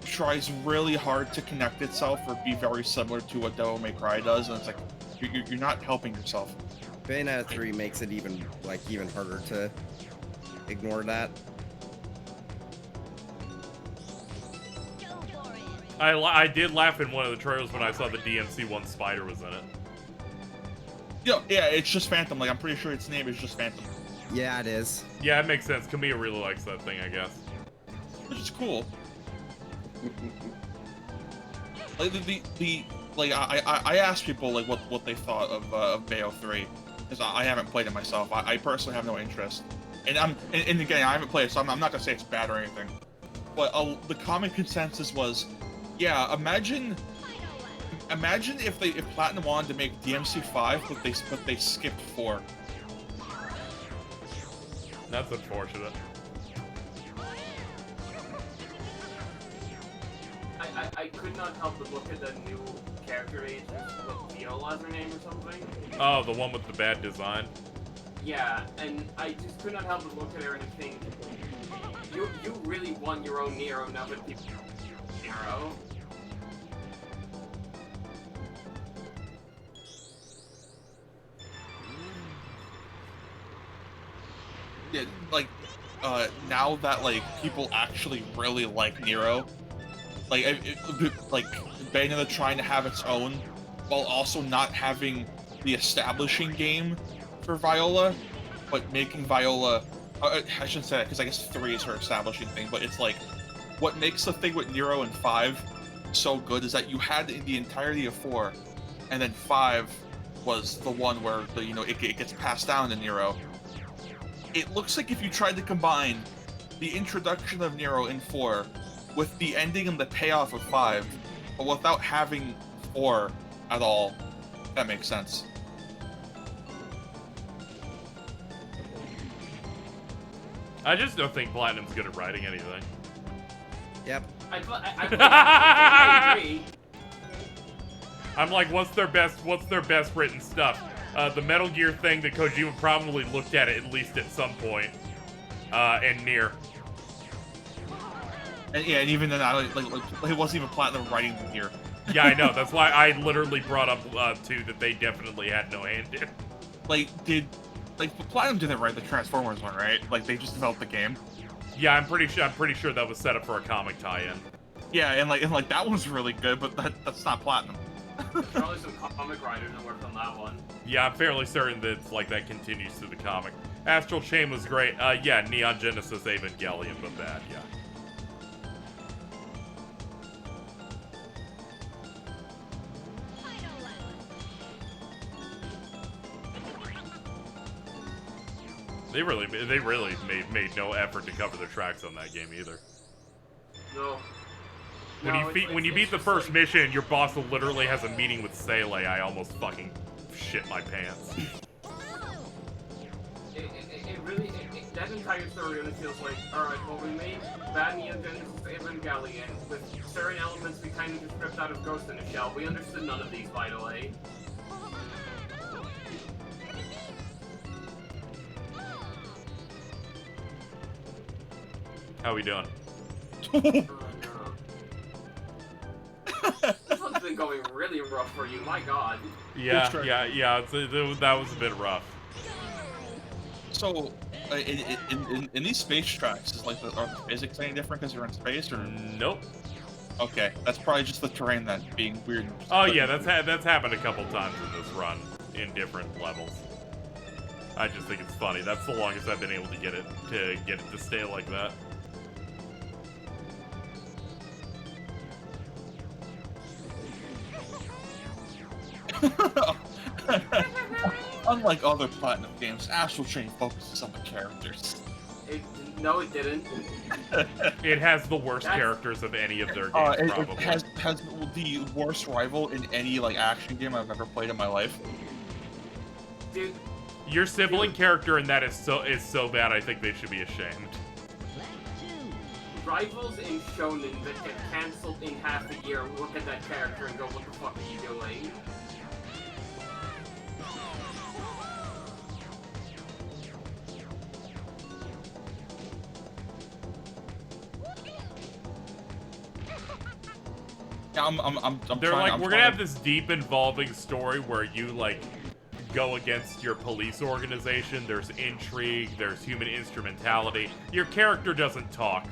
tries really hard to connect itself or be very similar to what Devil May Cry does, and it's like you're not helping yourself. Bayonetta 3 makes it even harder to ignore that. I did laugh in one of the trailers when I saw the DMC one spider was in it. Yeah, it's just Phantom. Like I'm pretty sure its name is just Phantom. Yeah, it is. Yeah, it makes sense. Camilla really likes that thing, I guess. Which is cool. Like I asked people like what they thought of Bayo 3 because I haven't played it myself. I personally have no interest, and again I haven't played it, so I'm not gonna say it's bad or anything. But the common consensus was, yeah, imagine if Platinum wanted to make DMC 5, but they skipped 4. That's unfortunate. I could not help but look at the new character agent with Viola as her name or something. Oh, the one with the bad design? Yeah, and I just could not help but look at her and think, you really want your own Nero, now that people Nero. Yeah, like now that like people actually really like Nero, like like Bayonetta trying to have its own while also not having the establishing game for Viola, but making Viola. I shouldn't say that because I guess 3 is her establishing thing, but it's like what makes the thing with Nero and 5 so good is that you had the entirety of 4, and then 5 was the one where it gets passed down to Nero. It looks like if you tried to combine the introduction of Nero in 4 with the ending and the payoff of 5, but without having 4 at all, that makes sense. I just don't think Platinum's good at writing anything. Yep. I agree. I'm like, what's their best written stuff? The Metal Gear thing that Kojima probably looked at it at least at some point. And Nier. And yeah, and even then, it wasn't even Platinum writing the Nier. Yeah, I know. That's why I literally brought up too that they definitely had no hand in. Platinum didn't write the Transformers one, right? Like they just developed the game. Yeah, I'm pretty sure that was set up for a comic tie-in. Yeah, and like that one's really good, but that's not Platinum. Probably some comic writers that worked on that one. Yeah, I'm fairly certain that that continues through the comic. Astral Chain was great. Yeah, Neon Genesis Evangelion, but bad. Yeah. They really made no effort to cover their tracks on that game either. No. When you beat the first mission, your boss literally has a meeting with Seele. I almost fucking shit my pants. That entire story really feels like, alright, well we made bad Neon Genesis Evangelion with certain elements we kind of just ripped out of Ghost in the Shell. We understood none of these, by the way. How we doing? Oh, no. This one's been going really rough for you, my god. Yeah. That was a bit rough. So, in these space tracks, are the physics any different because you're in space, or? Nope. Okay, that's probably just the terrain then being weird. Oh yeah, that's happened a couple times in this run, in different levels. I just think it's funny. That's the longest I've been able to get it to stay like that. Unlike other Platinum games, Astral Chain focuses on the characters. No, it didn't. It has the worst That's- characters of any of their games, It probably. has the worst rival in any like action game I've ever played in my life. Dude, Your sibling character in that is so bad, I think they should be ashamed. rivals in shonen that get cancelled in half a year look at that character and go, what the fuck are you doing? Yeah, I'm They're trying, like, I'm we're trying gonna have to- this deep, involving story where you, like, go against your police organization. There's intrigue, there's human instrumentality. Your character doesn't talk.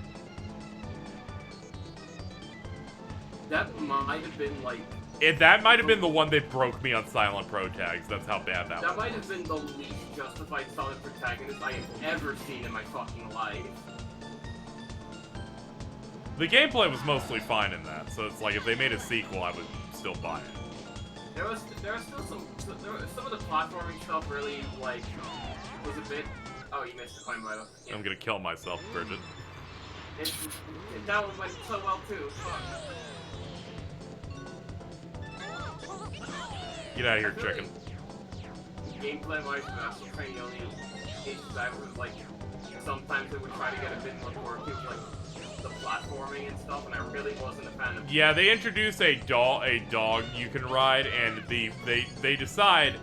That might have been like... That might have been the one that broke me on Silent Pro tags. That's how bad that That was. might have been the least justified solid protagonist I have ever seen in my fucking life. The gameplay was mostly fine in that, so it's like if they made a sequel, I would still buy it. There was still some of the platforming stuff really, like, was a bit... Oh, you missed the coin, by the way. Yeah. I'm gonna kill myself, Bridget. That one went so well, too. Fuck. Get out of here, chicken. Gameplay-wise, Master Train, the only issues I was, like, sometimes it would try to get a bit more quirky with, like, the platforming and stuff, and I really wasn't a fan of... Yeah, they introduce a dog you can ride, and they decide,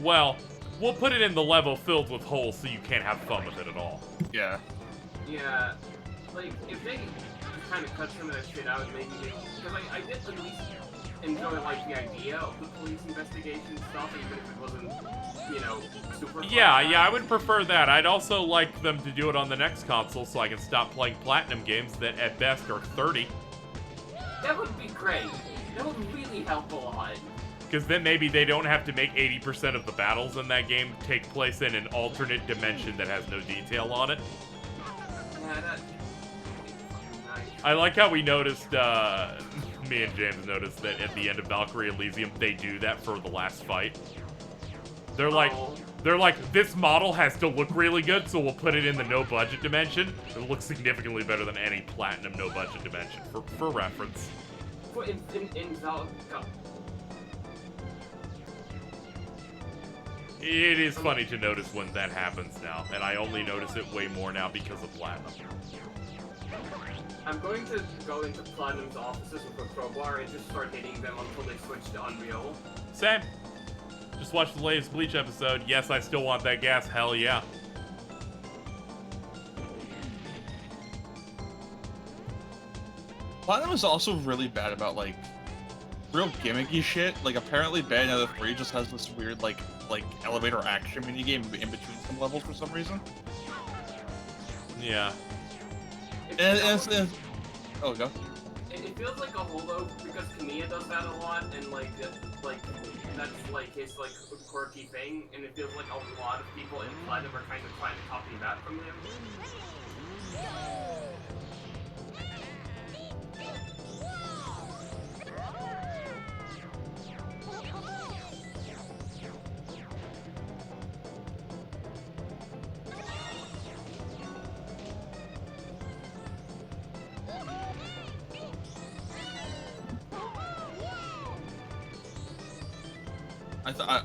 well, we'll put it in the level filled with holes so you can't have fun with it at all. Yeah. Yeah, like, if they kind of cut some of that shit out, maybe they... Because I did at least enjoy, like, the idea of the police investigation stuff, even if it wasn't, you know, super... Yeah, I would prefer that. I'd also like them to do it on the next console so I can stop playing Platinum games that at best are 30. That would be great. That would really help a lot. Because then maybe they don't have to make 80% of the battles in that game take place in an alternate dimension that has no detail on it. Yeah, that... I like how we noticed, me and James noticed that at the end of Valkyrie Elysium, they do that for the last fight. They're like, this model has to look really good, so we'll put it in the no-budget dimension. It looks significantly better than any Platinum no-budget dimension, for reference. In Valkyrie... It is funny to notice when that happens now, and I only notice it way more now because of Platinum. I'm going to go into Platinum's offices with a crowbar and just start hitting them until they switch to Unreal. Same. Just watched the latest Bleach episode. Yes, I still want that gas. Hell yeah. Platinum is also really bad about, like, real gimmicky shit. Like, apparently Bayonetta 3 just has this weird, like elevator action minigame in between some levels for some reason. Yeah. And oh, go. It feels like a holdover because Kamiya does that a lot, and that's like his like quirky thing, and it feels like a lot of people in Platinum are kind of trying to copy that from him.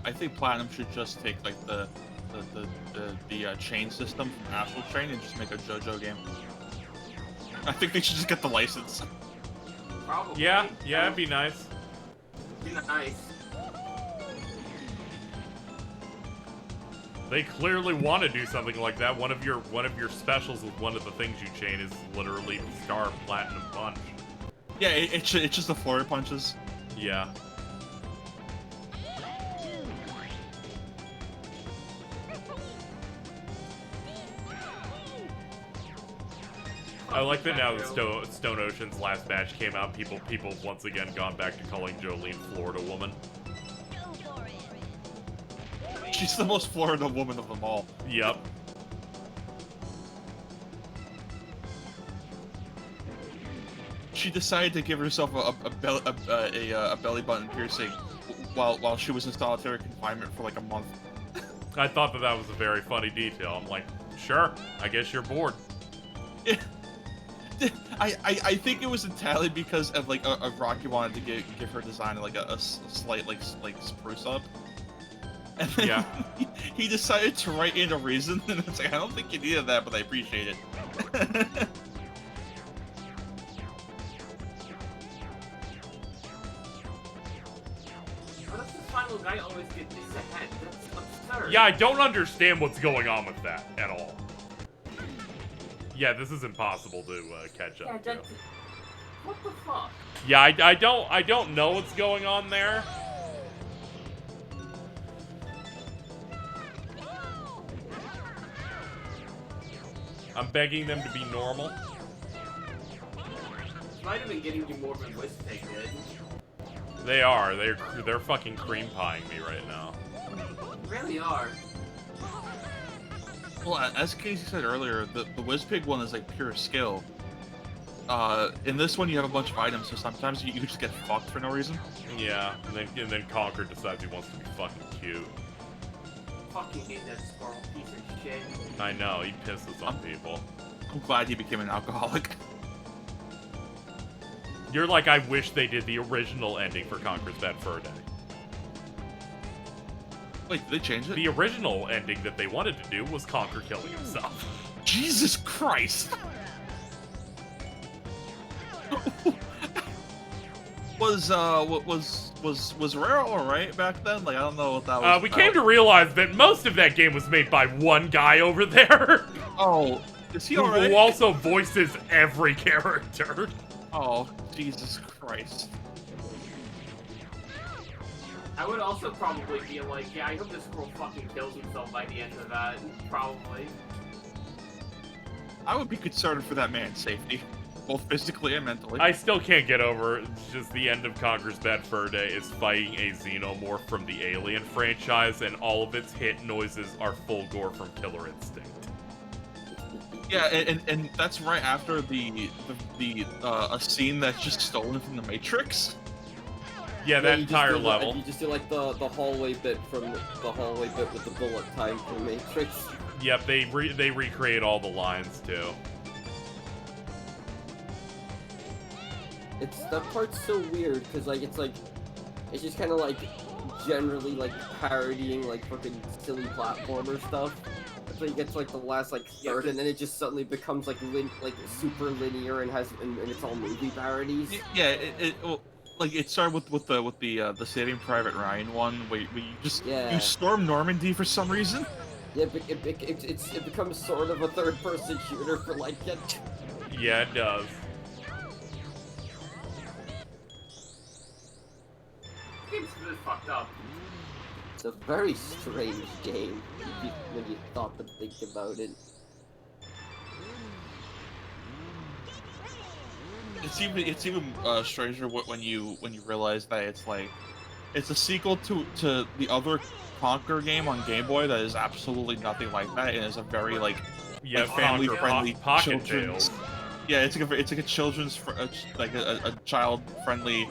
I think Platinum should just take like the chain system from Astral Chain and just make a JoJo game. I think they should just get the license. Probably. Yeah, it'd be nice. Be nice. They clearly want to do something like that. One of your specials with one of the things you chain is literally the Star Platinum Punch. Yeah, it's just the flurry punches. Yeah. I like that now that Stone Ocean's last batch came out, people have once again gone back to calling Jolene Florida Woman. She's the most Florida woman of them all. Yep. She decided to give herself a belly button piercing while she was in solitary confinement for like a month. I thought that was a very funny detail. I'm like, Sure. I guess you're bored. I think it was entirely because of like a Rocky wanted to give her design like a slight like spruce up. And then Yeah. he decided to write in a reason, and it's like, I don't think you needed that, but I appreciate it. How does the final guy always get this ahead? That's absurd. Yeah, I don't understand what's going on with that at all. Yeah, this is impossible to catch Yeah, up to. that's... What the fuck? Yeah, I don't know what's going on there. I'm begging them to be normal. This might have been getting you more than Wizpig did. They are. They're fucking cream pieing me right now. They really are. Well, as Casey said earlier, the Wizpig one is like pure skill. In this one, you have a bunch of items, so sometimes you just get fucked for no reason. Yeah, and then Conker decides he wants to be fucking cute. Fucking hate that squirrel piece of shit. I know, he pisses on people. I'm glad he became an alcoholic. You're like, I wish they did the original ending for Conker's Bad Fur Day. Wait, did they change it? The original ending that they wanted to do was Conker killing himself. Jesus Christ! was Rare alright back then? Like, I don't know what that was. We came to realize that most of that game was made by one guy over there. Oh, is he alright? Who also voices every character. Oh, Jesus Christ. I would also probably be like, yeah, I hope this squirrel fucking kills himself by the end of that. Probably. I would be concerned for that man's safety, both physically and mentally. I still can't get over just the end of Conker's Bad Fur Day is fighting a xenomorph from the Alien franchise, and all of its hit noises are full gore from Killer Instinct. Yeah, and that's right after a scene that's just stolen from the Matrix. Yeah, that you just entire do, level. You just do like the hallway bit from the hallway bit with the bullet time from Matrix. Yep, they recreate all the lines too. That part's so weird because it's just kind of like generally like parodying like fucking silly platformer stuff. So you get to like the last like third, and then it just suddenly becomes like super linear and it's all movie parodies. Yeah, like it started with the Saving Private Ryan one, where you just you storm Normandy for some reason. Yeah, but it becomes sort of a third-person shooter for like it. Yeah, it does. This game's really fucked up. It's a very strange game when you thought to think about it. It's even stranger when you realize that it's a sequel to the other Conker game on Game Boy that is absolutely nothing like that, and is a very family friendly children's. Yeah, it's like a children's a child friendly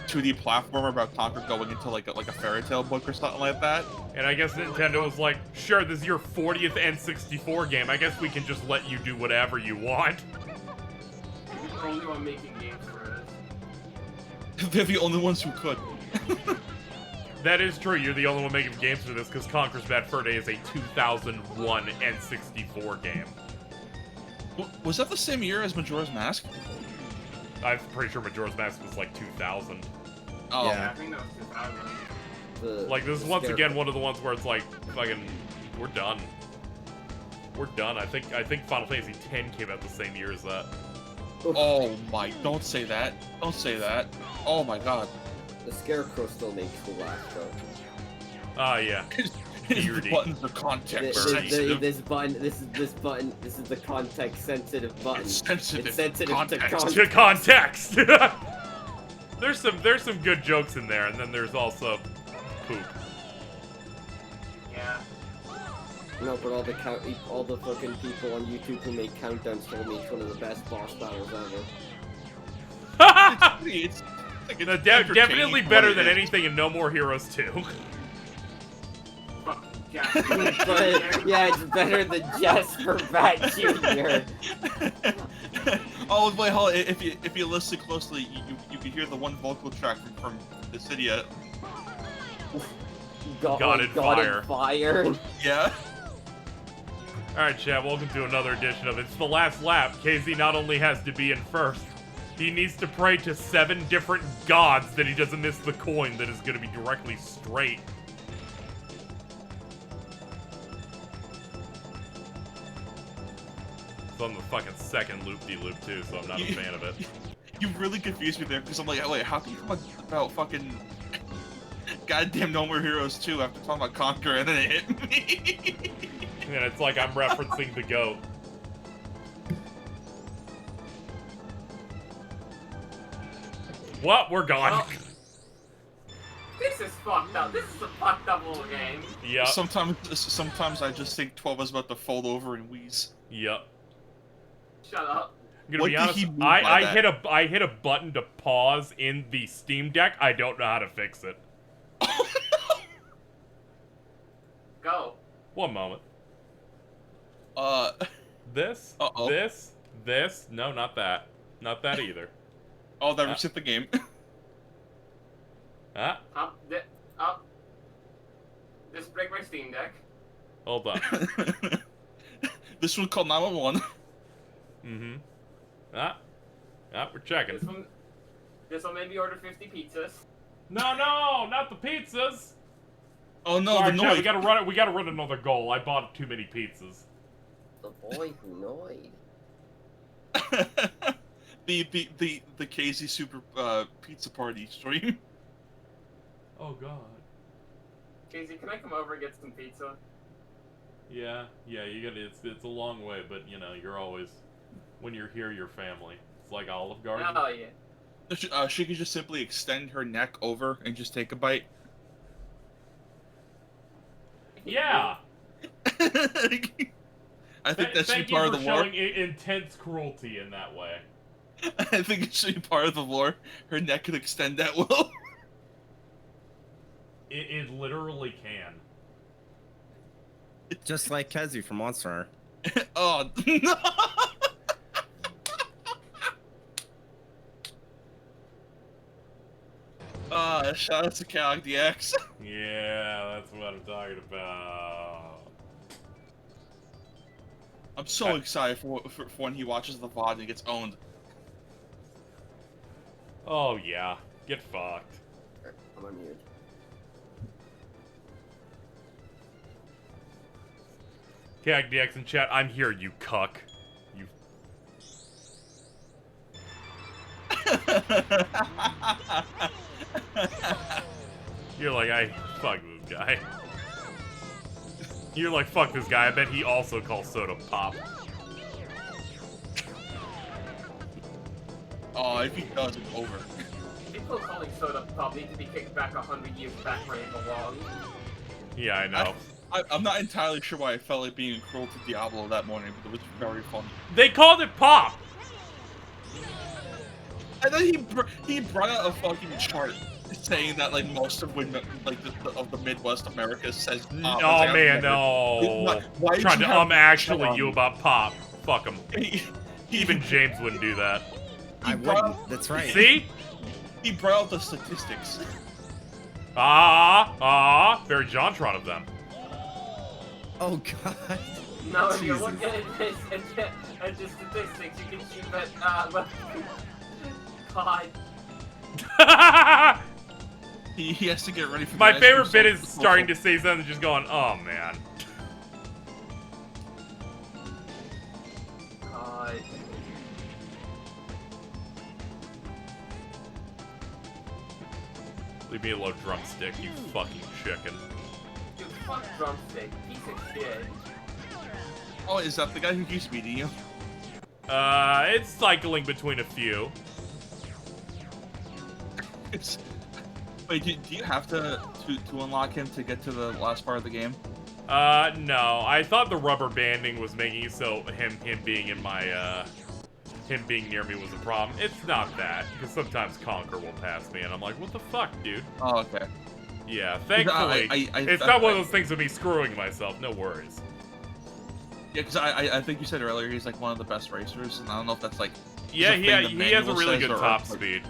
2D platformer about Conker going into like a fairy tale book or something like that. And I guess Nintendo was like, sure, this is your 40th N64 game. I guess we can just let you do whatever you want. You're the only one making games for this. They're the only ones who could. That is true. You're the only one making games for this because Conker's Bad Fur Day is a 2001 N64 game. Was that the same year as Majora's Mask? I'm pretty sure Majora's Mask was like 2000. Oh. Yeah, I think that was 2000. Like, this is once again one of the ones where it's like, fucking, we're done. We're done. I think Final Fantasy X came out the same year as that. Oh my, don't say that. Don't say that. Oh my god. The Scarecrow still makes the laugh though. Ah, yeah. The buttons are context sensitive. This is the context sensitive button. It's sensitive. It's sensitive to context. There's some good jokes in there, and then there's also poop. Yeah. No, but all the fucking people on YouTube who make countdowns told me it's one of the best boss battles ever. It's definitely better than anything in No More Heroes 2. Fucking Jasper But, yeah, it's better than Jasper Bat Jr. Oh wait, hold on. If you listen closely, you can hear the one vocal track from the city. God in Fire. Fire. Yeah. Alright, chat, welcome to another edition of It's the Last Lap. KZ not only has to be in first, he needs to pray to 7 different gods that he doesn't miss the coin that is going to be directly straight. It's on the fucking second loop-de-loop too, so I'm not a fan of it. You really confused me there, because I'm like, wait, how can you talk about fucking goddamn No More Heroes 2 after talking about Conquer, and then it hit me? And it's like I'm referencing the GOAT. What? We're gone. Well, this is fucked up. This is a fucked up little game. Yep. Sometimes I just think 12 is about to fold over and wheeze. Yep. Shut up. I'm gonna What be did honest, he mean I by that? hit a button to pause in the Steam Deck. I don't know how to fix it. Go. One moment. This? Uh-oh. This? No, not that. Not that either. Oh, that reset the game. Ah, Up. Just break my Steam Deck. hold on. This one called 911. Mm-hmm. We're checking. This one made me order 50 pizzas. No, not the pizzas! Oh no, Sorry, the chat, noise. we gotta run another goal. I bought too many pizzas. The boy who annoyed. the KZ Super Pizza Party stream. Oh god. Casey, can I come over and get some pizza? Yeah, you gotta, it's a long way, but you know, you're always, when you're here, you're family. It's like Olive Garden. Oh, yeah. She could just simply extend her neck over and just take a bite. Yeah! I think that should Thank be part of you the for lore. showing intense cruelty in that way. I think it should be part of the lore. Her neck could extend that well. It literally can. Just like Kazoo from Monster Hunter. Oh, no! Shout out to KZXcellent. Yeah, that's what I'm talking about. I'm so excited for when he watches the VOD and he gets owned. Oh yeah, get fucked. I'm unmuted. KZXcellent in chat, I'm here, you cuck. You. You're like, fuck this guy. You're like, fuck this guy. I bet he also calls soda pop. Oh, if he does, it's over. People calling soda pop need to be kicked back 100 years back where they belong. Yeah, I know. I'm not entirely sure why I felt like being cruel to Diablo that morning, but it was very funny. They called it pop! And then he brought out a fucking chart saying that like most of of the Midwest America says pop. Oh Like, man, no. Why Trying to actually you you about pop. Fuck him. Even James wouldn't do that. I wouldn't. That's right. See? He brought out the statistics. Very JonTron of them. Oh god. No, if you Jesus. look at this at the statistics, you can see that, God. He has to get ready for My favorite bit is starting to say something and just going, oh man. God. Leave me alone, drumstick, you fucking chicken. Dude, fuck Drumstick. Piece of shit. Oh, is that the guy who keeps beating you? It's cycling between a few. Wait, do you have to unlock him to get to the last part of the game? No. I thought the rubber banding was making it so him being in my, him being near me was a problem. It's not that, because sometimes Conquer will pass me, and I'm like, what the fuck, dude? Oh, okay. Yeah, thankfully, it's not one of those things of me screwing myself. No worries. Yeah, because I think you said earlier he's like one of the best racers, and I don't know if that's like. Yeah, he has a really good top like, speed.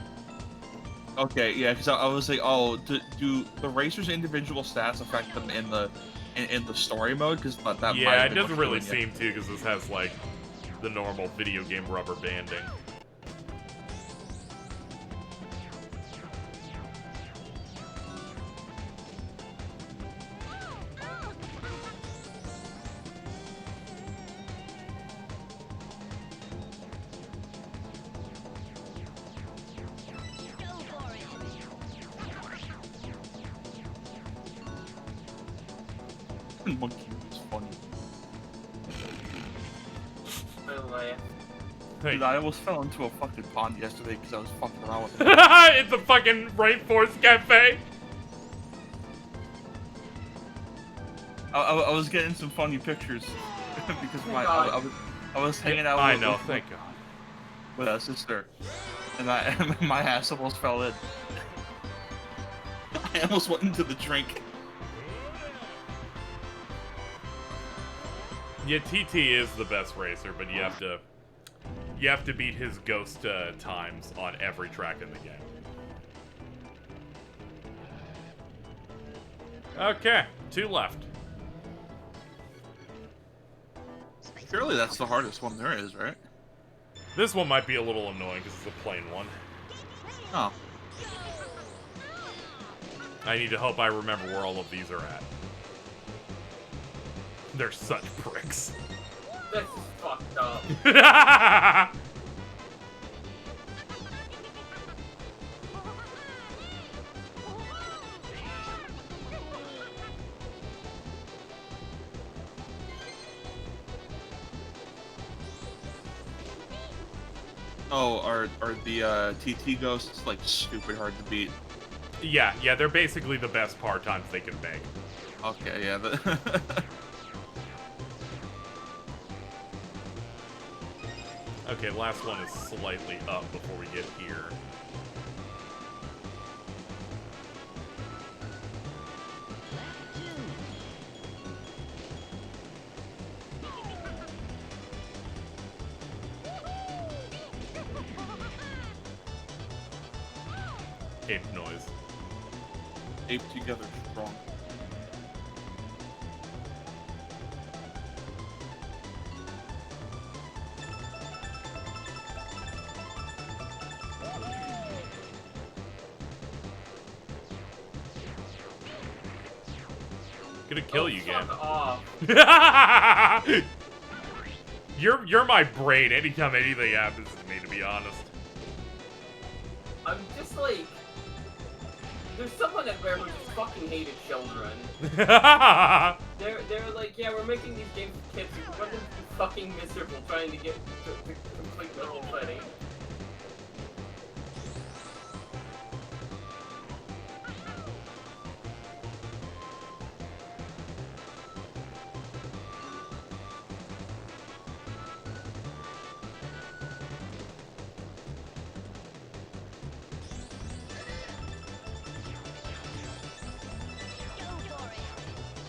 Okay, yeah, because I was like, oh, do the racers' individual stats affect them in the story mode? Because that yeah, it doesn't really seem to, because this has like the normal video game rubber banding. Monkey was funny. Hey. Dude, I almost fell into a fucking pond yesterday because I was fucking around with it. It's a fucking rainforest cafe. I was getting some funny pictures because I was hanging out. I know, thank God. With a sister, and my ass almost fell in. I almost went into the drink. Yeah, TT is the best racer, but you have to beat his ghost times on every track in the game. Okay, 2 left. Surely that's the hardest one there is, right? This one might be a little annoying because it's a plain one. Oh. I need to hope I remember where all of these are at. They're such pricks. This is fucked up. Oh, are the TT ghosts like stupid hard to beat? Yeah, they're basically the best par times they can make. Okay, yeah. Okay, last one is slightly up before we get here. Ape noise. Ape together strong. Gonna kill you, game. Off. You're my brain anytime anything happens to me, to be honest. I'm just like, there's someone out there who just fucking hated children. They're like, yeah, we're making these games for kids. We want them to be fucking miserable trying to get to complete the whole thing.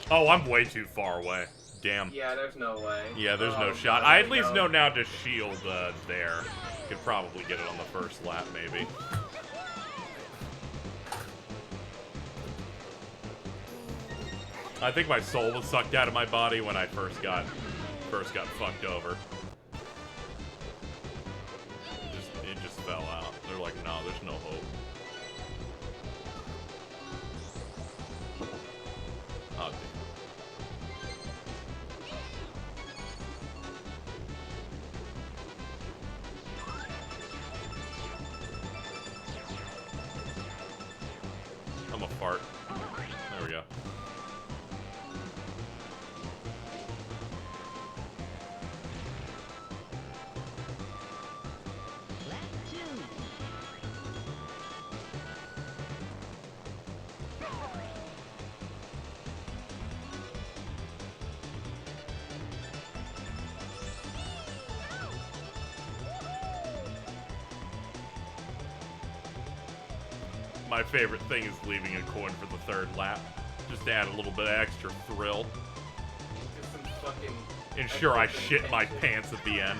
Oh, I'm way too far away. Damn. Yeah, there's no way. Yeah, there's no shot. I at least know now to shield there. Could probably get it on the first lap, maybe. I think my soul was sucked out of my body when I first got fucked over. It just fell out. They're like, no, there's no hope. Oh, damn. I'm a fart. There we go. my favorite thing is leaving a coin for the third lap. Just to add a little bit of extra thrill. Just some fucking... Ensure I shit my pants at the end.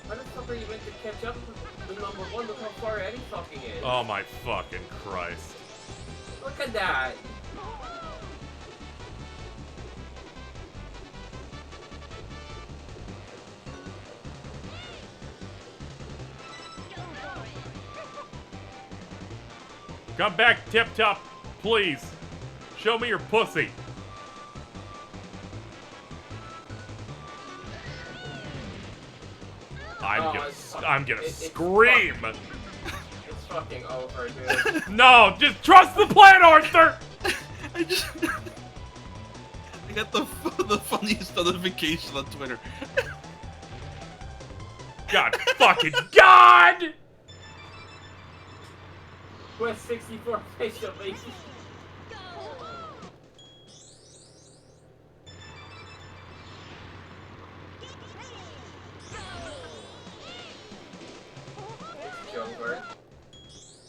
How the fuck are you meant to catch up with the number one? Look how far Eddie fucking is. Oh my fucking Christ. Look at that. Come back, Tip Top, please. Show me your pussy. I'm gonna scream. It's fucking over, dude. No, just trust the plan, Arthur. I got the funniest notification on Twitter. God fucking God! Quest 64 facial lady.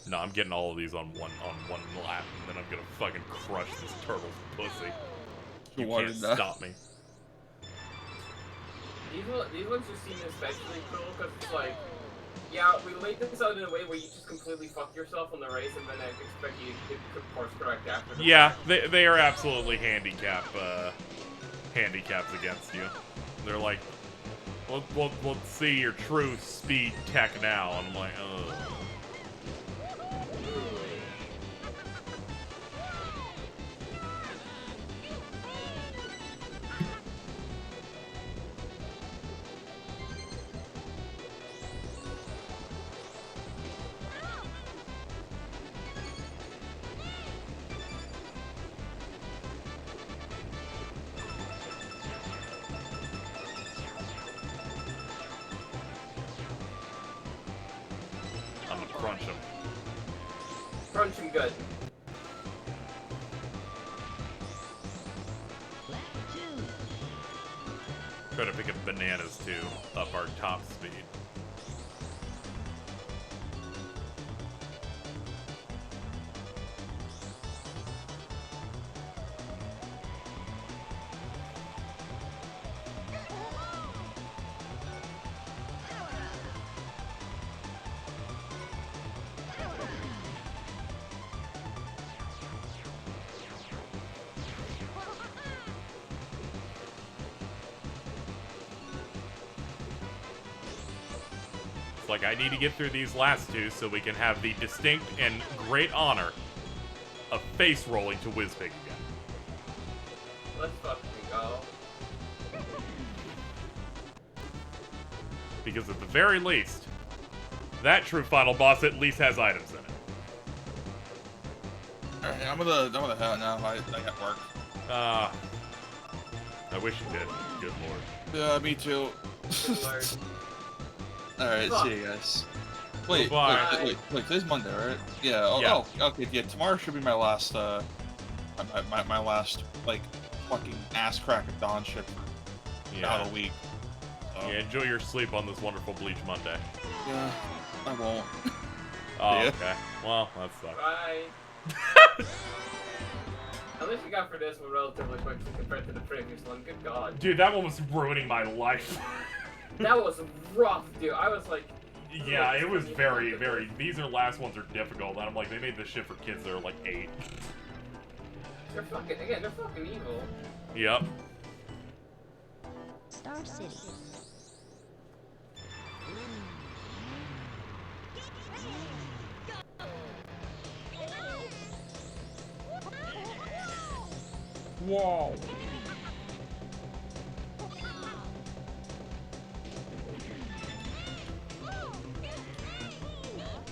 No, I'm getting all of these on one lap, and then I'm gonna fucking crush this turtle's pussy. You can't stop me. These ones just seem especially cool because it's like, yeah, we laid this out in a way where you just completely fuck yourself on the race, and then I expect you to course correct after. Yeah, they are absolutely handicaps against you. They're like, let's see your true speed tech now. And I'm like, ugh. Crunch him. Crunch him good. Try to pick up bananas too, up our top speed. Like, I need to get through these last two so we can have the distinct and great honor of face rolling to Wizpig again. Let's fucking go. Because at the very least, that true final boss at least has items in it. Alright, I'm gonna head out now. I got work. I wish you did. Good lord. Yeah, me too. Alright, see you guys. Wait, today's Monday, right? Yeah, oh, okay, yeah, tomorrow should be my last, my last, like, fucking ass crack of dawn shit for about a week. So. Yeah, enjoy your sleep on this wonderful Bleach Monday. Yeah, I won't. Oh, okay. Well, that sucks. Bye. At least we got for this one relatively quick compared to the previous one. Good God. Dude, that one was ruining my life. That was rough, dude. I was like... Yeah, it was very, very... These last ones are difficult, and I'm like, they made this shit for kids that are like 8. They're fucking... Again, they're fucking evil. Yep. Star City. Whoa.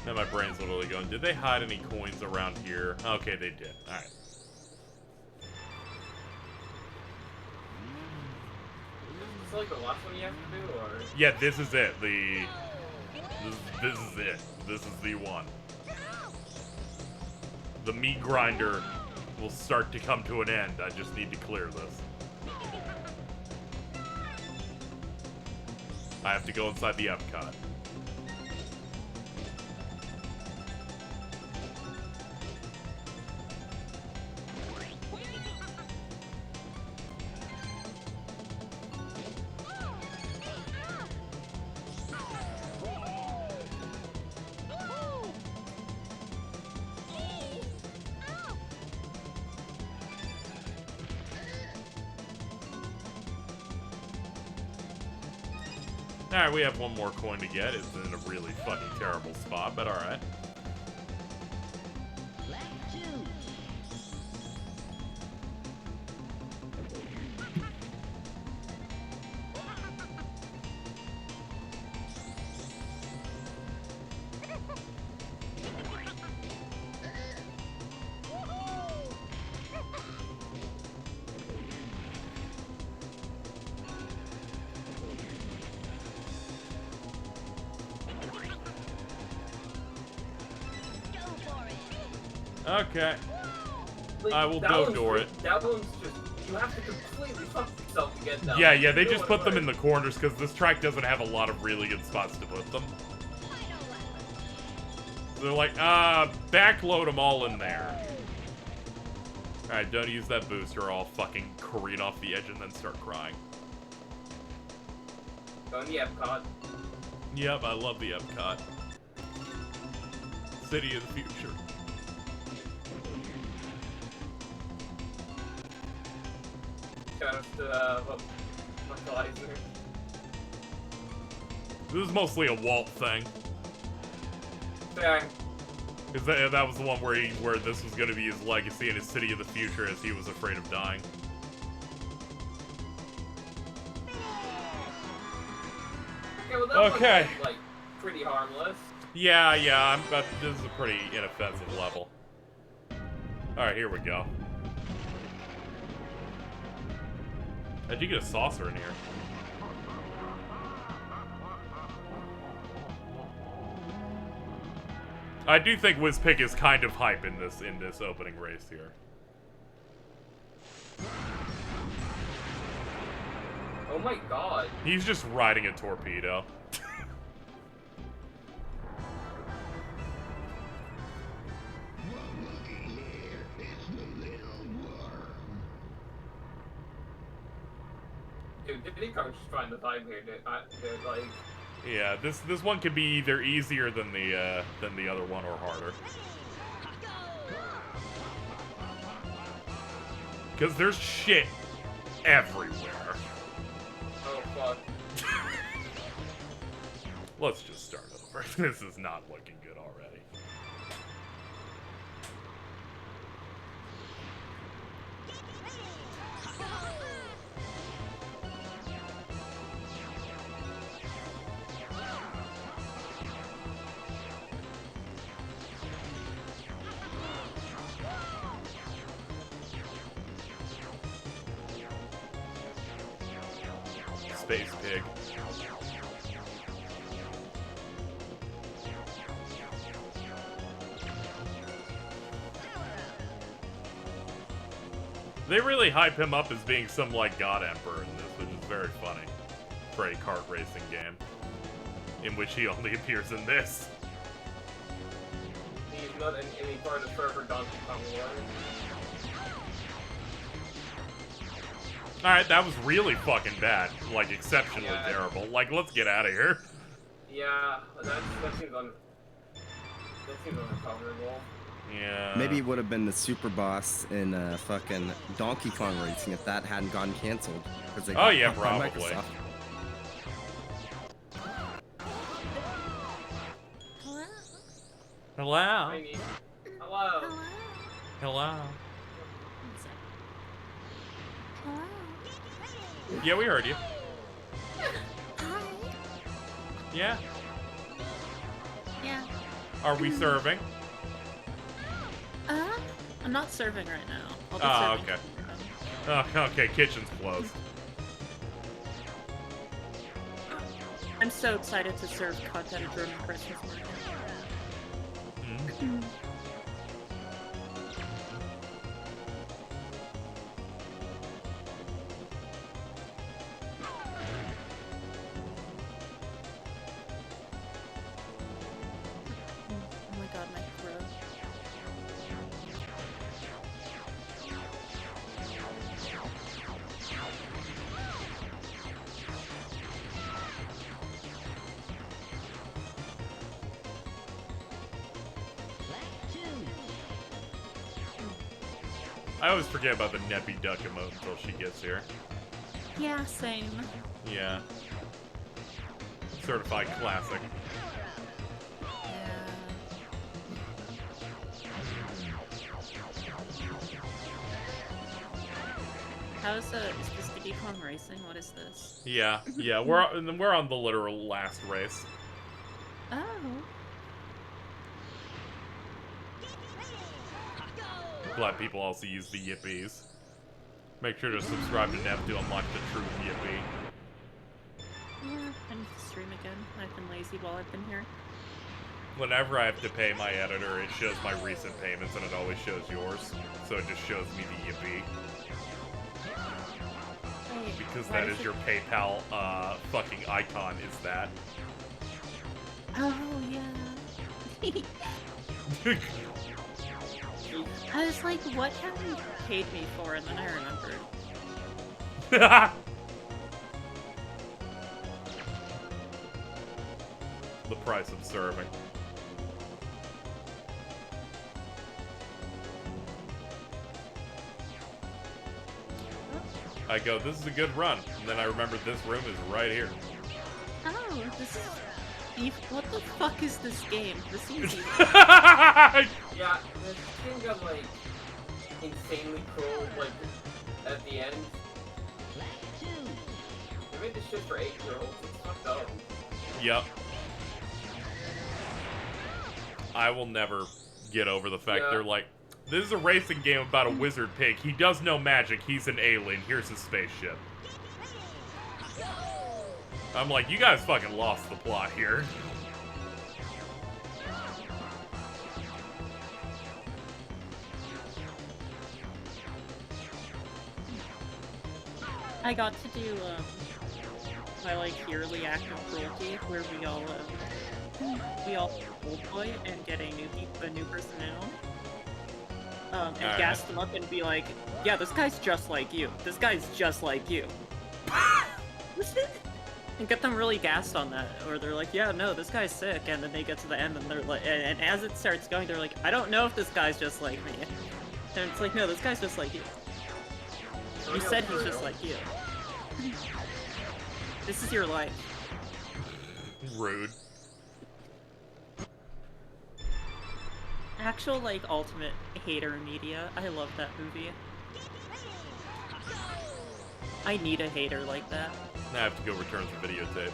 Now my brain's literally going, did they hide any coins around here? Okay, they did. Alright. Is it like the last one you have to do, or...? Yeah, this is it. This is it. This is the one. The meat grinder will start to come to an end. I just need to clear this. I have to go inside the Epcot. Alright, we have one more coin to get. It's in a really fucking terrible spot, but alright. Okay. Like, I will go door it. That one's just, you have to completely fuck yourself to get that. Yeah, they just put them in the corners because this track doesn't have a lot of really good spots to put them. So they're like, backload them all in there. Alright, don't use that booster or I'll fucking careen off the edge and then start crying. Go in the Epcot. Yep, I love the Epcot. City of the future. Shout out to, Fertilizer. This is mostly a Walt thing. Fair. Because that was the one where this was going to be his legacy in his City of the Future as he was afraid of dying. Okay, well that Okay. one's, like, pretty harmless. Yeah, this is a pretty inoffensive level. Alright, here we go. How'd you get a saucer in here? I do think Wizpig is kind of hype in this opening race here. Oh my god. He's just riding a torpedo. Dude, Diddy comes just trying to time here, dude. Like... Yeah, this one could be either easier than the other one or harder. Because there's shit everywhere. Oh fuck. Let's just start over. This is not looking good already. Space pig. They really hype him up as being some, like, God Emperor in this, which is very funny for a kart racing game, in which he only appears in this. He's not in any part of server Donkey Kong World. Alright, that was really fucking bad. Like, exceptionally terrible. Like, let's get out of here. Yeah, that seems unrecoverable. Yeah. Maybe it would have been the super boss in fucking Donkey Kong Racing if that hadn't gotten canceled. They got yeah, bought by probably. Microsoft. Hello? Hello. Hello? Yeah, we heard you. Yeah. Yeah. Are we serving? I'm not serving right now. I'll be serving Okay. Oh, okay, kitchen's closed. I'm so excited to serve cut at a German Christmas market. I always forget about the Neppy Duck emote until she gets here. Yeah, same. Yeah. Certified classic. How is this Diddy Kong Racing? What is this? Yeah, yeah, we're on the literal last race. Oh. Glad people also use the yippies. Make sure to subscribe to Nev to unlock the true yippee. Yeah, I need to stream again. I've been lazy while I've been here. Whenever I have to pay my editor, it shows my recent payments and it always shows yours. So it just shows me the yippee. Hey, Because why that does is your PayPal fucking icon, is that. Oh, yeah. I was like, what have you paid me for? And then I remembered. The price of serving. I go, this is a good run. And then I remember this room is right here. Oh, this is... What the fuck is this game? This seems evil. Yeah, this thing got like insanely cool, like at the end. They made this shit for 8-year-olds. It's fucked up. Yep. I will never get over the fact they're like, this is a racing game about a wizard pig. He does no magic. He's an alien. Here's his spaceship. I'm like, you guys fucking lost the plot here. I got to do, my, like, yearly act of cruelty, where we all old boy and get a new person in on. And gas them up and be like, yeah, this guy's just like you. This guy's just like you. And get them really gassed on that, or they're like, yeah, no, this guy's sick, and then they get to the end and they're like, and as it starts going, they're like, I don't know if this guy's just like me. And it's like, no, this guy's just like you. You said he's just like you. This is your life. Rude. Actual, like, ultimate hater media. I love that movie. I need a hater like that. Now I have to go return some videotapes.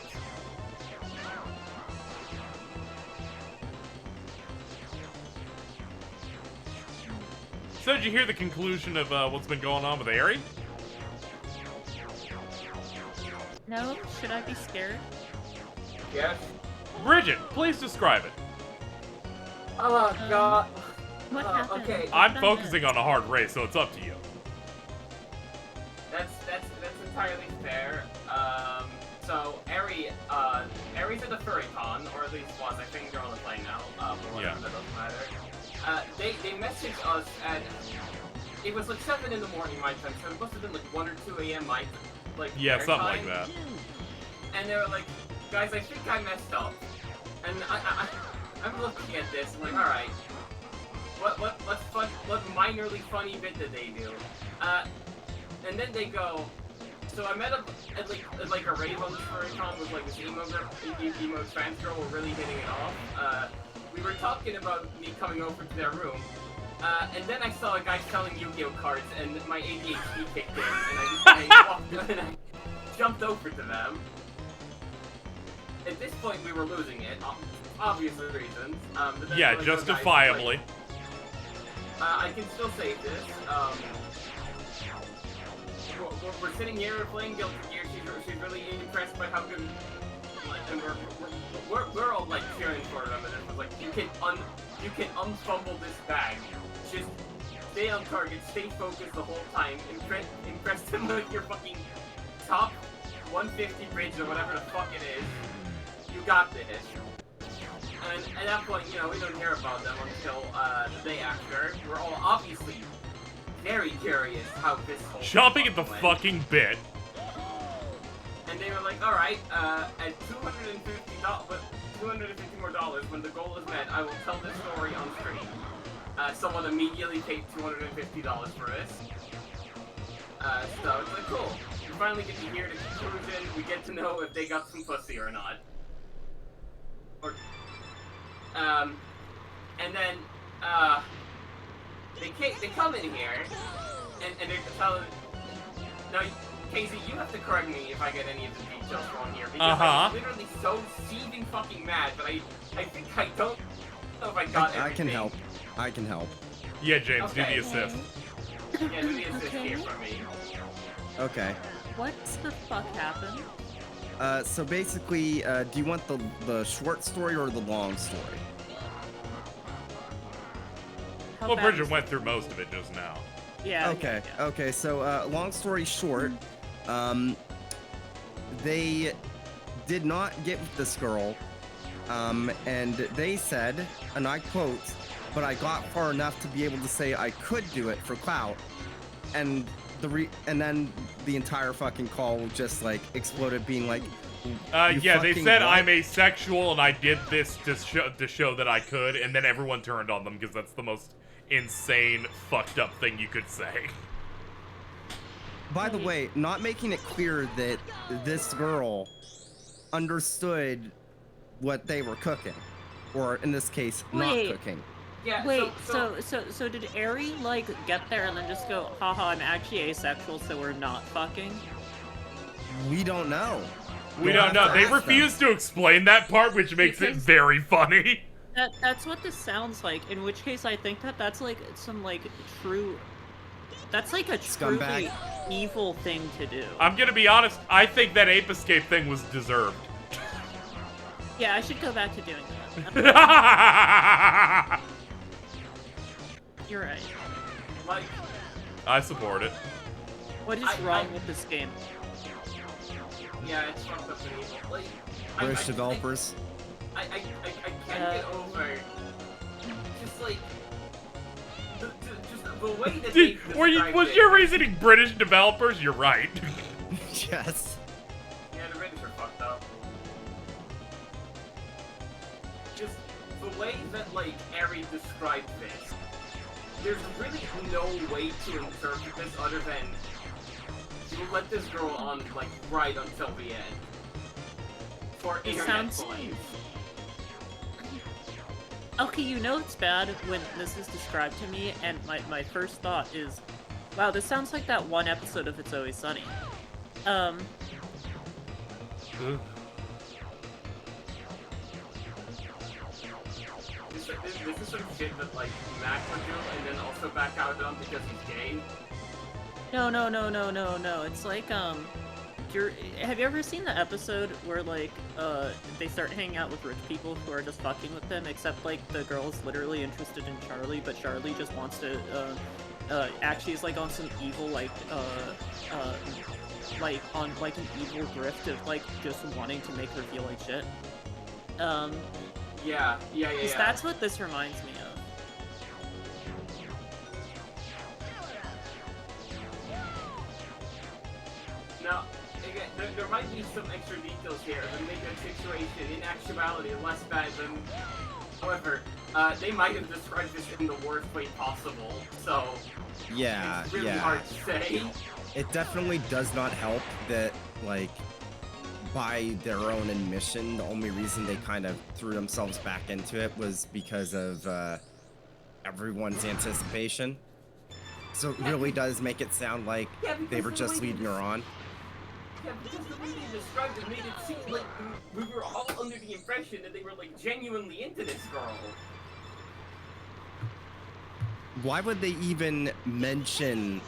So did you hear the conclusion of what's been going on with Aerie? No? Should I be scared? Yes. Bridget, please describe it. Oh god. What happened? Okay. I'm focusing on a hard race, so it's up to you. That's entirely fair. So Aerie's at the FurryCon, or at least was. I think they're on the plane now. But whatever, that doesn't matter. They messaged us at, it was like 7 in the morning my time, so it must have been like 1 or 2 a.m. my, like, Yeah, their something time. like that. And they were like, guys, I think I messed up. And I'm looking at this, I'm like, alright. What minorly funny bit did they do? And then they go, so I met up at like a rave on this FurryCon with like this emo trans girl. We're really hitting it off. We were talking about me coming over to their room, and then I saw a guy selling Yu-Gi-Oh cards, and my ADHD kicked in, and I walked and I jumped over to them. At this point, we were losing it, obvious reasons. But then Yeah, like, justifiably. I can still save this. We're sitting here playing Guilty Gear. She's really impressed by how good. And we're all like cheering for them, and it was like, you can unfumble this bag. Just stay on target, stay focused the whole time. Impress them with your fucking top 150 bridge or whatever the fuck it is. You got this. And at that point, you know, we don't hear about them until the day after. We're all obviously very curious how this whole Chomping at the went. fucking bit. And they were like, alright, at $250 more when the goal is met, I will tell this story on stream. someone immediately paid $250 for this. So it's like, cool. We finally get to hear the conclusion. We get to know if they got some pussy or not. Or, and then, they come in here, and they're telling, now, Casey, you have to correct me if I get any of the details wrong here, because I'm literally so seething fucking mad, but I think I don't know if I got everything. I can help. I can help. Yeah, James, Okay. do the assist. Yeah, do the assist here for me. Okay. What the fuck happened? So basically, do you want the short story or the long story? How Well, bad Bridget is went through most of it just now. Yeah. Okay. yeah. Okay. So, long story short, they did not get with this girl, and they said, and I quote, "But I got far enough to be able to say I could do it for clout," and then the entire fucking call just like exploded, being like, yeah, they fucking said what? I'm asexual and I did this to show that I could, and then everyone turned on them because that's the most insane, fucked up thing you could say. By the way, not making it clear that this girl understood what they were cooking, or in this case, not Wait. cooking. Yeah, Wait, so did Aerie, like, get there and then just go, haha, I'm actually asexual, so we're not fucking? We don't know. We You'll don't know. have to They ask them. refuse to explain that part, which makes it Because- very funny. That's what this sounds like, in which case I think that's, like, some, like, true... That's, like, a truly Scumbag. evil thing to do. I'm gonna be honest, I think that ape escape thing was deserved. Yeah, I should go back to doing that. You're right. Like, I support it. What is wrong with this game? yeah, it's fucked up and evil. Like, British developers. I can't get over just like just the way that they Was your reasoning British developers? You're right. Yes. Yeah, the British are fucked up. Just the way that like Aerie described this, there's really no way to interpret this other than you let this girl on like right until the end for It internet sounds- plays. Okay, you know it's bad when this is described to me, and my first thought is, wow, this sounds like that one episode of It's Always Sunny. This is some shit that like Mac would do and then also back out on because he's gay. No. It's like, have you ever seen the episode where, like, they start hanging out with rich people who are just fucking with them, except, like, the girl's literally interested in Charlie, but Charlie just wants to, actually is, like, on some evil, like, on, like, an evil grift of, like, just wanting to make her feel like shit. Yeah. 'Cause that's what this reminds me of. Now, again, there might be some extra details here that make that situation, in actuality, less bad than... However, they might have described this in the worst way possible, so... Yeah, it's really yeah. hard to say. It definitely does not help that, like, by their own admission, the only reason they kind of threw themselves back into it was because of everyone's anticipation. So it really does make it sound like they were just leading her on. Yeah, because the way they described it made it seem like we were all under the impression that they were, like, genuinely into this girl. Why would they even mention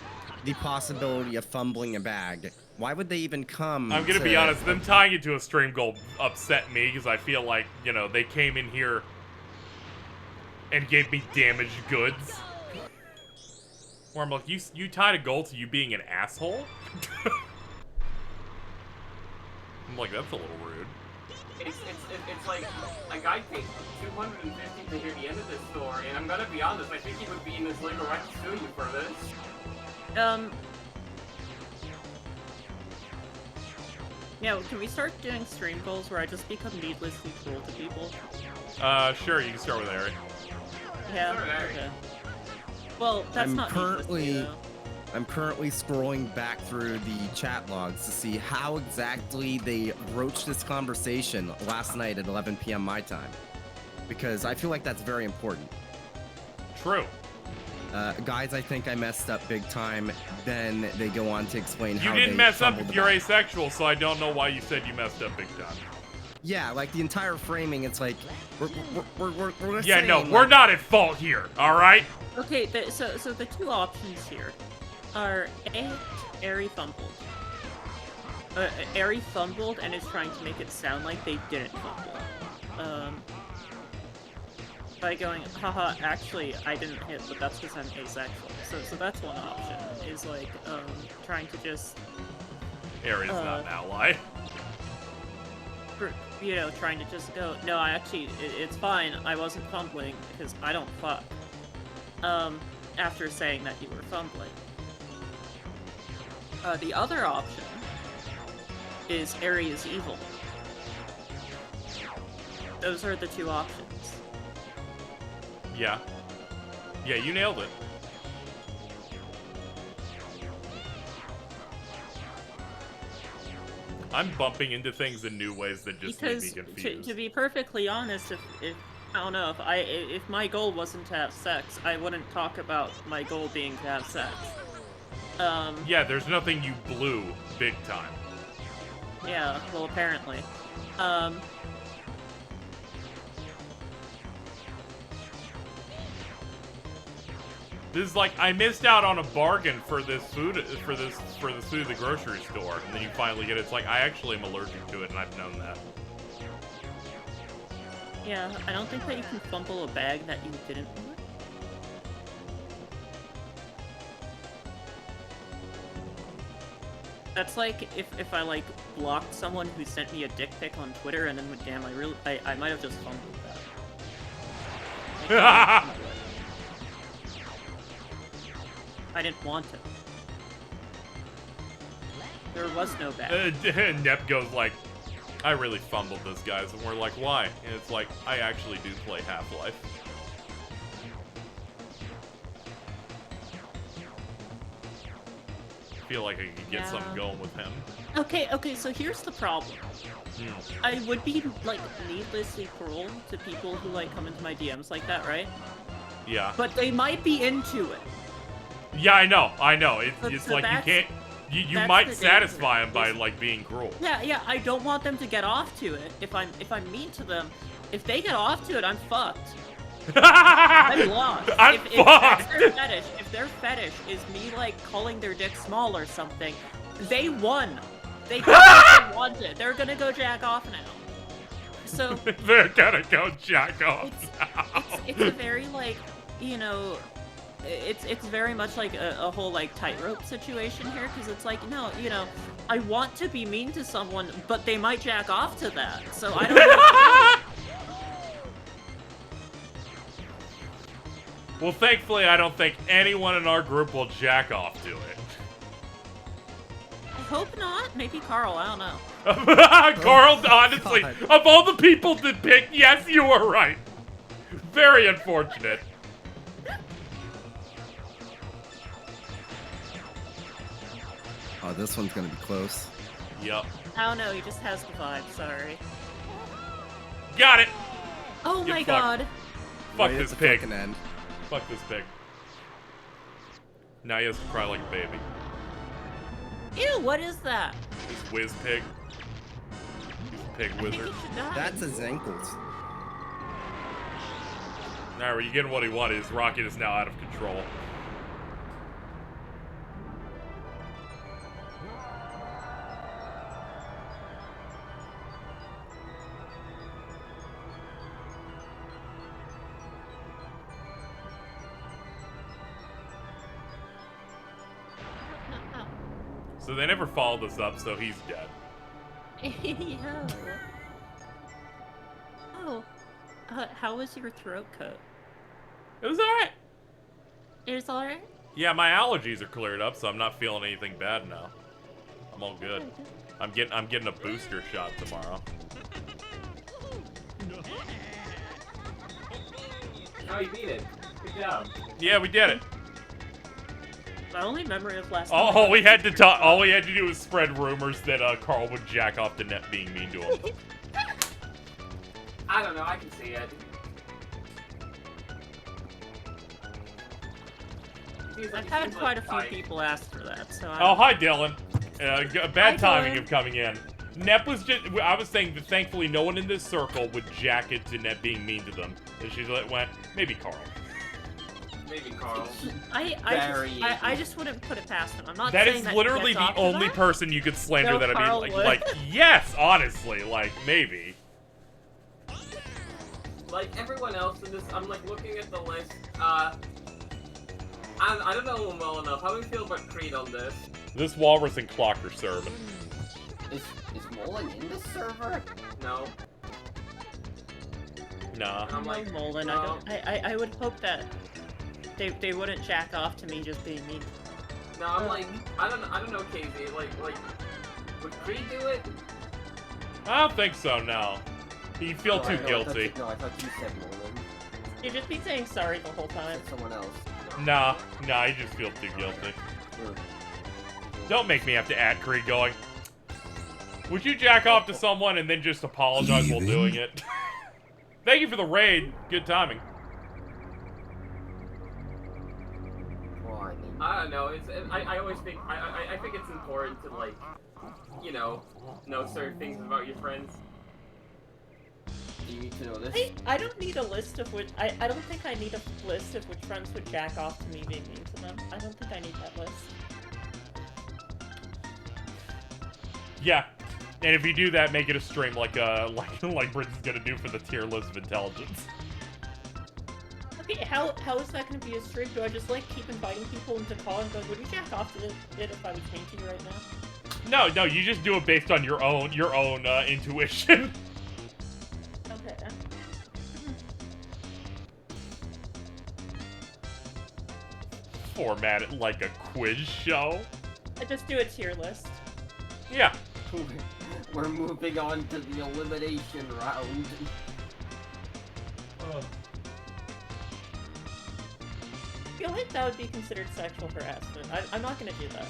the possibility of fumbling a bag? Why would they even come? I'm gonna be honest, them tying it to a stream goal upset me because I feel like, you know, they came in here and gave me damaged goods. Where I'm like, you tied a goal to you being an asshole? I'm like, that's a little rude. It's like a guy paid $250 to hear the end of this story, and I'm gonna be honest, I think he would be in his legal right to sue you for this. Yeah, can we start doing stream goals where I just become needlessly cruel to people? Sure, you can start with Ari. Yeah, Start with Ari. okay. Well, that's I'm not currently- needlessly, though. I'm currently scrolling back through the chat logs to see how exactly they broached this conversation last night at 11 p.m. my time. Because I feel like that's very important. True. Guys, I think I messed up big time. Then they go on to explain how You they didn't mess up fumbled if you're the ball. asexual, so I don't know why you said you messed up big time. Yeah, like the entire framing, it's like, we're Yeah, saying, no, like, we're not at fault here, alright? Okay, so the two options here are A, Airy fumbled. Airy fumbled and is trying to make it sound like they didn't fumble. By going, haha, actually, I didn't hit, but that's because I'm asexual. So that's one option, is like, trying to just, Aries not an ally. you know, trying to just go, no, I actually, it's fine, I wasn't fumbling, because I don't fuck. After saying that you were fumbling. The other option is Airy is evil. Those are the two options. Yeah. Yeah, you nailed it. I'm bumping into things in new ways that just Because make me confused. to be perfectly honest, if I don't know, if my goal wasn't to have sex, I wouldn't talk about my goal being to have sex. Yeah, there's nothing you blew big time. Yeah, well, apparently. This is like, I missed out on a bargain for this food, for this food at the grocery store, and then you finally get it. It's like, I actually am allergic to it, and I've known that. Yeah, I don't think that you can fumble a bag that you didn't want. That's like if I like blocked someone who sent me a dick pic on Twitter and then went, damn, I might have just fumbled that. I didn't want it. There was no bag. Nep goes like, I really fumbled this, guys, and we're like, why? And it's like, I actually do play Half-Life. Feel like I could get something going with him. Okay, so here's the problem. I would be, like, needlessly cruel to people who, like, come into my DMs like that, right? Yeah. But they might be into it. Yeah, I know. It's So like, you that's- can't... You that's might the satisfy him danger, by, like, being cruel. Yeah, I don't want them to get off to it. If I'm mean to them, if they get off to it, I'm fucked. I'm lost. I'm if fucked! If their fetish is me, like, calling their dick small or something, they won. They got what they wanted. They're gonna go jack off now. So... They're gonna go jack off now. It's a very, like, you know... It's very much like a whole, like, tightrope situation here, because it's like, no, you know, I want to be mean to someone, but they might jack off to that, so I don't know what to do. Well, thankfully, I don't think anyone in our group will jack off to it. I hope not. Maybe Carl, I don't know. Carl, honestly, of all the people to pick, yes, you are right. Very unfortunate. Oh, this one's gonna be close. Yep. I don't know, he just has the vibe, sorry. Got it! Oh Get my fucked. God. Fuck Right at this the pig. fucking end. Fuck this pig. Now he has to cry like a baby. Ew, what is that? This Wizpig. He's a pig I think wizard. he should die. That's his ankles. Alright, well, you getting what he wanted. His rocket is now out of control. So they never followed us up, so he's dead. Yeah. Oh. How was your throat coat? It was alright. It was alright? Yeah, my allergies are cleared up, so I'm not feeling anything bad now. I'm all good. I'm getting a booster shot tomorrow. Oh, you beat it. Good job. Yeah, we did it. My only memory of last time. All we had to talk. All we had to do was spread rumors that Carl would jack off to Net being mean to him. I don't know. I can see it. I've had quite a few people ask for that, so. Oh, hi, Dylan. Bad timing Dylan. of coming in. Nep was just. I was saying that thankfully no one in this circle would jack it to Nep being mean to them. And she went, maybe Carl. Maybe Carl. I just wouldn't put it past him. I'm not That saying is that literally he the gets off only to that. person you could slander No, that Carl I mean, would. like, yes, honestly, like, maybe. Like everyone else in this, I'm like looking at the list. I don't know him well enough. How do you feel about Creed on this? This Walrus and Clock are serving. Is Mullen in this server? No. Nah. I'm No, like, Mullen, no. I would hope that they wouldn't jack off to me just being mean. No, I'm like, I don't know, KZ. Like, would Creed do it? I don't think so, no. You feel too guilty. I thought you said Mullen. You'd just be saying sorry the whole time. Someone else. Nah, you just feel too guilty. Don't make me have to add Creed going. Would you jack off to someone and then just apologize while doing it? Thank you for the raid. Good timing. I don't know. I always think I think it's important to like, you know certain things about your friends. Do you need to know this? I don't need a list of which I don't think I need a list of which friends would jack off to me being mean to them. I don't think I need that list. Yeah. And if you do that, make it a stream like Britain's gonna do for the tier list of intelligence. Okay, how is that gonna be a stream? Do I just like keep inviting people into call and go, would you jack off to it if I was mean to you right now? No, you just do it based on your own intuition. Okay. Format it like a quiz show. I just do a tier list. Yeah. We're moving on to the elimination round. I feel like that would be considered sexual harassment. I'm not gonna do that.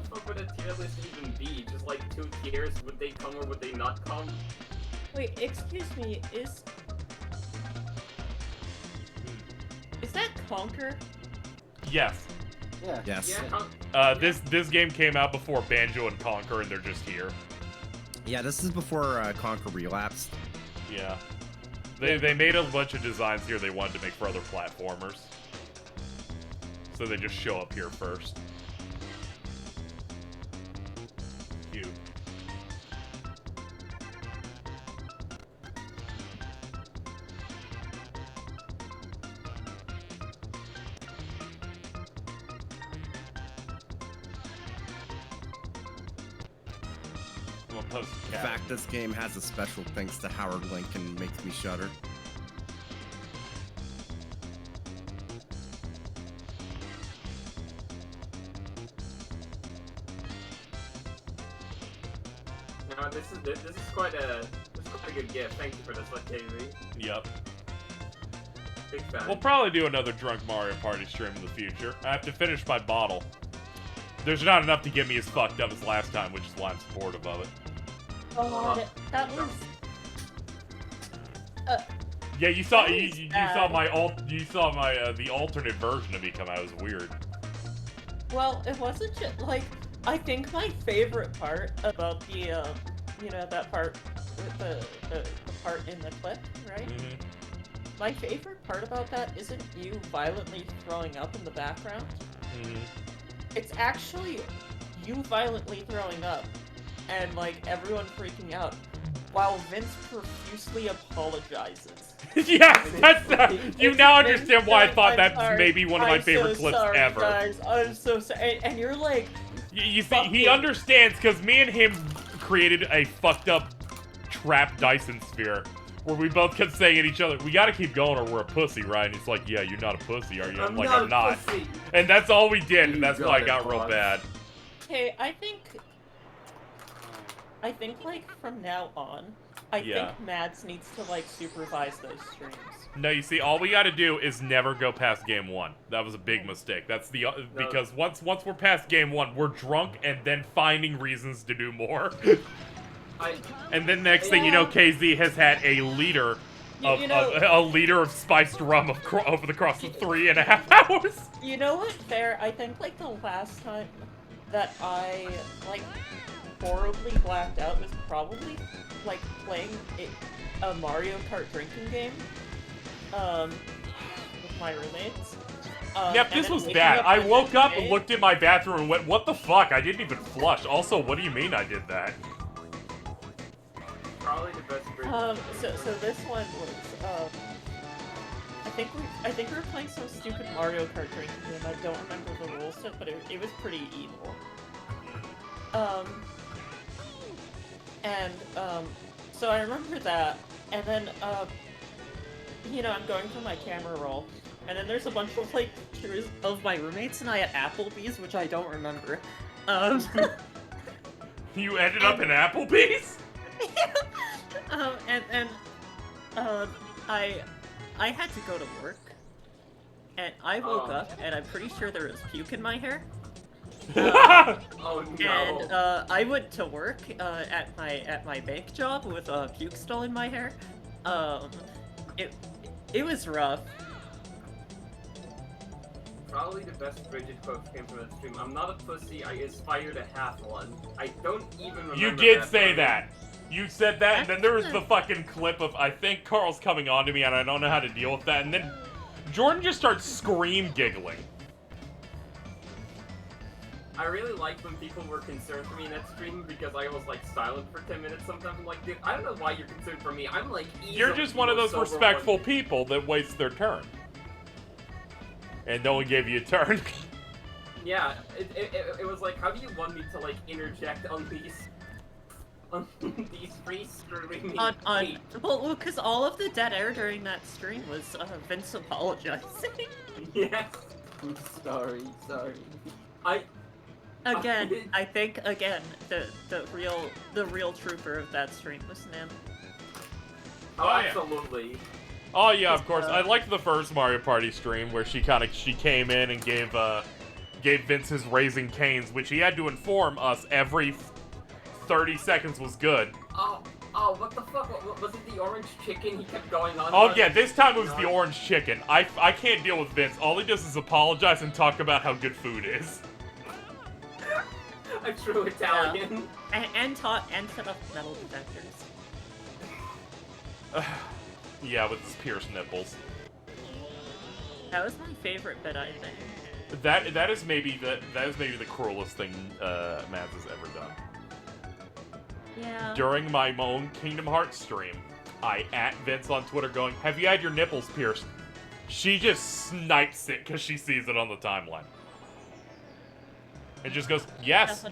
What would a tier list even be? Just like 2 tiers? Would they come or would they not come? Wait, excuse me, is that Conquer? Yes. Yeah. Yes. Yeah, This game came out before Banjo and Conquer, and they're just here. Yeah, this is before Conquer relapsed. Yeah. They made a bunch of designs here they wanted to make for other platformers. So they just show up here first. Cute. The fact this game has a special thanks to Howard Lincoln makes me shudder. No, this is quite a good gift. Thank you for this, KZ. Yep. Big fan. We'll probably do another Drunk Mario Party stream in the future. I have to finish my bottle. There's not enough to get me as fucked up as last time, which is why I'm supportive of it. Oh, that was. Yeah, you saw That you was saw bad. my the alternate version of me come out. It was weird. Well, it wasn't just like I think my favorite part about the that part with the part in the clip, right? Mm-hmm. My favorite part about that isn't you violently throwing up in the background. Mm-hmm. It's actually you violently throwing up and like everyone freaking out while Vince profusely apologizes. Yes, that's you now understand why I thought I'm that's sorry. maybe one of my I'm favorite so clips sorry, ever. Guys. I'm so sorry. And you're like, You see, he understands because me and him created a fucked up trap Dyson sphere where we both kept saying at each other, "We gotta keep going or we're a pussy, right?" And he's like, "Yeah, you're not a pussy, are you?" I'm like, "I'm not." Pussy. And that's all we did, and You that's why got it it, got real boss. bad. okay, I think like from now on, I Yeah. think Mads needs to like supervise those streams. No, you see, all we got to do is never go past game 1. That was a big mistake. That's the because once we're past game 1, we're drunk and then finding reasons to do more. And then next thing you know, KZ has had a liter a liter of spiced rum over the course of 3.5 hours. You know what, Fair? I think like the last time that I like horribly blacked out was probably like playing a Mario Kart drinking game with my roommates. Yep, this was bad. I woke up and looked in my bathroom and went, what the fuck? I didn't even flush. Also, what do you mean I did that? Probably the best drink. So this one was, I think we were playing some stupid Mario Kart drinking game. I don't remember the rules to it, but it was pretty evil. So I remember that, and then, you know, I'm going through my camera roll, and then there's a bunch of, like, pictures of my roommates and I at Applebee's, which I don't remember. You ended up in Applebee's? I had to go to work, and I woke up, and I'm pretty sure there was puke in my hair. Oh no! And I went to work at my bank job with puke still in my hair. It was rough. Probably the best Bridget quote came from that stream. I'm not a pussy, I aspire to have one. I don't even remember. You did say from that. You said that, and then there was the fucking clip of, I think Carl's coming on to me, and I don't know how to deal with that, and then Jordan just starts giggling. I really liked when people were concerned for me in that stream because I was like silent for 10 minutes sometimes. I'm like, dude, I don't know why you're concerned for me. I'm like You're just one of those respectful people that waits their turn. And no one gave you a turn. Yeah, it was like, how do you want me to like interject on these free streaming? Well, because all of the dead air during that stream was Vince apologizing. Yes. I'm sorry. I think the real trooper of that stream was Nam. Oh, Oh, yeah. absolutely. Oh yeah, of course. I liked the first Mario Party stream where she came in and gave Vince his Raising Canes, which he had to inform us every 30 seconds was good. Oh, what the fuck? Was it the orange chicken he kept going on? Oh yeah, this time it was the orange chicken. I can't deal with Vince. All he does is apologize and talk about how good food is. A true Italian. Yeah. And set up metal detectors. Yeah, with his pierced nipples. That was my favorite bit, I think. That is maybe the cruelest thing Mads has ever done. Yeah. During my own Kingdom Hearts stream, I at Vince on Twitter going, "Have you had your nipples pierced?" She just snipes it because she sees it on the timeline. And just goes, "Yes."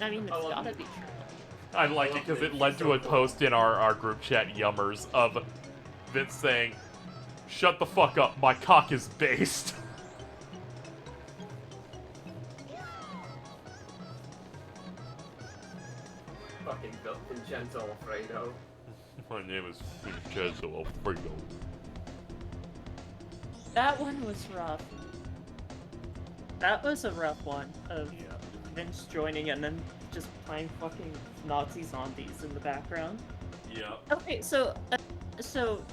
I mean, it's gotta be true. I like it because it led to a post in our group chat, Yummers, of Vince saying, "Shut the fuck up, my cock is based." Fucking Vincenzo Alfredo. My name is Vincenzo Alfredo. That one was rough. That was a rough one of Vince joining and then just playing fucking Nazi zombies in the background. Yeah. Okay, so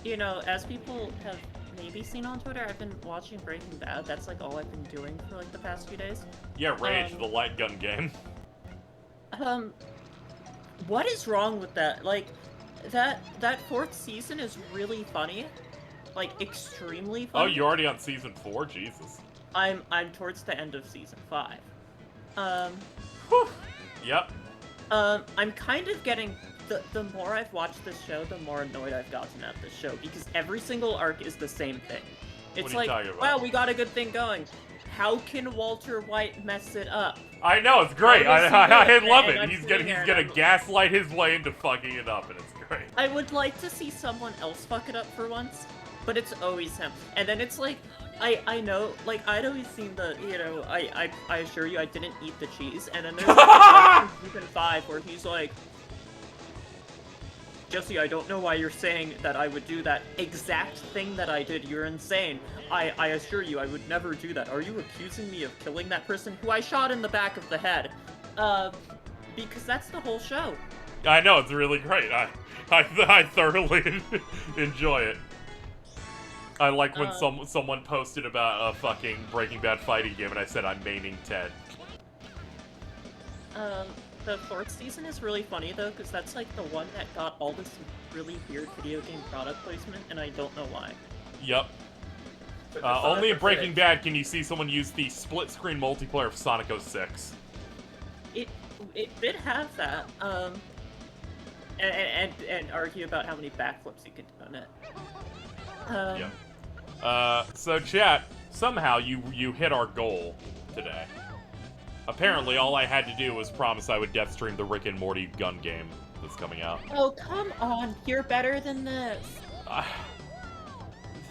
you know, as people have maybe seen on Twitter, I've been watching Breaking Bad. That's like all I've been doing for like the past few days. Yeah, Rage, the light gun game. What is wrong with that? Like, that fourth season is really funny, like extremely funny. Oh, you're already on season 4? Jesus. I'm towards the end of season 5. Whew. Yep. I'm kind of getting the more I've watched this show, the more annoyed I've gotten at this show because every single arc is the same thing. It's What are you like, talking about? wow, we got a good thing going. How can Walter White mess it up? I know, it's great. I love it. And He's I'm gonna sitting here gonna and I'm- gaslight his way into fucking it up, and it's great. I would like to see someone else fuck it up for once, but it's always him. And then it's like, I know, like, I'd always seen the, you know, I assure you I didn't eat the cheese, and then there's like a season 5 where he's like, Jesse, I don't know why you're saying that I would do that exact thing that I did. You're insane. I assure you I would never do that. Are you accusing me of killing that person who I shot in the back of the head? Because that's the whole show. I know, it's really great. I thoroughly enjoy it. I like when someone posted about a fucking Breaking Bad fighting game and I said I'm maining Ted. The 4th season is really funny though, because that's like the one that got all this really weird video game product placement, and I don't know why. Yep. Only in Breaking Bad can you see someone use the split-screen multiplayer of Sonic 06. It did have that, and argue about how many backflips you could do on it. Yeah. So chat, somehow you hit our goal today. Apparently, all I had to do was promise I would death stream the Rick and Morty gun game that's coming out. Oh, come on. You're better than this.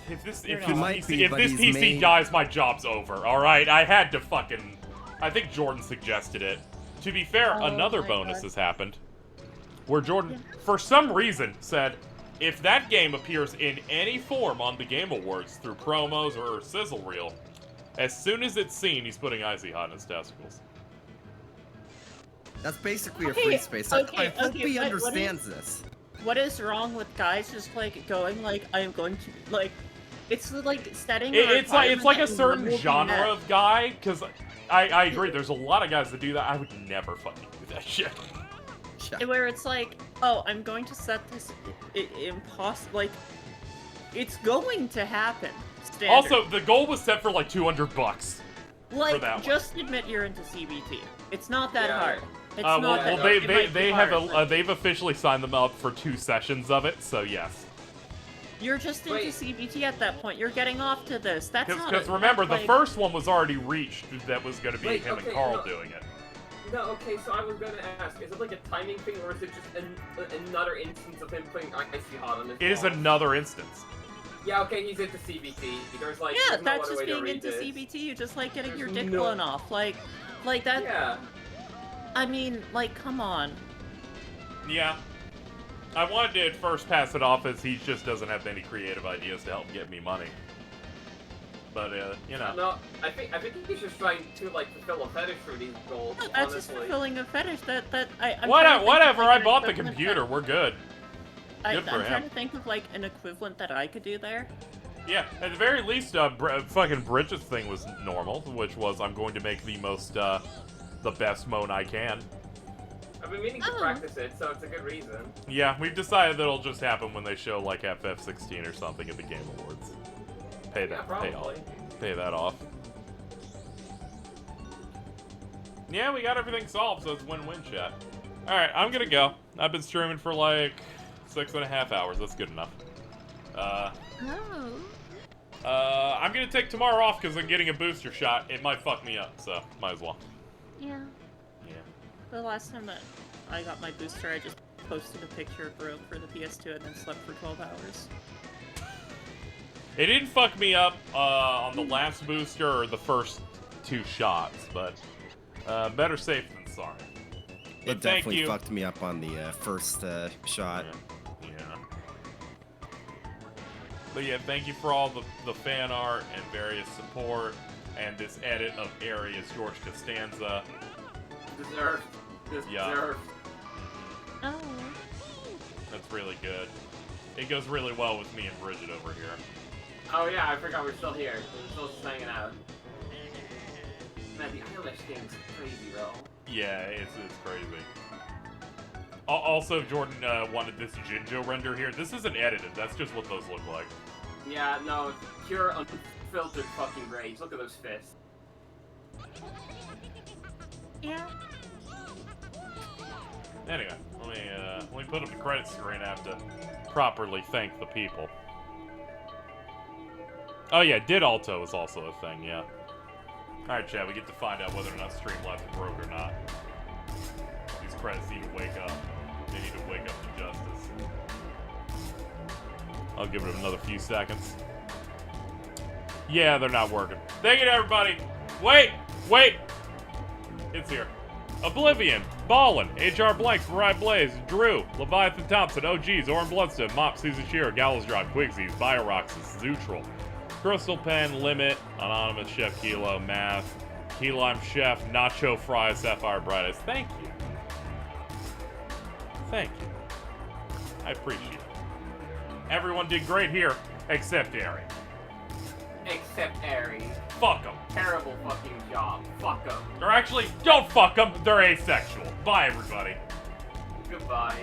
If this he's PC made- dies, my job's over, alright? I had to fucking... I think Jordan suggested it. To be fair, another bonus has happened. Where Jordan, for some reason, said, if that game appears in any form on the Game Awards through promos or sizzle reel, as soon as it's seen, he's putting Icy Hot in his testicles. That's basically a free space. I hope he understands this. What is wrong with guys just, like, going, like, I'm going to, like... It's, like, setting It's like a certain genre of guy, because I agree, there's a lot of guys that do that. I would never fucking do that shit. Where it's like, oh, I'm going to set this impossible, like, it's going to happen. Standard. Also, the goal was set for like $200 like, for that just admit you're into CBT. It's not that hard. It's well, not that they have they've officially signed them up for 2 sessions of it, so yes. You're just into CBT at that point. You're getting off to this. That's not. Because remember, the first one was already reached. That was going to be him and Carl doing it. No, okay, so I was gonna ask, is it like a timing thing, or is it just another instance of him putting Icy Hot on his It is another instance. Yeah, okay, he's into CBT. There's like yeah, no that's other just way being to read into this. CBT. You just like getting your dick blown off, like that. Yeah. I mean, like, come on. Yeah. I wanted to at first pass it off as he just doesn't have any creative ideas to help get me money. But you know. No, I think he's just trying to like fulfill a fetish for these goals. No, that's just fulfilling a fetish. I'm whatever. I bought the computer. We're good. I'm trying to think of like an equivalent that I could do there. Yeah, at the very least, fucking Bridget's thing was normal, which was I'm going to make the most, the best moan I can. I've been meaning to practice it, so it's a good reason. Yeah, we've decided that it'll just happen when they show like FF16 or something at the Game Awards. Pay that, pay that off. Yeah, we got everything solved, so it's win-win, chat. Alright, I'm gonna go. I've been streaming for like 6.5 hours. That's good enough. I'm gonna take tomorrow off because I'm getting a booster shot. It might fuck me up, so might as well. Yeah. Yeah. The last time that I got my booster, I just posted a picture of Rogue for the PS2 and then slept for 12 hours. It didn't fuck me up on the last booster or the first 2 shots, but better safe than sorry. But it definitely fucked me up on the first shot. Yeah. But yeah, thank you for all the fan art and various support and this edit of Arias George Costanza. Deserved. Deserved. Oh. That's really good. It goes really well with me and Bridget over here. Oh yeah, I forgot we're still here. We're still just hanging out. Man, the Irish game's crazy, bro. Yeah, it's crazy. Also, Jordan wanted this Jinjo render here. This isn't edited. That's just what those look like. Yeah, no, pure unfiltered fucking rage. Look at those fists. Yeah. Anyway, let me put up the credit screen. I have to properly thank the people. Oh yeah, Did Alto is also a thing, yeah. Alright, chat, we get to find out whether or not Streamlabs broke or not. These credits need to wake up. They need to wake up to justice. I'll give it another few seconds. Yeah, they're not working. Thank you to everybody. Wait. It's here. Oblivion, Ballin, HR Blanks, Mariah Blaze, Drew, Leviathan Thompson, OGs, Oren Bloodstone, Mop, Susan Shearer, Gallows Drop, Quigsies, Bioroxis, Zootral, Crystal Pen, Limit, Anonymous Chef Kilo, Math, Key Lime Chef, Nacho Fries, Sapphire Brightest. Thank you. Thank you. I appreciate it. Everyone did great here, except Ari. Except Ari. Fuck them. Terrible fucking job. Fuck them. Or actually, don't fuck them. They're asexual. Bye, everybody. Goodbye.